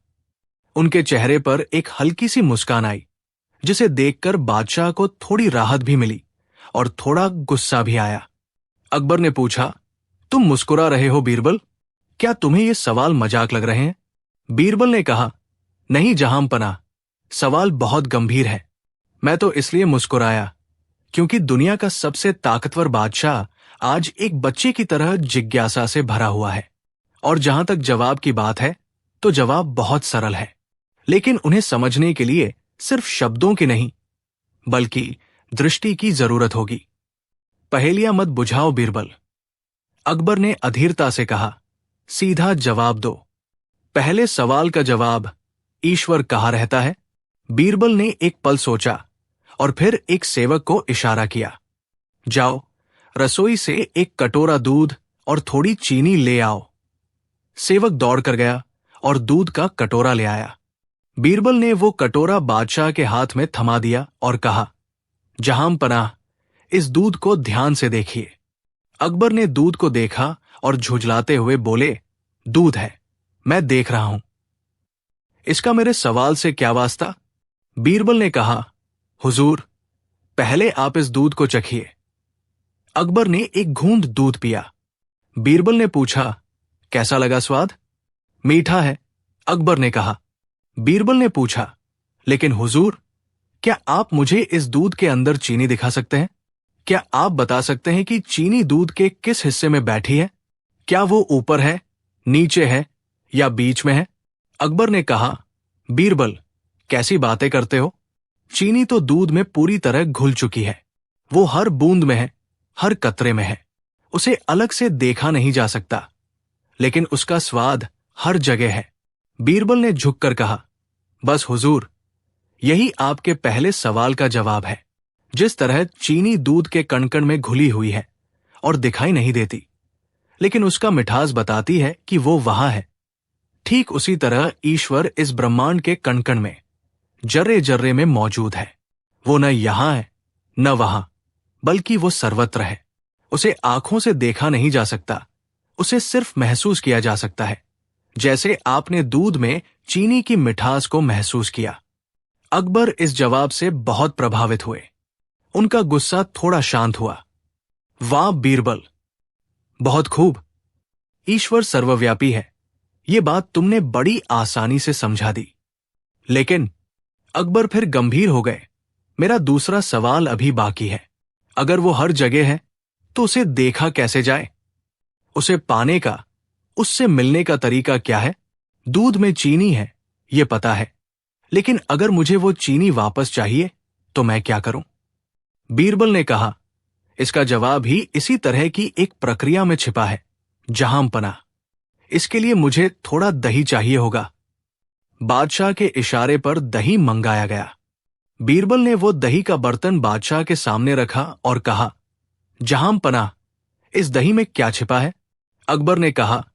उनके चेहरे पर एक हल्की सी मुस्कान आई, जिसे देखकर बादशाह को थोड़ी राहत भी मिली और थोड़ा गुस्सा भी आया। अकबर ने पूछा, तुम मुस्कुरा रहे हो बीरबल? क्या तुम्हें ये सवाल मजाक लग रहे हैं? बीरबल ने कहा, नहीं जहांपनाह, सवाल बहुत गंभीर है। मैं तो इसलिए मुस्कुराया क्योंकि दुनिया का सबसे ताकतवर बादशाह आज एक बच्चे की तरह जिज्ञासा से भरा हुआ है। और जहां तक जवाब की बात है तो जवाब बहुत सरल है, लेकिन उन्हें समझने के लिए सिर्फ शब्दों की नहीं बल्कि दृष्टि की जरूरत होगी। पहेलियां मत बुझाओ बीरबल, अकबर ने अधीरता से कहा, सीधा जवाब दो। पहले सवाल का जवाब, ईश्वर कहाँ रहता है? बीरबल ने एक पल सोचा और फिर एक सेवक को इशारा किया, जाओ रसोई से एक कटोरा दूध और थोड़ी चीनी ले आओ। सेवक दौड़कर गया और दूध का कटोरा ले आया। बीरबल ने वो कटोरा बादशाह के हाथ में थमा दिया और कहा, जहां पनाह, इस दूध को ध्यान से देखिए। अकबर ने दूध को देखा और झुंझलाते हुए बोले, दूध है, मैं देख रहा हूं। इसका मेरे सवाल से क्या वास्ता? बीरबल ने कहा, हुजूर, पहले आप इस दूध को चखिए। अकबर ने एक घूंट दूध पिया। बीरबल ने पूछा, कैसा लगा स्वाद? मीठा है, अकबर ने कहा। बीरबल ने पूछा, लेकिन हुजूर, क्या आप मुझे इस दूध के अंदर चीनी दिखा सकते हैं? क्या आप बता सकते हैं कि चीनी दूध के किस हिस्से में बैठी है? क्या वो ऊपर है, नीचे है या बीच में है? अकबर ने कहा, बीरबल, कैसी बातें करते हो? चीनी तो दूध में पूरी तरह घुल चुकी है। वो हर बूंद में है, हर कतरे में है। उसे अलग से देखा नहीं जा सकता, लेकिन उसका स्वाद हर जगह है। बीरबल ने झुककर कहा, बस हुजूर, यही आपके पहले सवाल का जवाब है। जिस तरह चीनी दूध के कण-कण में घुली हुई है और दिखाई नहीं देती, लेकिन उसका मिठास बताती है कि वो वहां है, ठीक उसी तरह ईश्वर इस ब्रह्मांड के कण-कण में, जर्रे जर्रे में मौजूद है। वो न यहां है न वहां, बल्कि वो सर्वत्र है। उसे आंखों से देखा नहीं जा सकता, उसे सिर्फ महसूस किया जा सकता है, जैसे आपने दूध में चीनी की मिठास को महसूस किया। अकबर इस जवाब से बहुत प्रभावित हुए। उनका गुस्सा थोड़ा शांत हुआ। वाह बीरबल, बहुत खूब, ईश्वर सर्वव्यापी है, ये बात तुमने बड़ी आसानी से समझा दी। लेकिन अकबर फिर गंभीर हो गए, मेरा दूसरा सवाल अभी बाकी है। अगर वो हर जगह है तो उसे देखा कैसे जाए? उसे पाने का, उससे मिलने का तरीका क्या है? दूध में चीनी है, ये पता है, लेकिन अगर मुझे वो चीनी वापस चाहिए तो मैं क्या करूं? बीरबल ने कहा, इसका जवाब ही इसी तरह की एक प्रक्रिया में छिपा है, जहां पनाह। इसके लिए मुझे थोड़ा दही चाहिए होगा। बादशाह के इशारे पर दही मंगाया गया। बीरबल ने वो दही का बर्तन बादशाह के सामने रखा और कहा, जहां पनाह, इस दही में क्या छिपा है? अकबर ने कहा,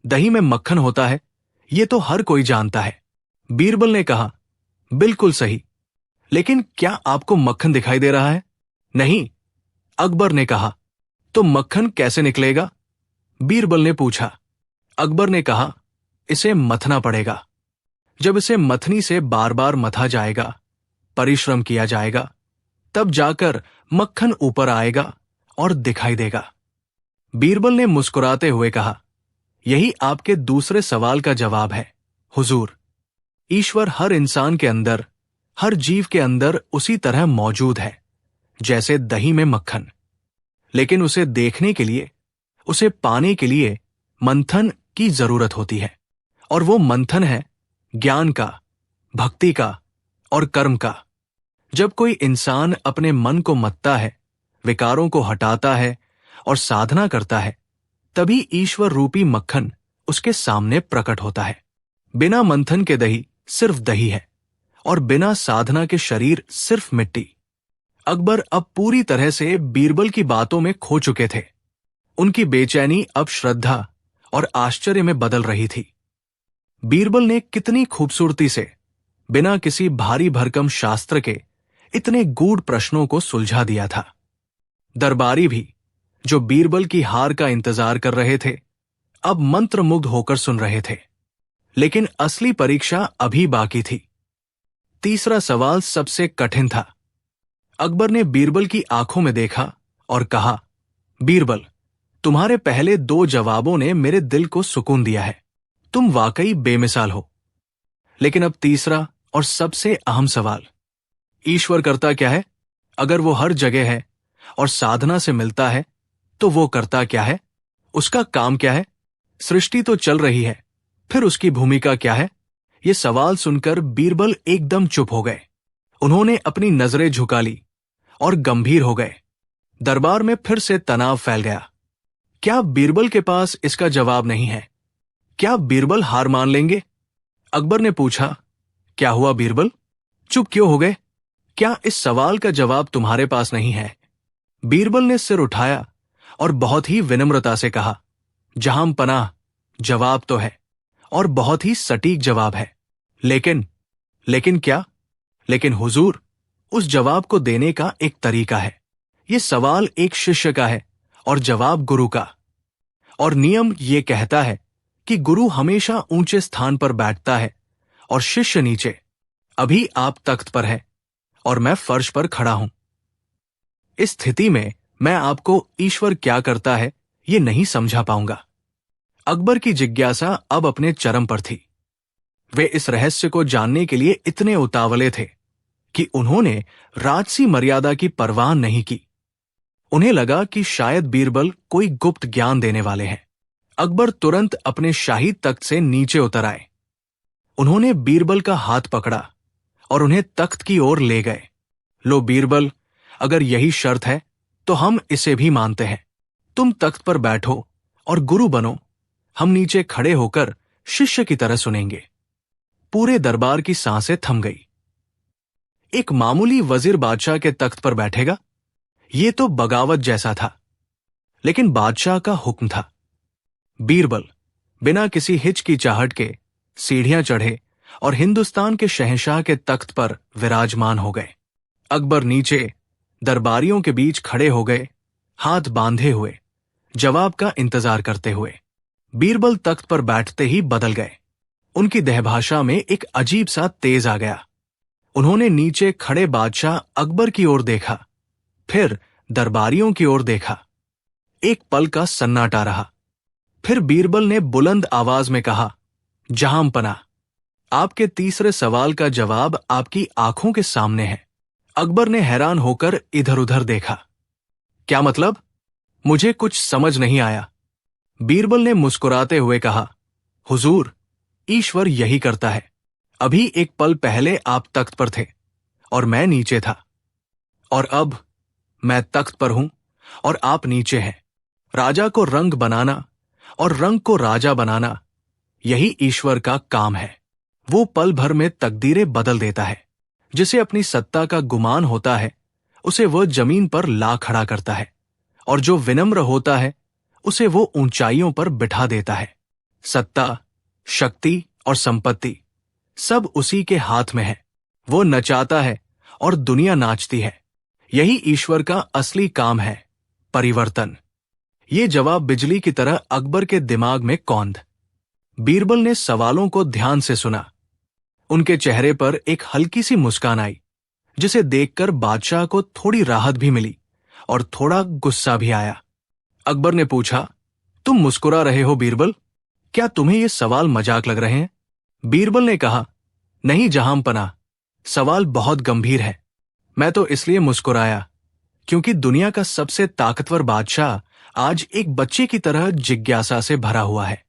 दही में मक्खन होता है, ये तो हर कोई जानता है। बीरबल ने कहा, बिल्कुल सही, लेकिन क्या आपको मक्खन दिखाई दे रहा है? नहीं, अकबर ने कहा। तो मक्खन कैसे निकलेगा? बीरबल ने पूछा। अकबर ने कहा, इसे मथना पड़ेगा। जब इसे मथनी से बार बार मथा जाएगा, परिश्रम किया जाएगा, तब जाकर मक्खन ऊपर आएगा और दिखाई देगा। बीरबल ने मुस्कुराते हुए कहा, यही आपके दूसरे सवाल का जवाब है हुजूर। ईश्वर हर इंसान के अंदर, हर जीव के अंदर उसी तरह मौजूद है जैसे दही में मक्खन। लेकिन उसे देखने के लिए, उसे पाने के लिए मंथन की जरूरत होती है, और वो मंथन है ज्ञान का, भक्ति का और कर्म का। जब कोई इंसान अपने मन को मत्ता है, विकारों को हटाता है और साधना करता है, तभी ईश्वर रूपी मक्खन उसके सामने प्रकट होता है। बिना मंथन के दही सिर्फ दही है, और बिना साधना के शरीर सिर्फ मिट्टी। अकबर अब पूरी तरह से बीरबल की बातों में खो चुके थे। उनकी बेचैनी अब श्रद्धा और आश्चर्य में बदल रही थी। बीरबल ने कितनी खूबसूरती से, बिना किसी भारी भरकम शास्त्र के, इतने गूढ़ प्रश्नों को सुलझा दिया था। दरबारी भी, जो बीरबल की हार का इंतजार कर रहे थे, अब मंत्रमुग्ध होकर सुन रहे थे। लेकिन असली परीक्षा अभी बाकी थी। तीसरा सवाल सबसे कठिन था। अकबर ने बीरबल की आंखों में देखा और कहा, बीरबल, तुम्हारे पहले 2 जवाबों ने मेरे दिल को सुकून दिया है। तुम वाकई बेमिसाल हो। लेकिन अब तीसरा और सबसे अहम सवाल। ईश्वर करता क्या है? अगर वो हर जगह है और साधना से मिलता है तो वो करता क्या है? उसका काम क्या है? सृष्टि तो चल रही है, फिर उसकी भूमिका क्या है? ये सवाल सुनकर बीरबल एकदम चुप हो गए। उन्होंने अपनी नजरें झुका ली और गंभीर हो गए। दरबार में फिर से तनाव फैल गया। क्या बीरबल के पास इसका जवाब नहीं है? क्या बीरबल हार मान लेंगे? अकबर ने पूछा, क्या हुआ बीरबल? चुप क्यों हो गए? क्या इस सवाल का जवाब तुम्हारे पास नहीं है? बीरबल ने सिर उठाया और बहुत ही विनम्रता से कहा, जहां पनाह, जवाब तो है और बहुत ही सटीक जवाब है। लेकिन क्या? लेकिन हुजूर, उस जवाब को देने का एक तरीका है। ये सवाल एक शिष्य का है और जवाब गुरु का। और नियम ये कहता है कि गुरु हमेशा ऊंचे स्थान पर बैठता है और शिष्य नीचे। अभी आप तख्त पर हैं और मैं फर्श पर खड़ा हूं। इस स्थिति में मैं आपको ईश्वर क्या करता है ये नहीं समझा पाऊंगा। अकबर की जिज्ञासा अब अपने चरम पर थी। वे इस रहस्य को जानने के लिए इतने उतावले थे कि उन्होंने राजसी मर्यादा की परवाह नहीं की। उन्हें लगा कि शायद बीरबल कोई गुप्त ज्ञान देने वाले हैं। अकबर तुरंत अपने शाही तख्त से नीचे उतर आए। उन्होंने बीरबल का हाथ पकड़ा और उन्हें तख्त की ओर ले गए। लो बीरबल, अगर यही शर्त है तो हम इसे भी मानते हैं। तुम तख्त पर बैठो और गुरु बनो। हम नीचे खड़े होकर शिष्य की तरह सुनेंगे। पूरे दरबार की सांसें थम गई। एक मामूली वजीर बादशाह के तख्त पर बैठेगा? ये तो बगावत जैसा था, लेकिन बादशाह का हुक्म था। बीरबल बिना किसी हिचकिचाहट के सीढ़ियां चढ़े और हिंदुस्तान के शहंशाह के तख्त पर विराजमान हो गए। अकबर नीचे दरबारियों के बीच खड़े हो गए, हाथ बांधे हुए, जवाब का इंतजार करते हुए। बीरबल तख्त पर बैठते ही बदल गए। उनकी देहभाषा में एक अजीब सा तेज आ गया। उन्होंने नीचे खड़े बादशाह अकबर की ओर देखा, फिर दरबारियों की ओर देखा। एक पल का सन्नाटा रहा। फिर बीरबल ने बुलंद आवाज में कहा, जहां पनाह, आपके तीसरे सवाल का जवाब आपकी आंखों के सामने है। अकबर ने हैरान होकर इधर उधर देखा। क्या मतलब? मुझे कुछ समझ नहीं आया। बीरबल ने मुस्कुराते हुए कहा, हुजूर, ईश्वर यही करता है। अभी एक पल पहले आप तख्त पर थे और मैं नीचे था, और अब मैं तख्त पर हूं और आप नीचे हैं। राजा को रंग बनाना और रंग को राजा बनाना, यही ईश्वर का काम है। वो पल भर में तकदीरें बदल देता है। जिसे अपनी सत्ता का गुमान होता है उसे वो जमीन पर ला खड़ा करता है, और जो विनम्र होता है उसे वो ऊंचाइयों पर बिठा देता है। सत्ता, शक्ति और संपत्ति सब उसी के हाथ में है। वो नचाता है और दुनिया नाचती है। यही ईश्वर का असली काम है, परिवर्तन। ये जवाब बिजली की तरह अकबर के दिमाग में कौंध। बीरबल ने सवालों को ध्यान से सुना। उनके चेहरे पर एक हल्की सी मुस्कान आई, जिसे देखकर बादशाह को थोड़ी राहत भी मिली और थोड़ा गुस्सा भी आया। अकबर ने पूछा, तुम मुस्कुरा रहे हो बीरबल? क्या तुम्हें ये सवाल मजाक लग रहे हैं? बीरबल ने कहा, नहीं जहां पनाह, सवाल बहुत गंभीर है। मैं तो इसलिए मुस्कुराया क्योंकि दुनिया का सबसे ताकतवर बादशाह आज एक बच्चे की तरह जिज्ञासा से भरा हुआ है।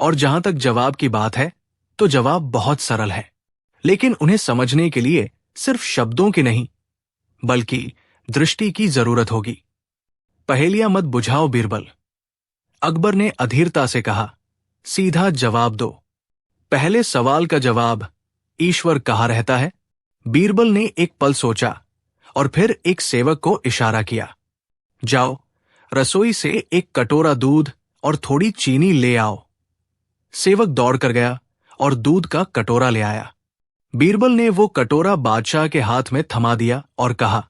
और जहां तक जवाब की बात है तो जवाब बहुत सरल है, लेकिन उन्हें समझने के लिए सिर्फ शब्दों की नहीं बल्कि दृष्टि की जरूरत होगी। पहेलियां मत बुझाओ बीरबल, अकबर ने अधीरता से कहा, सीधा जवाब दो। पहले सवाल का जवाब, ईश्वर कहाँ रहता है? बीरबल ने एक पल सोचा और फिर एक सेवक को इशारा किया, जाओ रसोई से एक कटोरा दूध और थोड़ी चीनी ले आओ। सेवक दौड़ कर गया और दूध का कटोरा ले आया। बीरबल ने वो कटोरा बादशाह के हाथ में थमा दिया और कहा,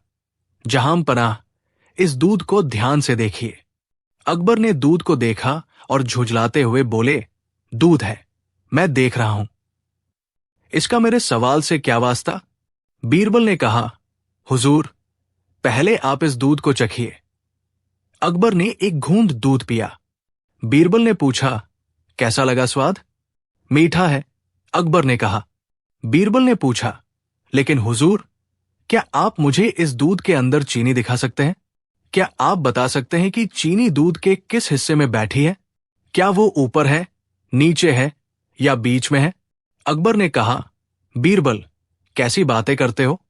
जहां पनाह, इस दूध को ध्यान से देखिए। अकबर ने दूध को देखा और झुंझलाते हुए बोले, दूध है, मैं देख रहा हूं। इसका मेरे सवाल से क्या वास्ता? बीरबल ने कहा, हुजूर, पहले आप इस दूध को चखिए। अकबर ने एक घूंट दूध पिया। बीरबल ने पूछा, कैसा लगा स्वाद? मीठा है, अकबर ने कहा। बीरबल ने पूछा, लेकिन हुजूर, क्या आप मुझे इस दूध के अंदर चीनी दिखा सकते हैं? क्या आप बता सकते हैं कि चीनी दूध के किस हिस्से में बैठी है? क्या वो ऊपर है, नीचे है या बीच में है? अकबर ने कहा, बीरबल, कैसी बातें करते हो?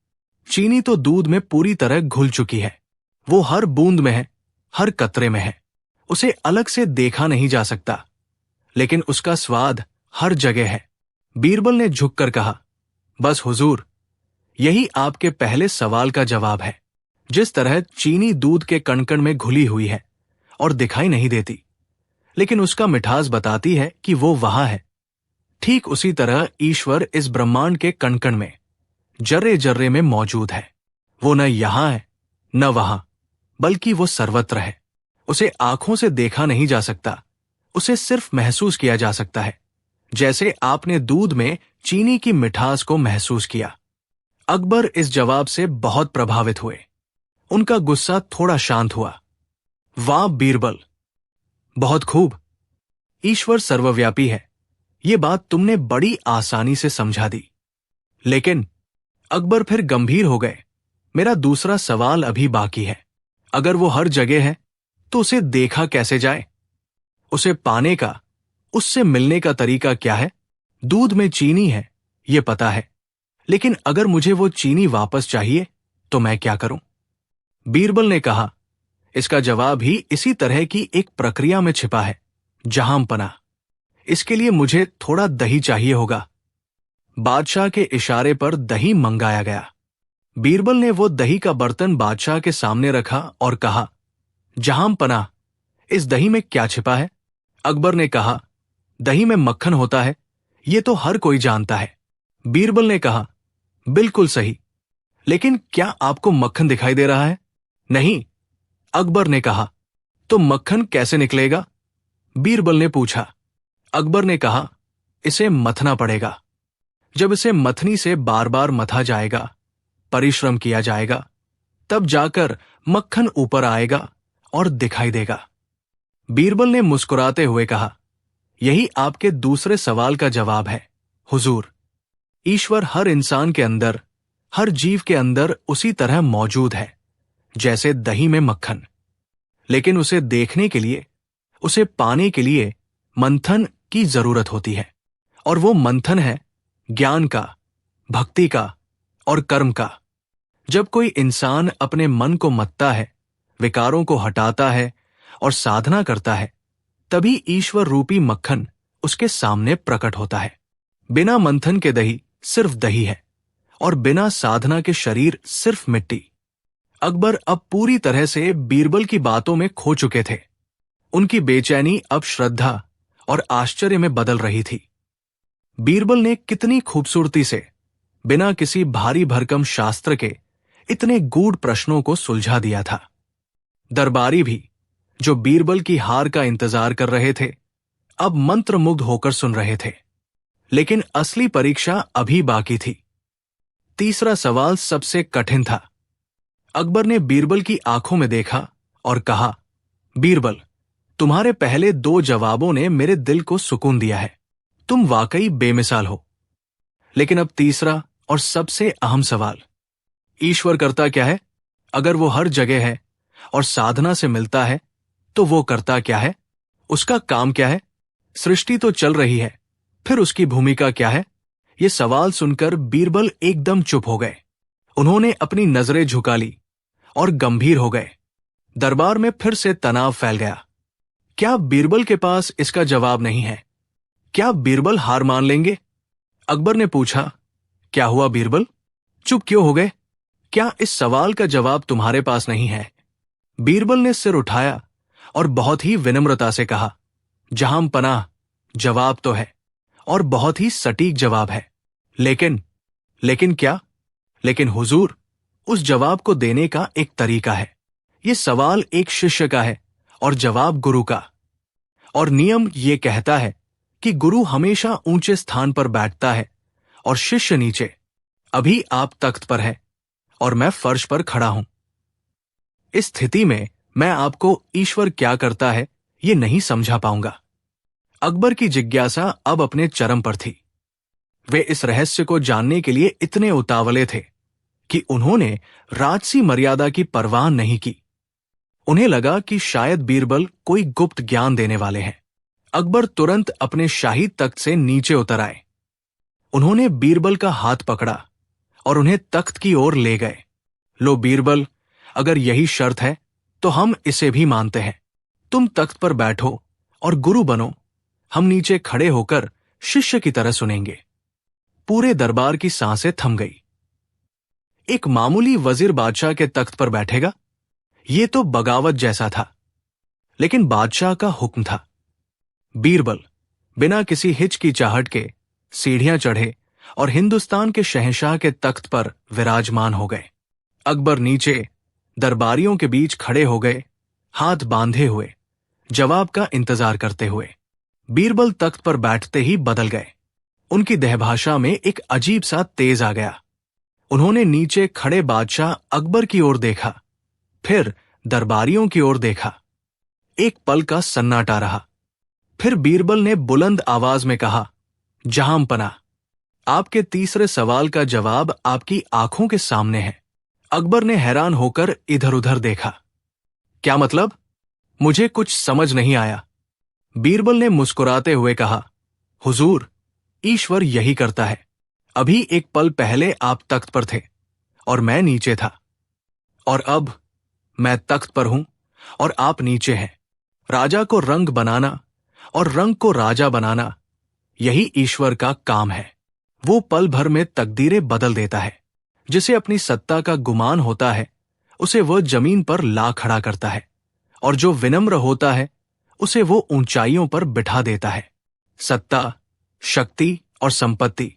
चीनी तो दूध में पूरी तरह घुल चुकी है। वो हर बूंद में है, हर कतरे में है। उसे अलग से देखा नहीं जा सकता, लेकिन उसका स्वाद हर जगह है। बीरबल ने झुककर कहा, बस हुजूर, यही आपके पहले सवाल का जवाब है। जिस तरह चीनी दूध के कण-कण में घुली हुई है और दिखाई नहीं देती, लेकिन उसका मिठास बताती है कि वो वहां है, ठीक उसी तरह ईश्वर इस ब्रह्मांड के कण-कण में, जर्रे जर्रे में मौजूद है। वो न यहां है न वहां, बल्कि वो सर्वत्र है। उसे आंखों से देखा नहीं जा सकता, उसे सिर्फ महसूस किया जा सकता है, जैसे आपने दूध में चीनी की मिठास को महसूस किया। अकबर इस जवाब से बहुत प्रभावित हुए। उनका गुस्सा थोड़ा शांत हुआ। वाह बीरबल, बहुत खूब। ईश्वर सर्वव्यापी है, ये बात तुमने बड़ी आसानी से समझा दी। लेकिन अकबर फिर गंभीर हो गए। मेरा दूसरा सवाल अभी बाकी है। अगर वो हर जगह है, तो उसे देखा कैसे जाए? उसे पाने का, उससे मिलने का तरीका क्या है? दूध में चीनी है, ये पता है, लेकिन अगर मुझे वो चीनी वापस चाहिए, तो मैं क्या करूं? बीरबल ने कहा, इसका जवाब ही इसी तरह की एक प्रक्रिया में छिपा है, जहांपना। इसके लिए मुझे थोड़ा दही चाहिए होगा। बादशाह के इशारे पर दही मंगाया गया। बीरबल ने वो दही का बर्तन बादशाह के सामने रखा और कहा, जहांपना, इस दही में क्या छिपा है? अकबर ने कहा, दही में मक्खन होता है, ये तो हर कोई जानता है। बीरबल ने कहा, बिल्कुल सही, लेकिन क्या आपको मक्खन दिखाई दे रहा है? नहीं। अकबर ने कहा, तो मक्खन कैसे निकलेगा? बीरबल ने पूछा। अकबर ने कहा, इसे मथना पड़ेगा। जब इसे मथनी से बार बार मथा जाएगा, परिश्रम किया जाएगा, तब जाकर मक्खन ऊपर आएगा और दिखाई देगा। बीरबल ने मुस्कुराते हुए कहा, यही आपके दूसरे सवाल का जवाब है, हुजूर। ईश्वर हर इंसान के अंदर, हर जीव के अंदर उसी तरह मौजूद है, जैसे दही में मक्खन। लेकिन उसे देखने के लिए, उसे पाने के लिए मंथन की जरूरत होती है। और वो मंथन है ज्ञान का, भक्ति का और कर्म का। जब कोई इंसान अपने मन को मथता है, विकारों को हटाता है और साधना करता है, तभी ईश्वर रूपी मक्खन उसके सामने प्रकट होता है। बिना मंथन के दही सिर्फ दही है, और बिना साधना के शरीर सिर्फ मिट्टी। अकबर अब पूरी तरह से बीरबल की बातों में खो चुके थे। उनकी बेचैनी अब श्रद्धा और आश्चर्य में बदल रही थी। बीरबल ने कितनी खूबसूरती से, बिना किसी भारी भरकम शास्त्र के, इतने गूढ़ प्रश्नों को सुलझा दिया था। दरबारी भी, जो बीरबल की हार का इंतजार कर रहे थे, अब मंत्रमुग्ध होकर सुन रहे थे। लेकिन असली परीक्षा अभी बाकी थी। तीसरा सवाल सबसे कठिन था। अकबर ने बीरबल की आंखों में देखा और कहा, बीरबल, तुम्हारे पहले दो जवाबों ने मेरे दिल को सुकून दिया है। तुम वाकई बेमिसाल हो। लेकिन अब तीसरा और सबसे अहम सवाल, ईश्वर करता क्या है? अगर वो हर जगह है और साधना से मिलता है, तो वो करता क्या है? उसका काम क्या है? सृष्टि तो चल रही है, फिर उसकी भूमिका क्या है? ये सवाल सुनकर बीरबल एकदम चुप हो गए। उन्होंने अपनी नजरें झुका ली और गंभीर हो गए। दरबार में फिर से तनाव फैल गया। क्या बीरबल के पास इसका जवाब नहीं है? क्या बीरबल हार मान लेंगे? अकबर ने पूछा, क्या हुआ बीरबल, चुप क्यों हो गए? क्या इस सवाल का जवाब तुम्हारे पास नहीं है? बीरबल ने सिर उठाया और बहुत ही विनम्रता से कहा, जहां पनाह, जवाब तो है, और बहुत ही सटीक जवाब है। लेकिन क्या? लेकिन हुजूर, उस जवाब को देने का एक तरीका है। ये सवाल एक शिष्य का है और जवाब गुरु का। और नियम ये कहता है कि गुरु हमेशा ऊंचे स्थान पर बैठता है और शिष्य नीचे। अभी आप तख्त पर है और मैं फर्श पर खड़ा हूं। इस स्थिति में मैं आपको ईश्वर क्या करता है ये नहीं समझा पाऊंगा। अकबर की जिज्ञासा अब अपने चरम पर थी। वे इस रहस्य को जानने के लिए इतने उतावले थे कि उन्होंने राजसी मर्यादा की परवाह नहीं की। उन्हें लगा कि शायद बीरबल कोई गुप्त ज्ञान देने वाले हैं। अकबर तुरंत अपने शाही तख्त से नीचे उतर आए। उन्होंने बीरबल का हाथ पकड़ा और उन्हें तख्त की ओर ले गए। लो बीरबल, अगर यही शर्त है तो हम इसे भी मानते हैं। तुम तख्त पर बैठो और गुरु बनो, हम नीचे खड़े होकर शिष्य की तरह सुनेंगे। पूरे दरबार की सांसें थम गई। एक मामूली वजीर बादशाह के तख्त पर बैठेगा, ये तो बगावत जैसा था, लेकिन बादशाह का हुक्म था। बीरबल बिना किसी हिचकिचाहट के सीढ़ियां चढ़े और हिंदुस्तान के शहंशाह के तख्त पर विराजमान हो गए। अकबर नीचे दरबारियों के बीच खड़े हो गए, हाथ बांधे हुए, जवाब का इंतजार करते हुए। बीरबल तख्त पर बैठते ही बदल गए। उनकी देहभाषा में एक अजीब सा तेज आ गया। उन्होंने नीचे खड़े बादशाह अकबर की ओर देखा, फिर दरबारियों की ओर देखा। एक पल का सन्नाटा रहा। फिर बीरबल ने बुलंद आवाज में कहा, जहांपना, आपके तीसरे सवाल का जवाब आपकी आंखों के सामने है। अकबर ने हैरान होकर इधर उधर देखा। क्या मतलब? मुझे कुछ समझ नहीं आया। बीरबल ने मुस्कुराते हुए कहा, हुजूर, ईश्वर यही करता है। अभी एक पल पहले आप तख्त पर थे और मैं नीचे था, और अब मैं तख्त पर हूं और आप नीचे हैं। राजा को रंग बनाना और रंग को राजा बनाना, यही ईश्वर का काम है। वो पल भर में तकदीरें बदल देता है। जिसे अपनी सत्ता का गुमान होता है, उसे वह जमीन पर ला खड़ा करता है, और जो विनम्र होता है, उसे वो ऊंचाइयों पर बिठा देता है। सत्ता, शक्ति और संपत्ति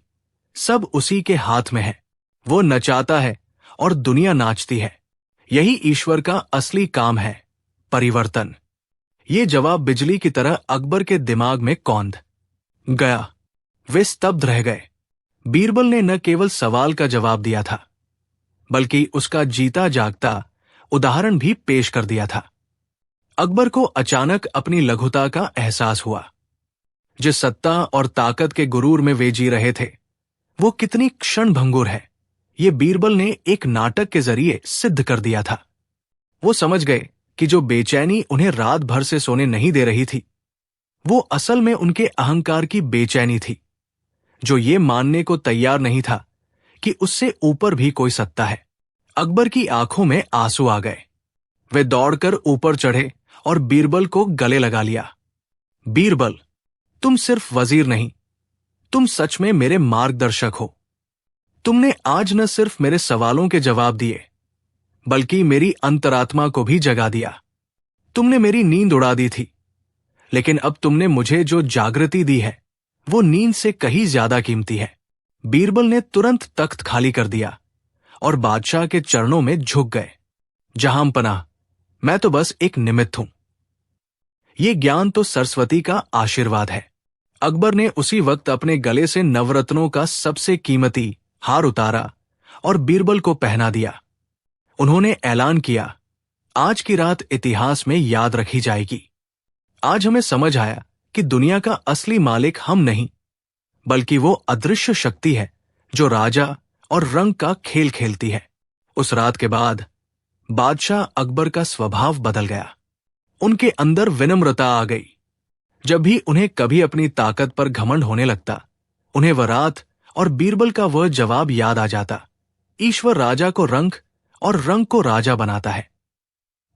सब उसी के हाथ में है। वो नचाता है और दुनिया नाचती है। यही ईश्वर का असली काम है, परिवर्तन। ये जवाब बिजली की तरह अकबर के दिमाग में कौंध गया। वे स्तब्ध रह गए। बीरबल ने न केवल सवाल का जवाब दिया था, बल्कि उसका जीता जागता उदाहरण भी पेश कर दिया था। अकबर को अचानक अपनी लघुता का एहसास हुआ। जिस सत्ता और ताकत के गुरूर में वे जी रहे थे, वो कितनी क्षणभंगुर है, ये बीरबल ने एक नाटक के जरिए सिद्ध कर दिया था। वो समझ गए कि जो बेचैनी उन्हें रात भर से सोने नहीं दे रही थी, वो असल में उनके अहंकार की बेचैनी थी, जो ये मानने को तैयार नहीं था कि उससे ऊपर भी कोई सत्ता है। अकबर की आंखों में आंसू आ गए। वे दौड़कर ऊपर चढ़े और बीरबल को गले लगा लिया। बीरबल, तुम सिर्फ वजीर नहीं, तुम सच में मेरे मार्गदर्शक हो। तुमने आज न सिर्फ मेरे सवालों के जवाब दिए, बल्कि मेरी अंतरात्मा को भी जगा दिया। तुमने मेरी नींद उड़ा दी थी, लेकिन अब तुमने मुझे जो जागृति दी है, वो नींद से कहीं ज्यादा कीमती है। बीरबल ने तुरंत तख्त खाली कर दिया और बादशाह के चरणों में झुक गए। जहांपनाह, मैं तो बस एक निमित्त हूं। ये ज्ञान तो सरस्वती का आशीर्वाद है। अकबर ने उसी वक्त अपने गले से नवरत्नों का सबसे कीमती हार उतारा और बीरबल को पहना दिया। उन्होंने ऐलान किया, आज की रात इतिहास में याद रखी जाएगी। आज हमें समझ आया कि दुनिया का असली मालिक हम नहीं, बल्कि वो अदृश्य शक्ति है जो राजा और रंग का खेल खेलती है। उस रात के बाद बादशाह अकबर का स्वभाव बदल गया। उनके अंदर विनम्रता आ गई। जब भी उन्हें कभी अपनी ताकत पर घमंड होने लगता, उन्हें वह रात और बीरबल का वह जवाब याद आ जाता, ईश्वर राजा को रंग और रंग को राजा बनाता है।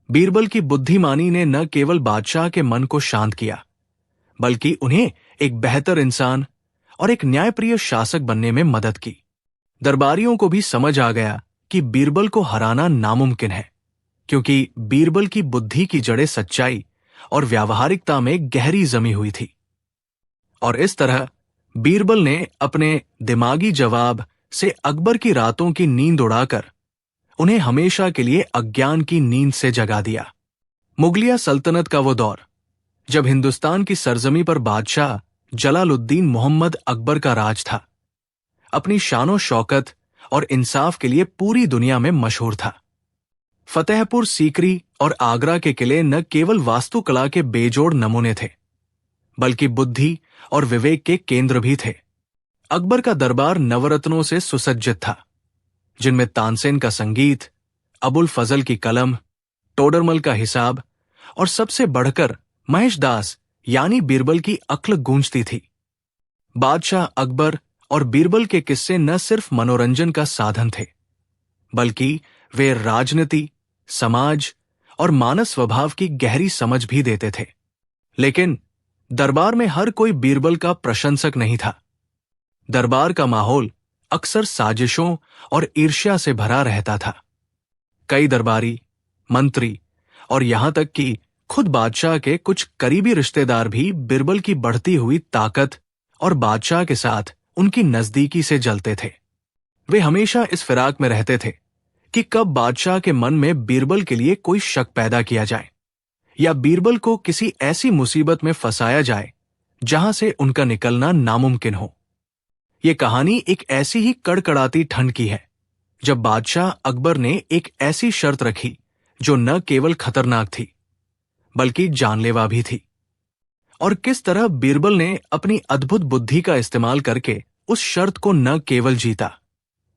बीरबल की बुद्धिमानी ने न केवल बादशाह के मन को शांत किया, बल्कि उन्हें एक बेहतर इंसान और एक न्यायप्रिय शासक बनने में मदद की। दरबारियों को भी समझ आ गया कि बीरबल को हराना नामुमकिन है, क्योंकि बीरबल की बुद्धि की जड़ें सच्चाई और व्यावहारिकता में गहरी जमी हुई थी। और इस तरह बीरबल ने अपने दिमागी जवाब से अकबर की रातों की नींद उड़ाकर उन्हें हमेशा के लिए अज्ञान की नींद से जगा दिया। मुगलिया सल्तनत का वो दौर, जब हिंदुस्तान की सरजमी पर बादशाह जलालुद्दीन मोहम्मद अकबर का राज था, अपनी शानो शौकत और इंसाफ के लिए पूरी दुनिया में मशहूर था। फतेहपुर सीकरी और आगरा के किले न केवल वास्तुकला के बेजोड़ नमूने थे, बल्कि बुद्धि और विवेक के केंद्र भी थे। अकबर का दरबार नवरत्नों से सुसज्जित था, जिनमें तानसेन का संगीत, अबुल फजल की कलम, टोडरमल का हिसाब और सबसे बढ़कर महेश दास यानी बीरबल की अक्ल गूंजती थी। बादशाह अकबर और बीरबल के किस्से न सिर्फ मनोरंजन का साधन थे, बल्कि वे राजनीति, समाज और मानव स्वभाव की गहरी समझ भी देते थे। लेकिन दरबार में हर कोई बीरबल का प्रशंसक नहीं था। दरबार का माहौल अक्सर साजिशों और ईर्ष्या से भरा रहता था। कई दरबारी, मंत्री और यहां तक कि खुद बादशाह के कुछ करीबी रिश्तेदार भी बीरबल की बढ़ती हुई ताकत और बादशाह के साथ उनकी नजदीकी से जलते थे। वे हमेशा इस फिराक में रहते थे कि कब बादशाह के मन में बीरबल के लिए कोई शक पैदा किया जाए या बीरबल को किसी ऐसी मुसीबत में फंसाया जाए जहां से उनका निकलना नामुमकिन हो। यह कहानी एक ऐसी ही कड़कड़ाती ठंड की है जब बादशाह अकबर ने एक ऐसी शर्त रखी जो न केवल खतरनाक थी बल्कि जानलेवा भी थी, और किस तरह बीरबल ने अपनी अद्भुत बुद्धि का इस्तेमाल करके उस शर्त को न केवल जीता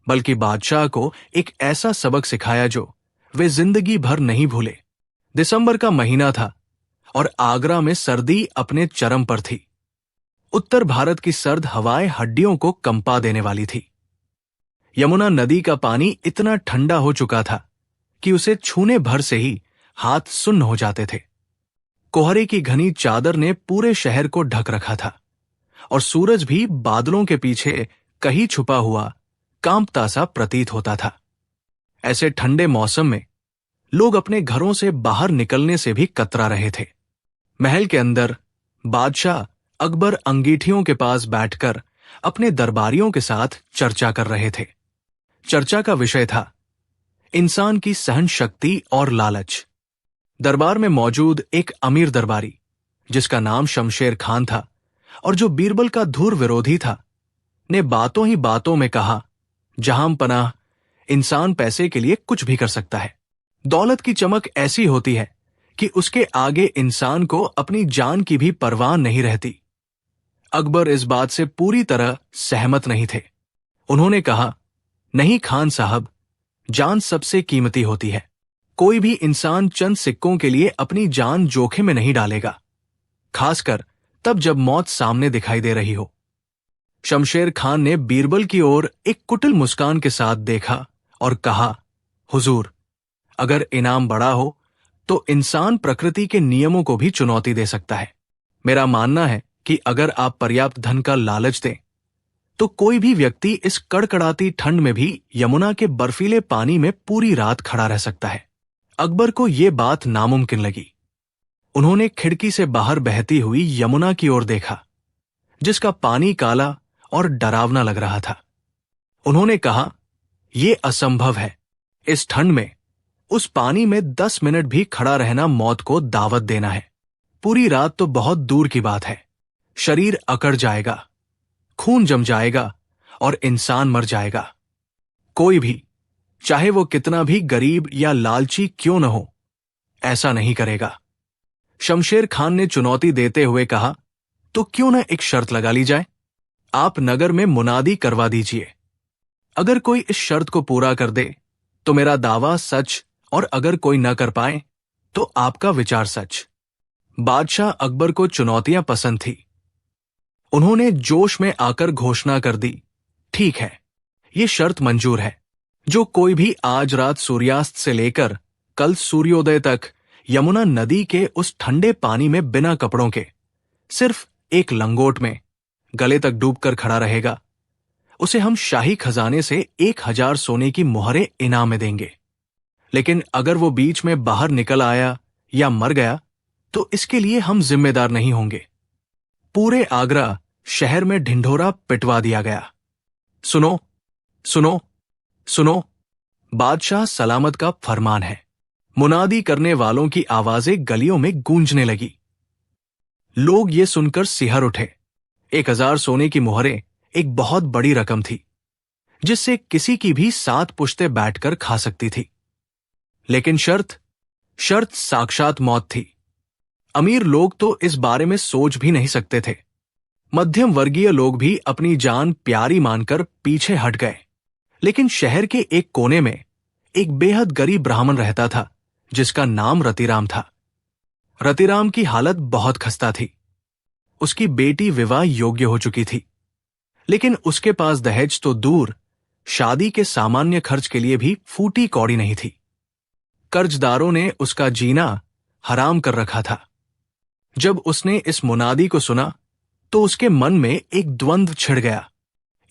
बल्कि बादशाह को एक ऐसा सबक सिखाया जो वे जिंदगी भर नहीं भूले। दिसंबर का महीना था और आगरा में सर्दी अपने चरम पर थी। उत्तर भारत की सर्द हवाएं हड्डियों को कंपा देने वाली थी। यमुना नदी का पानी इतना ठंडा हो चुका था कि उसे छूने भर से ही हाथ सुन्न हो जाते थे। कोहरे की घनी चादर ने पूरे शहर को ढक रखा था और सूरज भी बादलों के पीछे कहीं छुपा हुआ कांपता सा प्रतीत होता था। ऐसे ठंडे मौसम में लोग अपने घरों से बाहर निकलने से भी कतरा रहे थे। महल के अंदर बादशाह अकबर अंगीठियों के पास बैठकर अपने दरबारियों के साथ चर्चा कर रहे थे। चर्चा का विषय था इंसान की सहन शक्ति और लालच। दरबार में मौजूद एक अमीर दरबारी, जिसका नाम शमशेर खान था और जो बीरबल का धुर विरोधी था, ने बातों ही बातों में कहा, जहां पनाह, इंसान पैसे के लिए कुछ भी कर सकता है। दौलत की चमक ऐसी होती है कि उसके आगे इंसान को अपनी जान की भी परवाह नहीं रहती। अकबर इस बात से पूरी तरह सहमत नहीं थे। उन्होंने कहा, नहीं खान साहब, जान सबसे कीमती होती है। कोई भी इंसान चंद सिक्कों के लिए अपनी जान जोखिम में नहीं डालेगा, खासकर तब जब मौत सामने दिखाई दे रही हो। शमशेर खान ने बीरबल की ओर एक कुटिल मुस्कान के साथ देखा और कहा, हुजूर, अगर इनाम बड़ा हो तो इंसान प्रकृति के नियमों को भी चुनौती दे सकता है। मेरा मानना है कि अगर आप पर्याप्त धन का लालच दें तो कोई भी व्यक्ति इस कड़कड़ाती ठंड में भी यमुना के बर्फीले पानी में पूरी रात खड़ा रह सकता है। अकबर को यह बात नामुमकिन लगी। उन्होंने खिड़की से बाहर बहती हुई यमुना की ओर देखा, जिसका पानी काला और डरावना लग रहा था। उन्होंने कहा, यह असंभव है। इस ठंड में उस पानी में 10 मिनट भी खड़ा रहना मौत को दावत देना है। पूरी रात तो बहुत दूर की बात है। शरीर अकड़ जाएगा, खून जम जाएगा और इंसान मर जाएगा। कोई भी, चाहे वो कितना भी गरीब या लालची क्यों न हो, ऐसा नहीं करेगा। शमशेर खान ने चुनौती देते हुए कहा, तो क्यों न एक शर्त लगा ली जाए। आप नगर में मुनादी करवा दीजिए। अगर कोई इस शर्त को पूरा कर दे तो मेरा दावा सच, और अगर कोई न कर पाए तो आपका विचार सच। बादशाह अकबर को चुनौतियां पसंद थी। उन्होंने जोश में आकर घोषणा कर दी, ठीक है, यह शर्त मंजूर है। जो कोई भी आज रात सूर्यास्त से लेकर कल सूर्योदय तक यमुना नदी के उस ठंडे पानी में बिना कपड़ों के, सिर्फ एक लंगोट में गले तक डूबकर खड़ा रहेगा, उसे हम शाही खजाने से 1000 सोने की मुहरें इनाम में देंगे। लेकिन अगर वो बीच में बाहर निकल आया या मर गया तो इसके लिए हम जिम्मेदार नहीं होंगे। पूरे आगरा शहर में ढिंढोरा पिटवा दिया गया। सुनो, सुनो, सुनो, बादशाह सलामत का फरमान है। मुनादी करने वालों की आवाजें गलियों में गूंजने लगी। लोग ये सुनकर सिहर उठे। 1000 सोने की मुहरें एक बहुत बड़ी रकम थी, जिससे किसी की भी 7 पुश्तें बैठकर खा सकती थी। लेकिन शर्त साक्षात मौत थी। अमीर लोग तो इस बारे में सोच भी नहीं सकते थे। मध्यम वर्गीय लोग भी अपनी जान प्यारी मानकर पीछे हट गए। लेकिन शहर के एक कोने में एक बेहद गरीब ब्राह्मण रहता था जिसका नाम रतिराम था। रतिराम की हालत बहुत खस्ता थी। उसकी बेटी विवाह योग्य हो चुकी थी, लेकिन उसके पास दहेज तो दूर, शादी के सामान्य खर्च के लिए भी फूटी कौड़ी नहीं थी। कर्जदारों ने उसका जीना हराम कर रखा था। जब उसने इस मुनादी को सुना तो उसके मन में एक द्वंद्व छिड़ गया।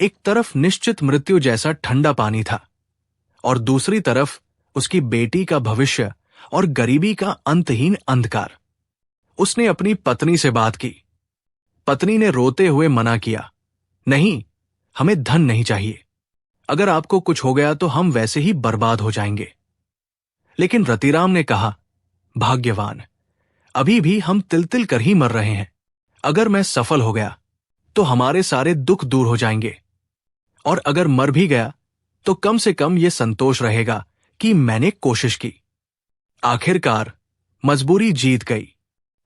एक तरफ निश्चित मृत्यु जैसा ठंडा पानी था और दूसरी तरफ उसकी बेटी का भविष्य और गरीबी का अंतहीन अंधकार। उसने अपनी पत्नी से बात की। पत्नी ने रोते हुए मना किया, नहीं, हमें धन नहीं चाहिए। अगर आपको कुछ हो गया तो हम वैसे ही बर्बाद हो जाएंगे। लेकिन रतिराम ने कहा, भाग्यवान, अभी भी हम तिल तिल कर ही मर रहे हैं। अगर मैं सफल हो गया तो हमारे सारे दुख दूर हो जाएंगे, और अगर मर भी गया तो कम से कम यह संतोष रहेगा कि मैंने कोशिश की। आखिरकार मजबूरी जीत गई।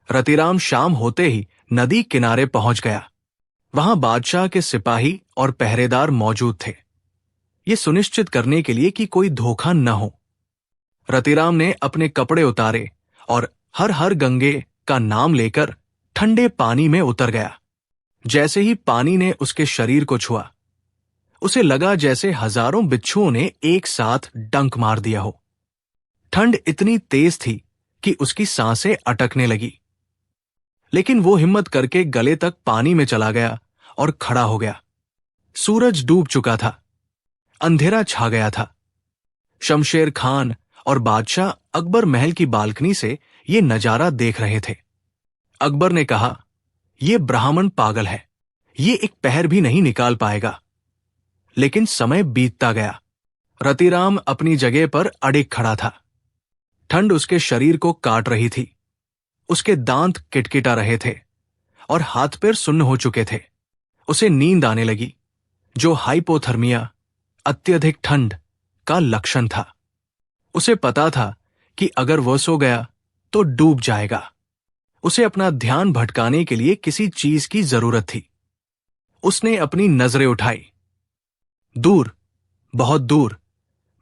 रतिराम शाम होते ही नदी किनारे पहुंच गया। वहां बादशाह के सिपाही और पहरेदार मौजूद थे, ये सुनिश्चित करने के लिए कि कोई धोखा न हो। रतिराम ने अपने कपड़े उतारे और हर हर गंगे का नाम लेकर ठंडे पानी में उतर गया। जैसे ही पानी ने उसके शरीर को छुआ, उसे लगा जैसे हजारों बिच्छुओं ने एक साथ डंक मार दिया हो। ठंड इतनी तेज थी कि उसकी सांसें अटकने लगी, लेकिन वो हिम्मत करके गले तक पानी में चला गया और खड़ा हो गया। सूरज डूब चुका था, अंधेरा छा गया था। शमशेर खान और बादशाह अकबर महल की बालकनी से ये नजारा देख रहे थे। अकबर ने कहा, यह ब्राह्मण पागल है, ये एक पहर भी नहीं निकाल पाएगा। लेकिन समय बीतता गया। रतिराम अपनी जगह पर अडिग खड़ा था। ठंड उसके शरीर को काट रही थी। उसके दांत किटकिटा रहे थे और हाथ पैर सुन्न हो चुके थे। उसे नींद आने लगी, जो हाइपोथर्मिया, अत्यधिक ठंड का लक्षण था। उसे पता था कि अगर वह सो गया तो डूब जाएगा। उसे अपना ध्यान भटकाने के लिए किसी चीज की जरूरत थी। उसने अपनी नजरें उठाई। दूर, बहुत दूर,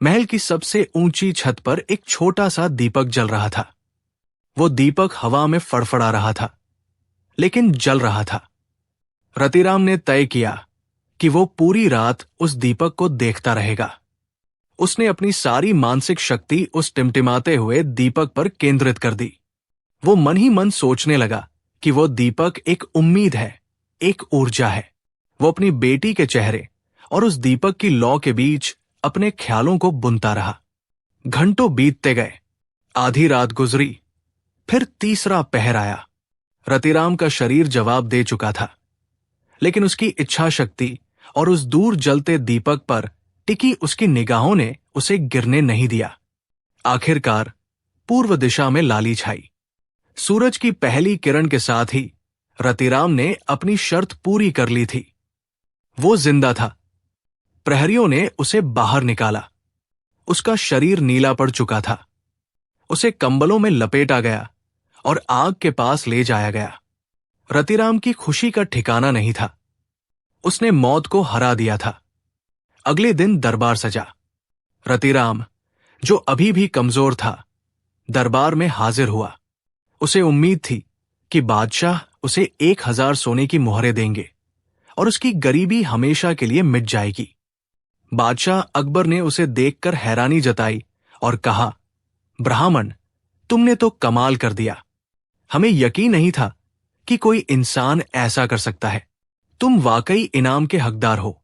महल की सबसे ऊंची छत पर एक छोटा सा दीपक जल रहा था। वो दीपक हवा में फड़फड़ा रहा था, लेकिन जल रहा था। रतिराम ने तय किया कि वो पूरी रात उस दीपक को देखता रहेगा। उसने अपनी सारी मानसिक शक्ति उस टिमटिमाते हुए दीपक पर केंद्रित कर दी। वो मन ही मन सोचने लगा कि वो दीपक एक उम्मीद है, एक ऊर्जा है। वो अपनी बेटी के चेहरे और उस दीपक की लौ के बीच अपने ख्यालों को बुनता रहा। घंटों बीतते गए, आधी रात गुजरी, फिर तीसरा पहर आया। रतिराम का शरीर जवाब दे चुका था, लेकिन उसकी इच्छा शक्ति और उस दूर जलते दीपक पर टिकी उसकी निगाहों ने उसे गिरने नहीं दिया। आखिरकार पूर्व दिशा में लाली छाई। सूरज की पहली किरण के साथ ही रतिराम ने अपनी शर्त पूरी कर ली थी। वो जिंदा था। प्रहरियों ने उसे बाहर निकाला। उसका शरीर नीला पड़ चुका था। उसे कंबलों में लपेटा गया और आग के पास ले जाया गया। रतिराम की खुशी का ठिकाना नहीं था। उसने मौत को हरा दिया था। अगले दिन दरबार सजा। रतिराम, जो अभी भी कमजोर था, दरबार में हाजिर हुआ। उसे उम्मीद थी कि बादशाह उसे 1000 सोने की मुहरें देंगे और उसकी गरीबी हमेशा के लिए मिट जाएगी। बादशाह अकबर ने उसे देखकर हैरानी जताई और कहा, ब्राह्मण, तुमने तो कमाल कर दिया। हमें यकीन नहीं था कि कोई इंसान ऐसा कर सकता है। तुम वाकई इनाम के हकदार हो।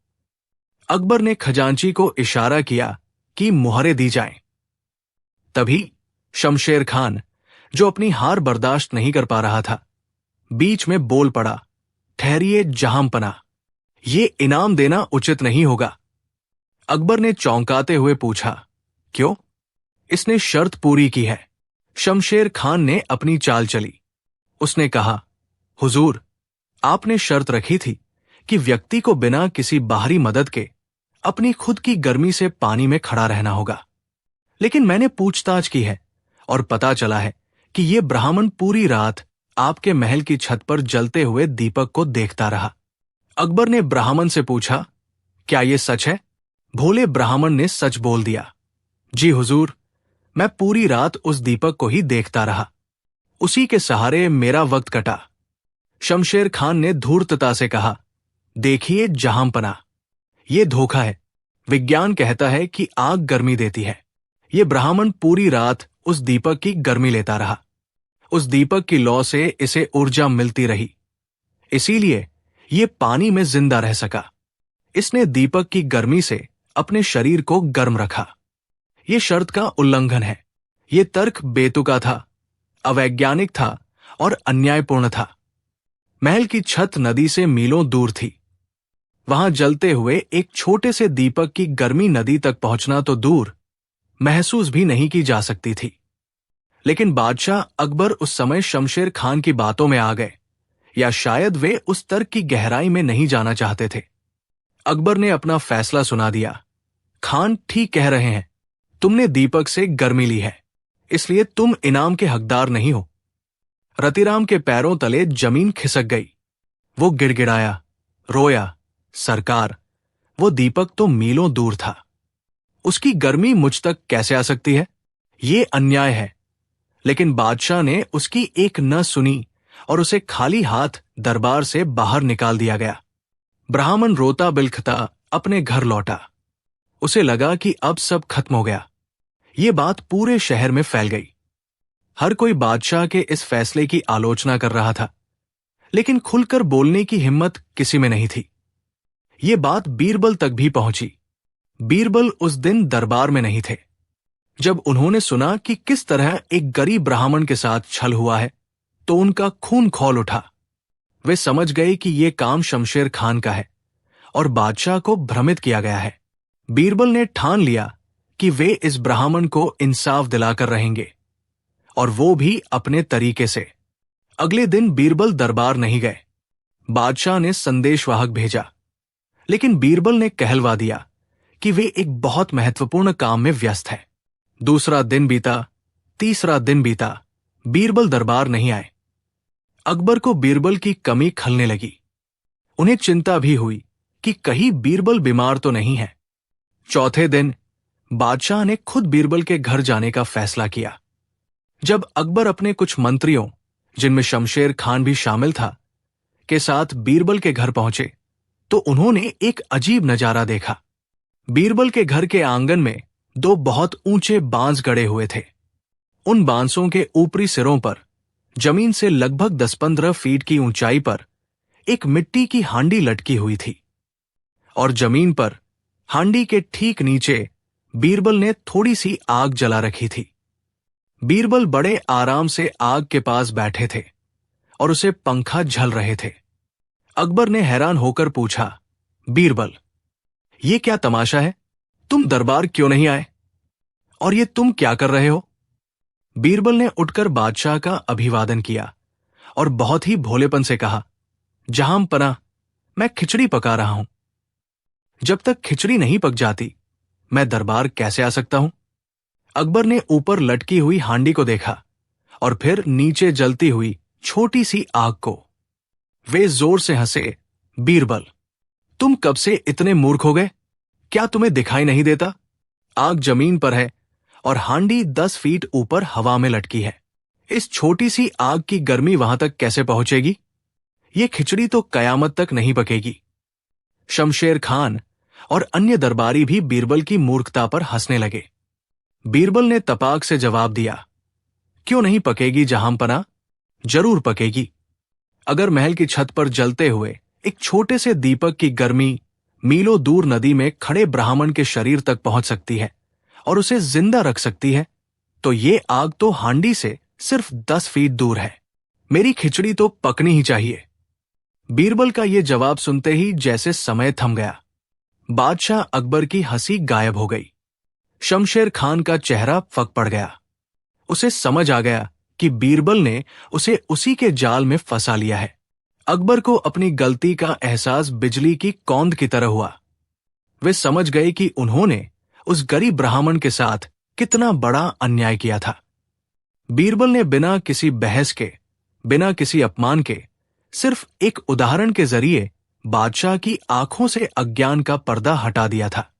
अकबर ने खजांची को इशारा किया कि मुहरें दी जाएं। तभी शमशेर खान, जो अपनी हार बर्दाश्त नहीं कर पा रहा था, बीच में बोल पड़ा, ठहरिए जहांपना, ये इनाम देना उचित नहीं होगा। अकबर ने चौंकाते हुए पूछा, क्यों? इसने शर्त पूरी की है। शमशेर खान ने अपनी चाल चली। उसने कहा, हुजूर, आपने शर्त रखी थी कि व्यक्ति को बिना किसी बाहरी मदद के अपनी खुद की गर्मी से पानी में खड़ा रहना होगा। लेकिन मैंने पूछताछ की है और पता चला है कि यह ब्राह्मण पूरी रात आपके महल की छत पर जलते हुए दीपक को देखता रहा। अकबर ने ब्राह्मण से पूछा, क्या यह सच है? भोले ब्राह्मण ने सच बोल दिया। जी हुजूर, मैं पूरी रात उस दीपक को ही देखता रहा, उसी के सहारे मेरा वक्त कटा। शमशेर खान ने धूर्तता से कहा, देखिए जहांपना, ये धोखा है। विज्ञान कहता है कि आग गर्मी देती है। ये ब्राह्मण पूरी रात उस दीपक की गर्मी लेता रहा। उस दीपक की लौ से इसे ऊर्जा मिलती रही, इसीलिए ये पानी में जिंदा रह सका। इसने दीपक की गर्मी से अपने शरीर को गर्म रखा। ये शर्त का उल्लंघन है। ये तर्क बेतुका था, अवैज्ञानिक था और अन्यायपूर्ण था। महल की छत नदी से मीलों दूर थी। वहां जलते हुए एक छोटे से दीपक की गर्मी नदी तक पहुंचना तो दूर, महसूस भी नहीं की जा सकती थी। लेकिन बादशाह अकबर उस समय शमशेर खान की बातों में आ गए, या शायद वे उस तर्क की गहराई में नहीं जाना चाहते थे। अकबर ने अपना फैसला सुना दिया। खान ठीक कह रहे हैं, तुमने दीपक से गर्मी ली है, इसलिए तुम इनाम के हकदार नहीं हो। रतिराम के पैरों तले जमीन खिसक गई। वो गिड़गिड़ाया, रोया, सरकार, वो दीपक तो मीलों दूर था, उसकी गर्मी मुझ तक कैसे आ सकती है? ये अन्याय है। लेकिन बादशाह ने उसकी एक न सुनी और उसे खाली हाथ दरबार से बाहर निकाल दिया गया। ब्राह्मण रोता बिलखता अपने घर लौटा। उसे लगा कि अब सब खत्म हो गया। ये बात पूरे शहर में फैल गई। हर कोई बादशाह के इस फैसले की आलोचना कर रहा था, लेकिन खुलकर बोलने की हिम्मत किसी में नहीं थी। ये बात बीरबल तक भी पहुंची। बीरबल उस दिन दरबार में नहीं थे। जब उन्होंने सुना कि किस तरह एक गरीब ब्राह्मण के साथ छल हुआ है, तो उनका खून खौल उठा। वे समझ गए कि यह काम शमशेर खान का है और बादशाह को भ्रमित किया गया है। बीरबल ने ठान लिया कि वे इस ब्राह्मण को इंसाफ दिलाकर रहेंगे, और वो भी अपने तरीके से। अगले दिन बीरबल दरबार नहीं गए। बादशाह ने संदेशवाहक भेजा, लेकिन बीरबल ने कहलवा दिया कि वे एक बहुत महत्वपूर्ण काम में व्यस्त हैं। दूसरा दिन बीता, तीसरा दिन बीता, बीरबल दरबार नहीं आए। अकबर को बीरबल की कमी खलने लगी। उन्हें चिंता भी हुई कि कहीं बीरबल बीमार तो नहीं है। चौथे दिन बादशाह ने खुद बीरबल के घर जाने का फैसला किया। जब अकबर अपने कुछ मंत्रियों, जिनमें शमशेर खान भी शामिल था, के साथ बीरबल के घर पहुंचे, तो उन्होंने एक अजीब नजारा देखा। बीरबल के घर के आंगन में दो बहुत ऊंचे बांस गड़े हुए थे। उन बांसों के ऊपरी सिरों पर, जमीन से लगभग 10-15 फीट की ऊंचाई पर, एक मिट्टी की हांडी लटकी हुई थी, और जमीन पर हांडी के ठीक नीचे बीरबल ने थोड़ी सी आग जला रखी थी। बीरबल बड़े आराम से आग के पास बैठे थे और उसे पंखा झल रहे थे। अकबर ने हैरान होकर पूछा, बीरबल, ये क्या तमाशा है? तुम दरबार क्यों नहीं आए? और ये तुम क्या कर रहे हो? बीरबल ने उठकर बादशाह का अभिवादन किया और बहुत ही भोलेपन से कहा, जहांपना, मैं खिचड़ी पका रहा हूं। जब तक खिचड़ी नहीं पक जाती, मैं दरबार कैसे आ सकता हूं? अकबर ने ऊपर लटकी हुई हांडी को देखा और फिर नीचे जलती हुई छोटी सी आग को। वे जोर से हंसे, बीरबल, तुम कब से इतने मूर्ख हो गए? क्या तुम्हें दिखाई नहीं देता? आग जमीन पर है और हांडी 10 फीट ऊपर हवा में लटकी है। इस छोटी सी आग की गर्मी वहां तक कैसे पहुंचेगी? ये खिचड़ी तो कयामत तक नहीं पकेगी। शमशेर खान और अन्य दरबारी भी बीरबल की मूर्खता पर हंसने लगे। बीरबल ने तपाक से जवाब दिया, क्यों नहीं पकेगी जहांपना? जरूर पकेगी। अगर महल की छत पर जलते हुए एक छोटे से दीपक की गर्मी मीलों दूर नदी में खड़े ब्राह्मण के शरीर तक पहुंच सकती है और उसे जिंदा रख सकती है, तो ये आग तो हांडी से सिर्फ 10 फीट दूर है। मेरी खिचड़ी तो पकनी ही चाहिए। बीरबल का यह जवाब सुनते ही जैसे समय थम गया। बादशाह अकबर की हंसी गायब हो गई। शमशेर खान का चेहरा फक पड़ गया। उसे समझ आ गया कि बीरबल ने उसे उसी के जाल में फंसा लिया है। अकबर को अपनी गलती का एहसास बिजली की कौंध की तरह हुआ। वे समझ गए कि उन्होंने उस गरीब ब्राह्मण के साथ कितना बड़ा अन्याय किया था। बीरबल ने बिना किसी बहस के, बिना किसी अपमान के, सिर्फ एक उदाहरण के जरिए बादशाह की आंखों से अज्ञान का पर्दा हटा दिया था।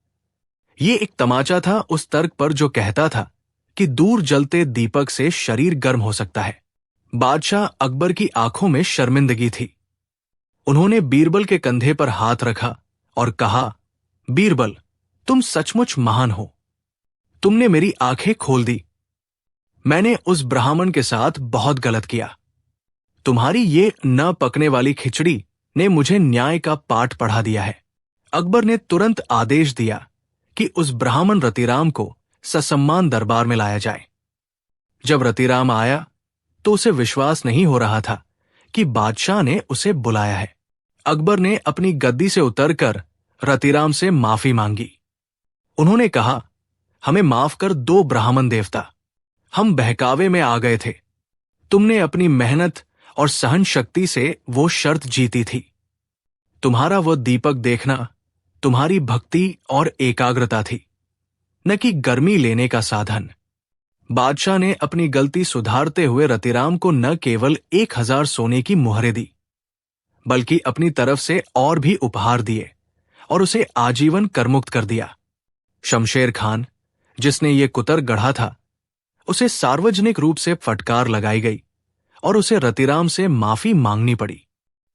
ये एक तमाचा था उस तर्क पर जो कहता था कि दूर जलते दीपक से शरीर गर्म हो सकता है। बादशाह अकबर की आंखों में शर्मिंदगी थी। उन्होंने बीरबल के कंधे पर हाथ रखा और कहा, बीरबल, तुम सचमुच महान हो। तुमने मेरी आंखें खोल दी। मैंने उस ब्राह्मण के साथ बहुत गलत किया। तुम्हारी ये न पकने वाली खिचड़ी ने मुझे न्याय का पाठ पढ़ा दिया है। अकबर ने तुरंत आदेश दिया कि उस ब्राह्मण रतिराम को ससम्मान दरबार में लाया जाए। जब रतिराम आया तो उसे विश्वास नहीं हो रहा था कि बादशाह ने उसे बुलाया है। अकबर ने अपनी गद्दी से उतरकर रतिराम से माफी मांगी। उन्होंने कहा, हमें माफ कर दो ब्राह्मण देवता, हम बहकावे में आ गए थे। तुमने अपनी मेहनत और सहन शक्ति से वो शर्त जीती थी। तुम्हारा वो दीपक देखना तुम्हारी भक्ति और एकाग्रता थी, न कि गर्मी लेने का साधन। बादशाह ने अपनी गलती सुधारते हुए रतिराम को न केवल 1000 सोने की मुहरें दी, बल्कि अपनी तरफ से और भी उपहार दिए और उसे आजीवन करमुक्त कर दिया। शमशेर खान, जिसने ये कुतर्क गढ़ा था, उसे सार्वजनिक रूप से फटकार लगाई गई और उसे रतिराम से माफी मांगनी पड़ी।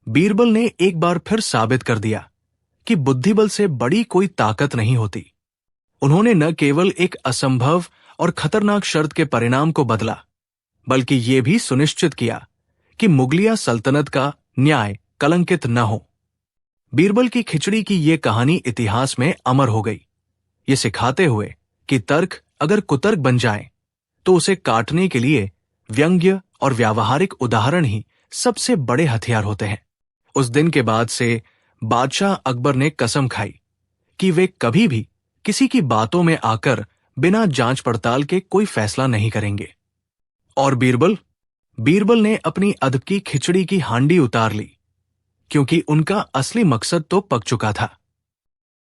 बीरबल ने एक बार फिर साबित कर दिया कि बुद्धिबल से बड़ी कोई ताकत नहीं होती। उन्होंने न केवल एक असंभव और खतरनाक शर्त के परिणाम को बदला, बल्कि ये भी सुनिश्चित किया कि मुगलिया सल्तनत का न्याय कलंकित न हो। बीरबल की खिचड़ी की ये कहानी इतिहास में अमर हो गई, ये सिखाते हुए कि तर्क अगर कुतर्क बन जाए तो उसे काटने के लिए व्यंग्य और व्यावहारिक उदाहरण ही सबसे बड़े हथियार होते हैं। उस दिन के बाद से बादशाह अकबर ने कसम खाई कि वे कभी भी किसी की बातों में आकर बिना जांच पड़ताल के कोई फैसला नहीं करेंगे। और बीरबल ने अपनी अदब की खिचड़ी की हांडी उतार ली, क्योंकि उनका असली मकसद तो पक चुका था।